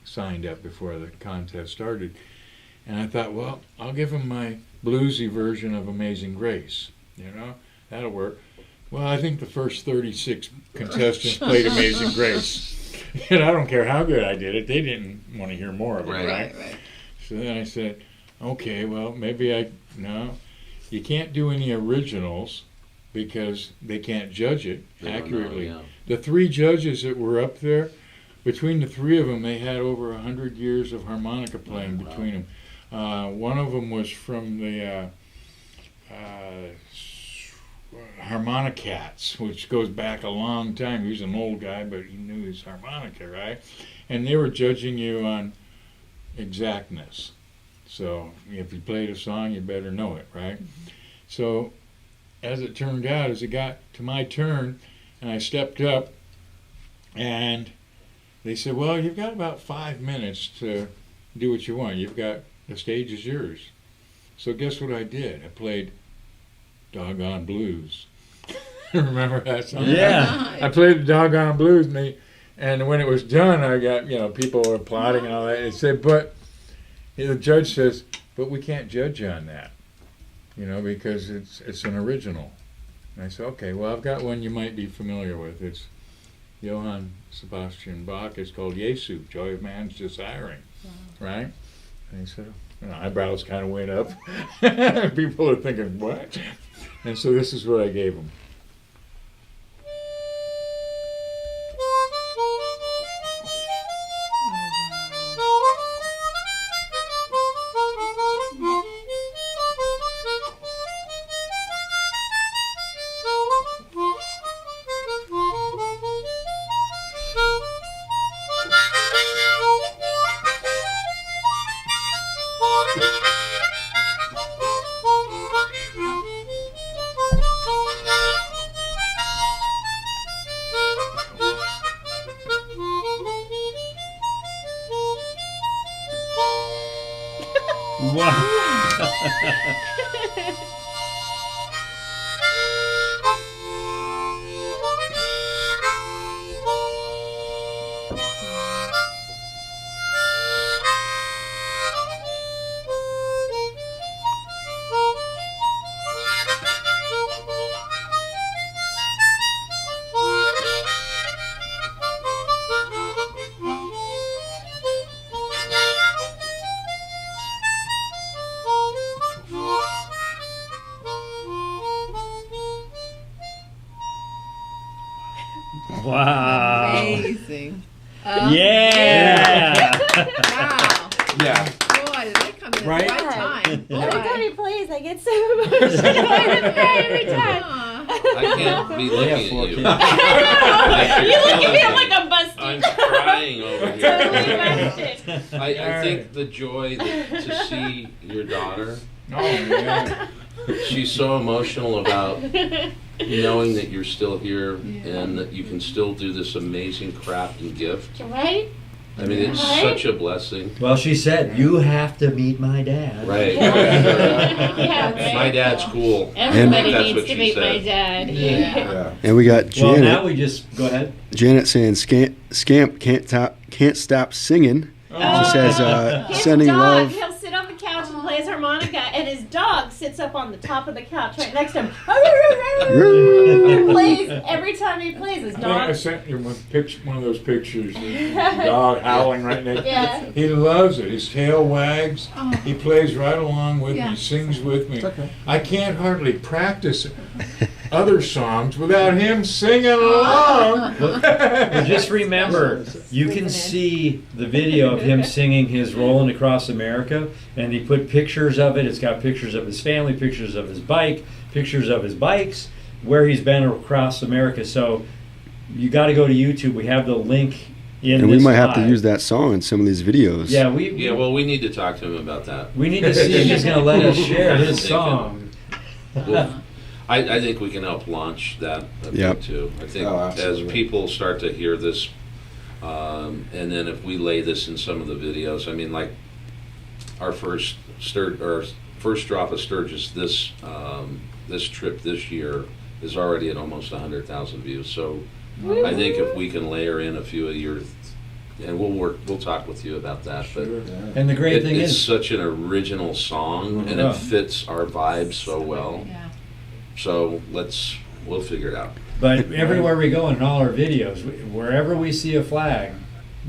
signed up before the contest started. And I thought, well, I'll give them my bluesy version of Amazing Grace. That'll work. Well, I think the first 36 contestants played Amazing Grace. And I don't care how good I did it. They didn't want to hear more of it, right? So then I said, okay, well, maybe no. You can't do any originals because they can't judge it accurately. Know, yeah. The 3 judges that were up there, between the 3 of them, they had over 100 years of harmonica playing between them. One of them was from the Harmonicats, which goes back a long time. He was an old guy, but he knew his harmonica, right? And they were judging you on exactness. So if you played a song, you better know it, right? So as it turned out, as it got to my turn, and I stepped up, and they said, well, you've got about 5 minutes to do what you want. The stage is yours. So guess what I did? I played Doggone Blues. Remember that song? Yeah. I played the Doggone Blues, and when it was done, I got, people were applauding and all that. They said, but the judge says, but we can't judge you on that, because it's an original. And I said, okay, well, I've got one you might be familiar with. It's Johann Sebastian Bach. It's called Jesu, Joy of Man's Desiring, right? And he said, eyebrows kind of went up. People are thinking, what? And so this is what I gave him. Wow. Amazing. Yeah. Wow. Yeah. Boy, did they come in Right? at the right time. Every time he plays, I get so emotional. Every time. Aw. I can't be looking at you. You look at me like I'm busted. I'm crying over Totally here. busted. I think the joy to see your daughter Oh, yeah. She's so emotional about knowing that you're still here and that you can still do this amazing craft and gift. Right? I mean, it's Right? such a blessing. Well, she said, you have to meet my dad. Right. Yeah, right. My dad's cool. Everybody That's needs what to she meet my said. dad. Yeah. And we got Well, Janet. now we just, go ahead. Janet saying Scamp can't stop singing. Oh. She says His sending dog, love. he'll sit on the couch and play his harmonica, and his dog sits up on the top of the couch right next to him. Plays every time he plays. His I think I dog. sent you one of those pictures. The dog howling right next. Yeah. He loves it. His tail wags. Oh. He plays right along with Yeah. me. Sings with me. Okay. I can't hardly practice other songs without him singing along. But just remember, you can see the video of him singing his Rollin Across America, and he put pictures of it. It's got pictures of his family, pictures of his bike, pictures of his bikes, where he's been across America. So you got to go to YouTube. We have the link in And we this might have to live. use that song in some of these videos. Yeah, Yeah, well, we need to talk to him about that. we need to see if he's going to let us share his Thinking. song. Well, I think we can help launch that a Yep. bit too. I think Oh, as absolutely. people start to hear this, and then if we lay this in some of the videos, I mean, like our first drop of Sturgis this trip this year is already at almost 100,000 views. So I think if we can layer in a few of your, and we'll talk with you about that. But And the great thing it's is, such an original song, and Yeah. it fits our vibe so well. Yeah. So we'll figure it out. but everywhere we go in all our videos, wherever we see a flag,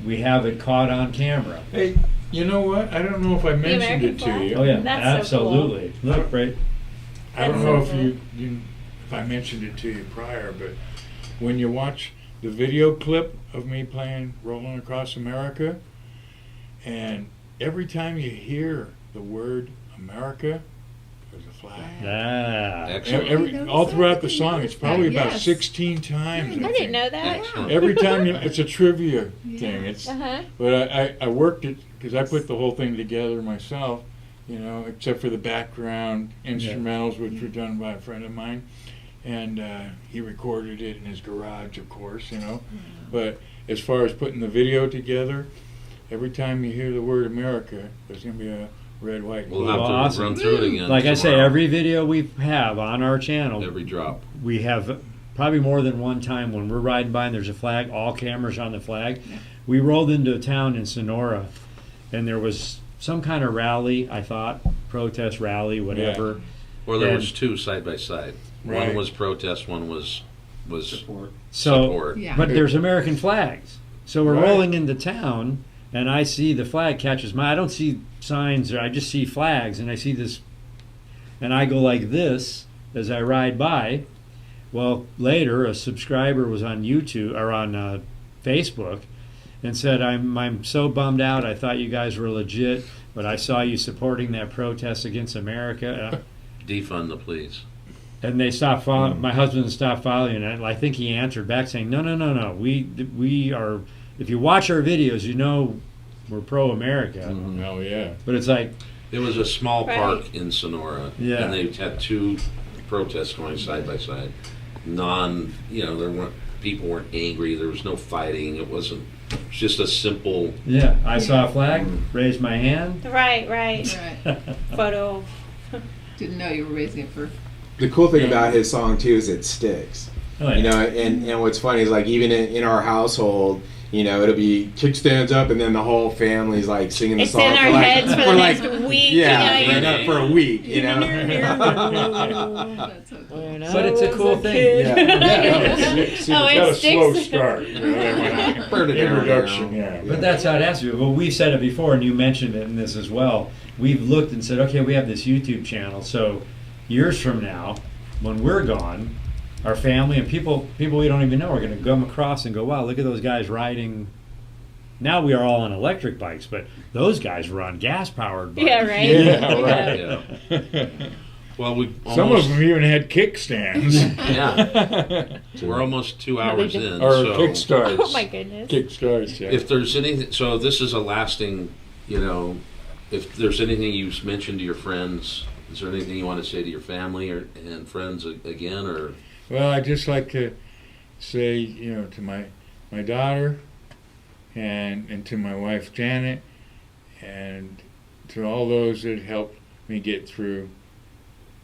we have it caught on camera. Hey, you know what? I don't know if I mentioned American it to flag? you. Oh yeah, That's so cool. absolutely. Look, right. I don't That's know so if if I mentioned it to you prior, but when you watch the video clip of me playing Rollin Across America, and every time you hear the word America, there's a flag. Ah. Excellent. All throughout the song, it's probably about Yes. 16 times. I didn't know that. Excellent. Every time it's a trivia thing. It's Uh-huh. but I worked it because I put the whole thing together myself, except for the background instrumentals, which were done by a friend of mine, and he recorded it in his garage, of course, But as far as putting the video together, every time you hear the word America, there's going to be a red, white, We'll blue. have to Awesome. run through it again. Like I say, tomorrow. every video we have on our channel, every drop. we have probably more than one time when we're riding by and there's a flag, all cameras on the flag. We rolled into a town in Sonora, and there was some kind of rally, I thought, protest rally, whatever. Or there And- was two side by side. Right. One was protest, one was Support. So, support. Yeah. but there's American flags. So we're Right. rolling into town, and I see the flag catches my. I don't see signs, or I just see flags, and I see this, and I go like this as I ride by. Well, later a subscriber was on YouTube or on Facebook, and said, "I'm so bummed out. I thought you guys were legit, but I saw you supporting that protest against America." Defund the police. And they stopped following. My husband stopped following, and I think he answered back saying, "No. We are. If you watch our videos, you know we're pro-America." Oh, yeah. But it's like, It was a small Right. park in Sonora, Yeah. and they had two protests going side by side. There weren't people weren't angry. There was no fighting. It was just a simple. yeah, I saw a flag, raised my hand. Right. Right. Photo. Didn't know you were raising it for. The cool thing about his song too is it sticks. Oh, yeah. And what's funny is like even in our household, it'll be kickstands up and then the whole family's like singing the It's song in our heads for the next week. Yeah, for a week, That's so cool. But it's a cool thing. Yeah. See, Oh, it's it got a slow sticks. start. Introduction, yeah. But that's how it has to be. Well, we've said it before, and you mentioned it in this as well. We've looked and said, okay, we have this YouTube channel. So years from now, when we're gone, our family and people we don't even know are going to come across and go, wow, look at those guys riding. Now we are all on electric bikes, but those guys were on gas-powered bikes. Yeah, right. Yeah, right. Yeah. Well, we Some of them even had kickstands. Yeah. We're almost 2 hours in. Or so kickstarts. Oh my goodness. Kickstarts, yeah. if there's anything, this is a lasting. If there's anything you mention to your friends, Is there anything you want to say to your family and friends again, or? Well, I'd just like to say, you know, to my daughter and to my wife Janet, and to all those that helped me get through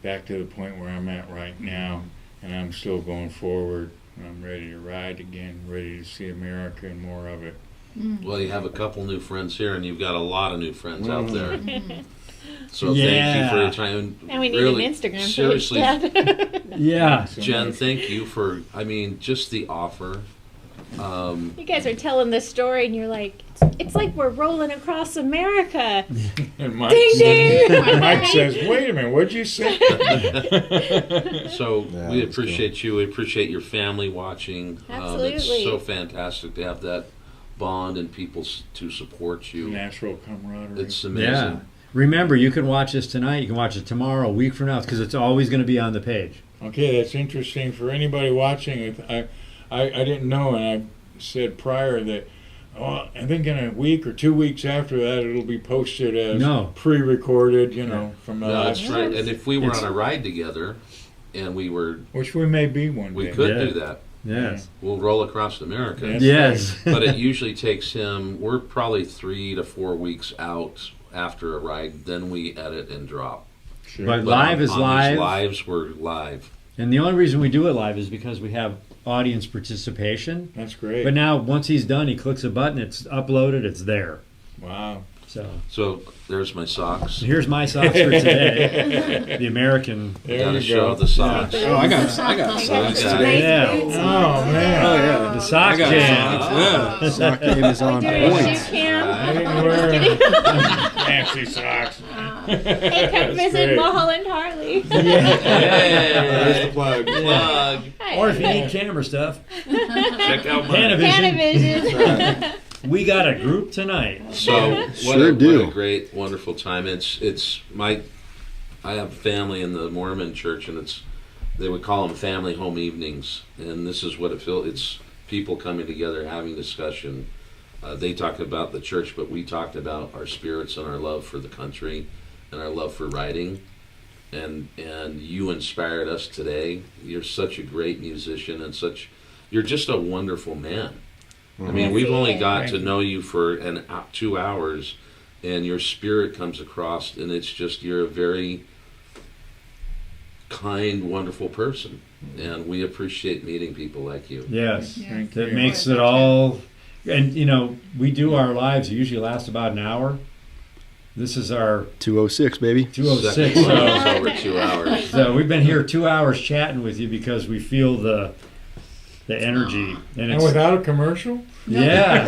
back to the point where I'm at right now, and I'm still going forward. I'm ready to ride again, ready to see America and more of it. Well, you have a couple new friends here, and you've got a lot of new friends out there. Mm-hmm. So thank you for your time. And we need really, an Instagram page. seriously, Yeah. Jen, thank you for. I mean, just the offer. You guys are telling this story, and you're like, it's like we're rolling across America. And Mike, Ding, ding. Mike says, "Wait a minute, what'd you say?" So Yeah, we that's appreciate you. We appreciate your family watching. Absolutely. It's so fantastic to have that bond and people to support you. Natural camaraderie. It's amazing. Yeah. Remember, you can watch this tonight. You can watch it tomorrow, a week from now, because it's always going to be on the page. Okay, that's interesting for anybody watching. I didn't know, and I said prior that, I think in a week or 2 weeks after that, it'll be posted as pre-recorded, you know, from the No, last. that's right. And if we were on a ride together, and we were, Which we may be one we day. could Yeah. do that. Yes. We'll roll across America. That's Yes. But it usually takes him. We're probably 3 to 4 weeks out after a ride. Then we edit and drop. Sure. But But live is on live. These lives, we're live. And the only reason we do it live is because we have audience participation. That's great. But now, once he's done, he clicks a button, it's uploaded, it's there. Wow. So there's my socks. Here's my socks for today. The American. There Gotta you show go. the socks. Oh, I got socks today. Yeah. Oh, man. Oh yeah, The sock I got jam. socks. Yeah, sock game is on Doing a point. shoe cam. I didn't wear fancy socks. Hey, come visit great. Mulholland Harley. There's the plug. Plug. Or if you need camera stuff, Check out my. Panavision. Panavision. We got a group tonight. So what, Sure a, do. what a great, wonderful time. It's my. I have family in the Mormon church, and they would call them family home evenings, and this is what it feels. It's people coming together, having discussion. They talked about the church, but we talked about our spirits and our love for the country, and our love for writing. And you inspired us today. You're such a great musician, and you're just a wonderful man. I mean, Yes, we've he only is. got to know you for 2 hours, and your spirit comes across, and it's just you're a very kind, wonderful person, and we appreciate meeting people like you. Yes. Thank That you. makes it all. And, you know, we do our lives, usually last about an hour. This is our 206, baby. 206. Second one So, is over 2 hours. so we've been here 2 hours chatting with you because we feel the energy. And And it's, without a commercial? yeah.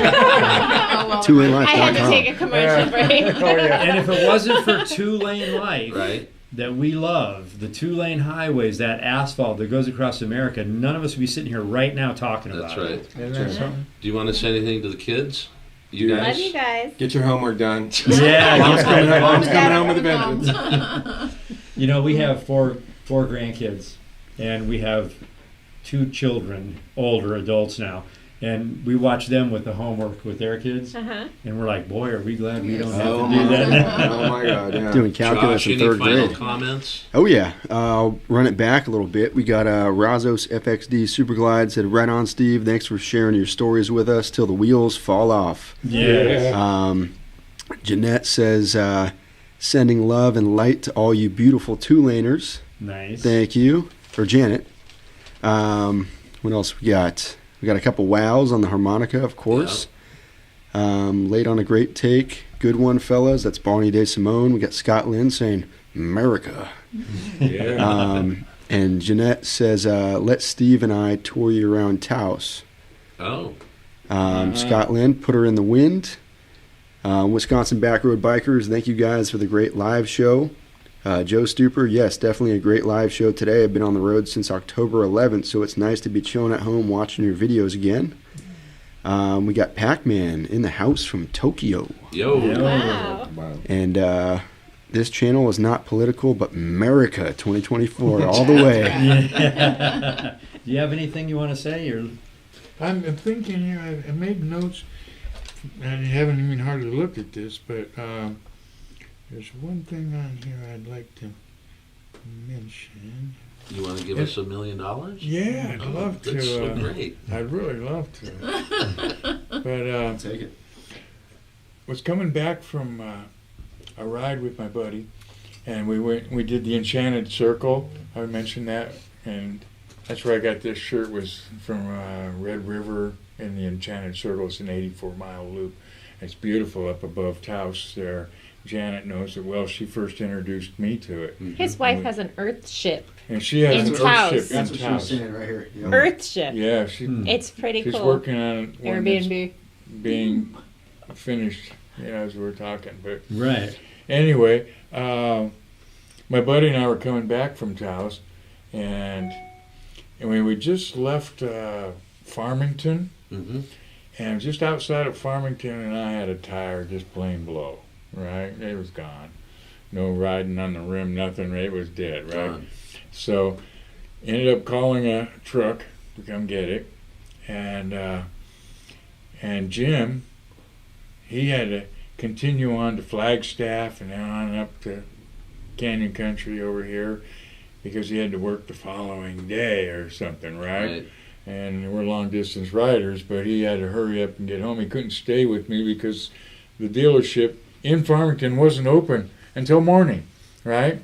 Oh, well, 2LaneLIVE.com. I had to take a commercial break. Oh, yeah. And if it wasn't for 2LaneLIVE Right? that we love, the 2-lane highways, that asphalt that goes across America, none of us would be sitting here right now talking That's about right. it. Isn't that something? Do you want to say anything to the kids? You Dude. Love guys? you guys. Get your homework done. Yeah. Mom's coming home. Mom's Yeah. coming home with a vengeance. You know, we have four grandkids, and we have 2 children, older adults now, and we watch them with the homework with their kids, Uh-huh. and we're like, boy, are we glad we don't have Oh to do that now. Oh my God! Yeah. Doing calculus Josh, in any 3rd final grade. comments? Oh yeah, I'll run it back a little bit. We got Razos FXD Superglide said, "Right on, Steve. Thanks for sharing your stories with us till the wheels fall off." Yeah. Jeanette says, "Sending love and light to all you beautiful 2-laners." Nice. Thank you, or Janet. What else we got? We got a couple wows on the harmonica, of course. Late on a great take. Good one, fellas. That's Barney De Simone. We got Scott Lynn saying, "America." Yeah. And Jeanette says, "Let Steve and I tour you around Taos." Oh, Scott Lynn, "Put her in the wind." Wisconsin Backroad Bikers, thank you guys for the great live show. Joe Stuper, yes, definitely a great live show today. I've been on the road since October 11th, so it's nice to be chilling at home watching your videos again. We got Pac-Man in the house from Tokyo. yo. Wow. Wow. And this channel is not political, but America 2024 all the way. Yeah. Do you have anything you want to say? Or I'm thinking here, I made notes, and I haven't even hardly looked at this, but there's one thing on here I'd like to mention. You want to give us $1 million? Yeah, I'd love That's to. so great. I'd really love to. But Take it. was coming back from a ride with my buddy, and we did the Enchanted Circle. I mentioned that, and that's where I got this shirt. Was from Red River in the Enchanted Circle. It's an 84-mile loop. It's beautiful up above Taos there. Janet knows it well. She first introduced me to it. His wife has an Earth ship. And she has In an Taos. Earth ship That's in what she was Taos. saying right here. Yeah. Earth ship. Yeah, she, It's pretty she's cool. working on one that's Airbnb. being finished, as we were talking. But Right. anyway, my buddy and I were coming back from Taos, and we just left Farmington, Mm-hmm. and just outside of Farmington, and I had a tire just plain blow. Right, it was gone. No riding on the rim, nothing. It was dead. Right. Gone. So, ended up calling a truck to come get it, and Jim, he had to continue on to Flagstaff and then on up to Canyon Country over here because he had to work the following day or something, right? And we're long distance riders, but he had to hurry up and get home. He couldn't stay with me because the dealership in Farmington wasn't open until morning, right?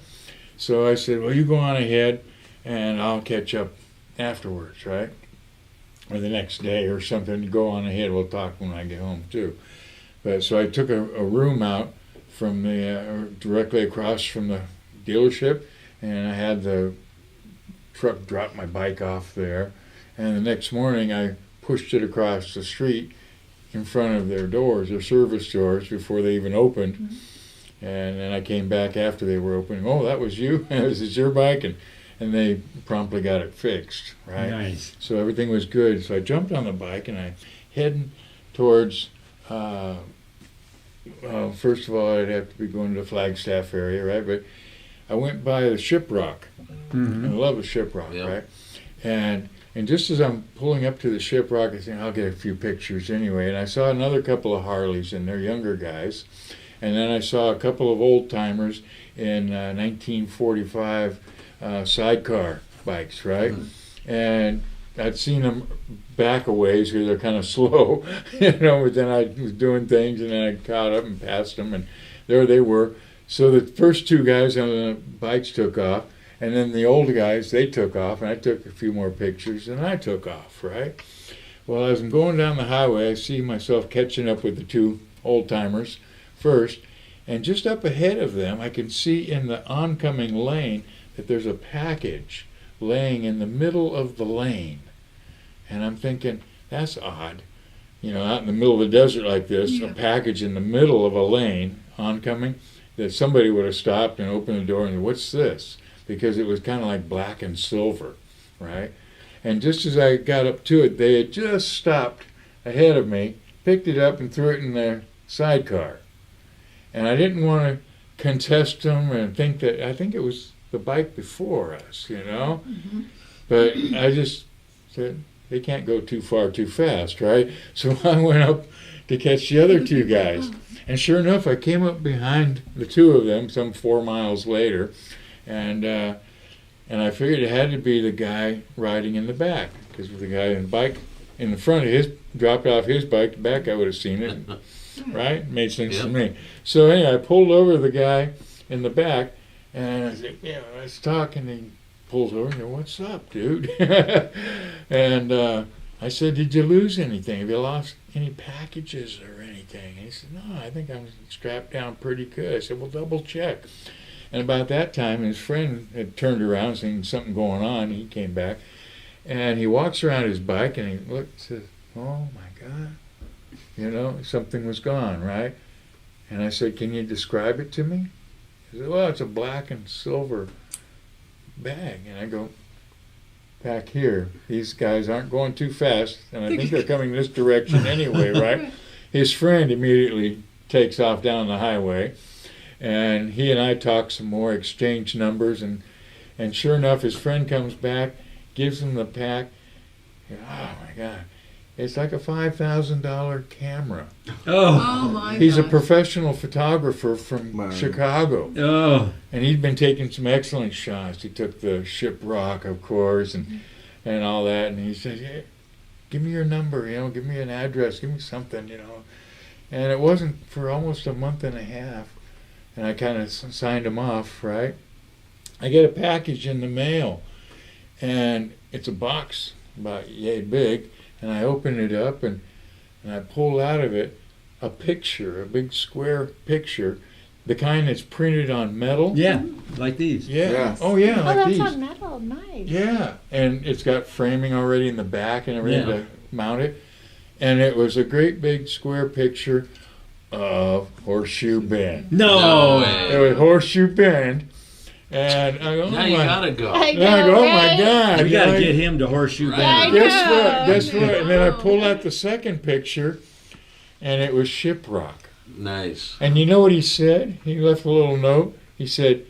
So I said, well, you go on ahead and I'll catch up afterwards, right? Or the next day or something. Go on ahead, we'll talk when I get home too. But so I took a room out from the directly across from the dealership, and I had the truck drop my bike off there. And the next morning I pushed it across the street in front of their doors, their service doors, before they even opened. Mm-hmm. And then I came back after they were opening. Oh, that was you? This is your bike? And they promptly got it fixed, right? Nice. So everything was good. So I jumped on the bike and I heading towards, first of all, I'd have to be going to the Flagstaff area, right? But I went by the Shiprock. Mm-hmm. I love the Shiprock, Yeah. right? And just as I'm pulling up to the Shiprock, I think I'll get a few pictures anyway. And I saw another couple of Harleys, and they're younger guys. And then I saw a couple of old timers in 1945 sidecar bikes, right? Mm-hmm. And I'd seen them back a ways because they're kind of slow, but then I was doing things, and then I caught up and passed them, and there they were. So the first two guys on the bikes took off. And then the old guys, they took off, and I took a few more pictures, and I took off, right? Well, as I'm going down the highway, I see myself catching up with the two old-timers first, and just up ahead of them, I can see in the oncoming lane that there's a package laying in the middle of the lane. And I'm thinking, that's odd. Out in the middle of the desert like this, a package in the middle of a lane, oncoming, that somebody would have stopped and opened the door and said, what's this? Because it was kind of like black and silver, right? And just as I got up to it, they had just stopped ahead of me, picked it up and threw it in their sidecar. And I didn't want to contest them and think it was the bike before us, Mm-hmm. But I just said, they can't go too far too fast, right? So I went up to catch the other two guys. And sure enough, I came up behind the two of them some 4 miles later. And I figured it had to be the guy riding in the back, because the guy in the bike in the front of his dropped off his bike, the back I would have seen it, right? Made sense to me. So anyway, I pulled over the guy in the back, and I said, let's talk. And he pulls over and said, what's up, dude? And I said, did you lose anything? Have you lost any packages or anything? And he said, no, I think I'm strapped down pretty good. I said, well, double check. And about that time, his friend had turned around, seen something going on. He came back, and he walks around his bike, and he looks and says, oh, my God. Something was gone, right? And I said, can you describe it to me? He said, well, it's a black and silver bag. And I go, back here. These guys aren't going too fast, and I think they're coming this direction anyway, right? His friend immediately takes off down the highway. And he and I talk some more, exchange numbers, and sure enough, his friend comes back, gives him the pack. And, oh my God! It's like a $5,000 camera. Oh my He's a gosh. professional photographer from Wow. Chicago. Oh, And he'd been taking some excellent shots. He took the Shiprock, of course, and all that. And he said, "Yeah, give me your number, give me an address, give me something, And it wasn't for almost a month and a half. And I kind of signed him off, right? I get a package in the mail, and it's a box about yay big. And I open it up, and I pull out of it a picture, a big square picture, the kind that's printed on metal. yeah, like these. Yeah. Yes. Oh, yeah, Oh, like that's these. on metal. Nice. Yeah, and it's got framing already in the back and everything Yeah. to mount it. And it was a great big square picture of Horseshoe Bend. No. It was Horseshoe Bend. And I go, Now you gotta go. I and I go, know, oh my right? God. We got to I- get him to Horseshoe Right. Bend. I Guess what? know. Guess what? And then I pulled out the second picture, and it was Shiprock. Nice. And you know what he said? He left a little note. He said,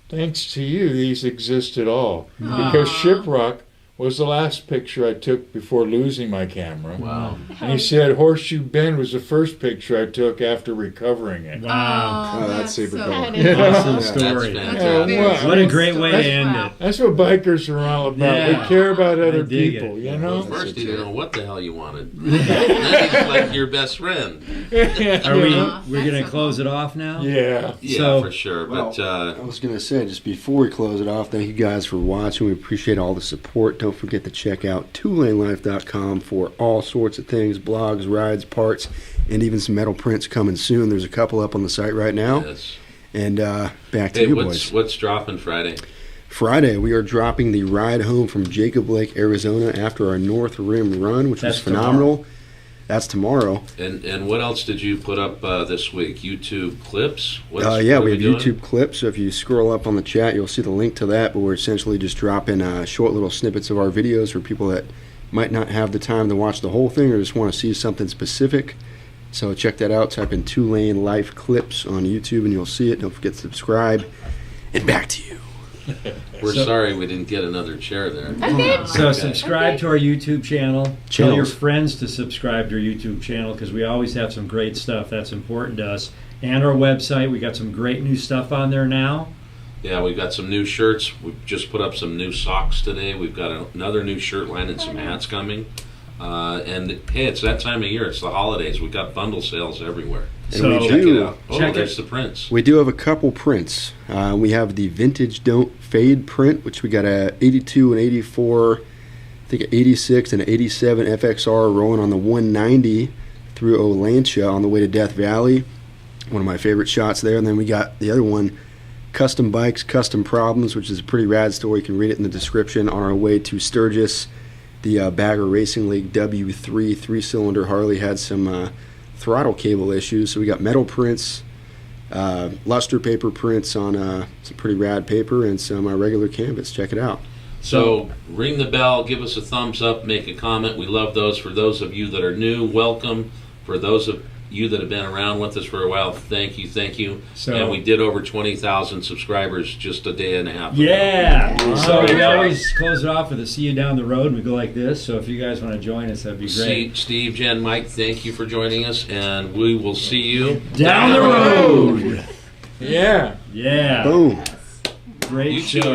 "Thanks to you, these exist at all." Because Aw. Shiprock was the last picture I took before losing my camera. Wow. And he said Horseshoe Bend was the first picture I took after recovering it. Wow. Oh, that's super cool. That Yeah. is Awesome awesome. story. That's Yeah, fantastic. What a great way to That's- end Wow. it. That's what bikers are all about. Yeah. We care about I other dig people, it. you Well, know? first he didn't know what the hell you wanted. Then he's like your best friend. Are we? Aw, We're that's gonna so close it off now. Yeah. Yeah, So- for sure. Well, But I was going to say, just before we close it off, thank you guys for watching. We appreciate all the support. Don't forget to check out 2LaneLIVE.com for all sorts of things, blogs, rides, parts, and even some metal prints coming soon. There's a couple up on the site right now. yes. And back to Hey, you, what's boys. what's dropping Friday? Friday, we are dropping the ride home from Jacob Lake, Arizona after our North Rim run, which That's was phenomenal. That's tomorrow. And what else did you put up this week? YouTube clips? Yeah, what we are have doing? YouTube clips. So if you scroll up on the chat, you'll see the link to that. But we're essentially just dropping short little snippets of our videos for people that might not have the time to watch the whole thing or just want to see something specific. So check that out. Type in 2LaneLIVE clips on YouTube and you'll see it. Don't forget to subscribe. And back to you. We're So- sorry we didn't get another chair there. Okay. So Okay. subscribe to our YouTube channel. Tell your Channels. friends to subscribe to our YouTube channel because we always have some great stuff that's important to us. And our website, we got some great new stuff on there now. Yeah, we've got some new shirts. We've just put up some new socks today. We've got another new shirt line and some hats coming. And hey, it's that time of year. It's the holidays. We've got bundle sales everywhere. And So we Check do. it out. Oh, Check there's it. the prints. We do have a couple prints. We have the Vintage Don't Fade print, which we got a 82 and 84, I think a 86 and an 87 FXR rolling on the 190 through Olancha on the way to Death Valley. One of my favorite shots there. And then we got the other one, Custom Bikes, Custom Problems, which is a pretty rad story. You can read it in the description. On our way to Sturgis, the Bagger Racing League W3 3-cylinder Harley had some throttle cable issues. So we got metal prints, luster paper prints on some pretty rad paper, and some regular canvas. Check it out. So ring the bell, give us a thumbs up, make a comment. We love those. For those of you that are new, welcome. For those of you that have been around with us for a while, thank you, thank you. So- And we did over 20,000 subscribers just a day and a half ago. Yeah. So Great we job. always close it off with a see you down the road, and we go like this. So if you guys want to join us, that'd be great. Steve, Jen, Mike, thank you for joining us, and we will see you Down the road. Yeah. Yeah. Boom. Great You too. show.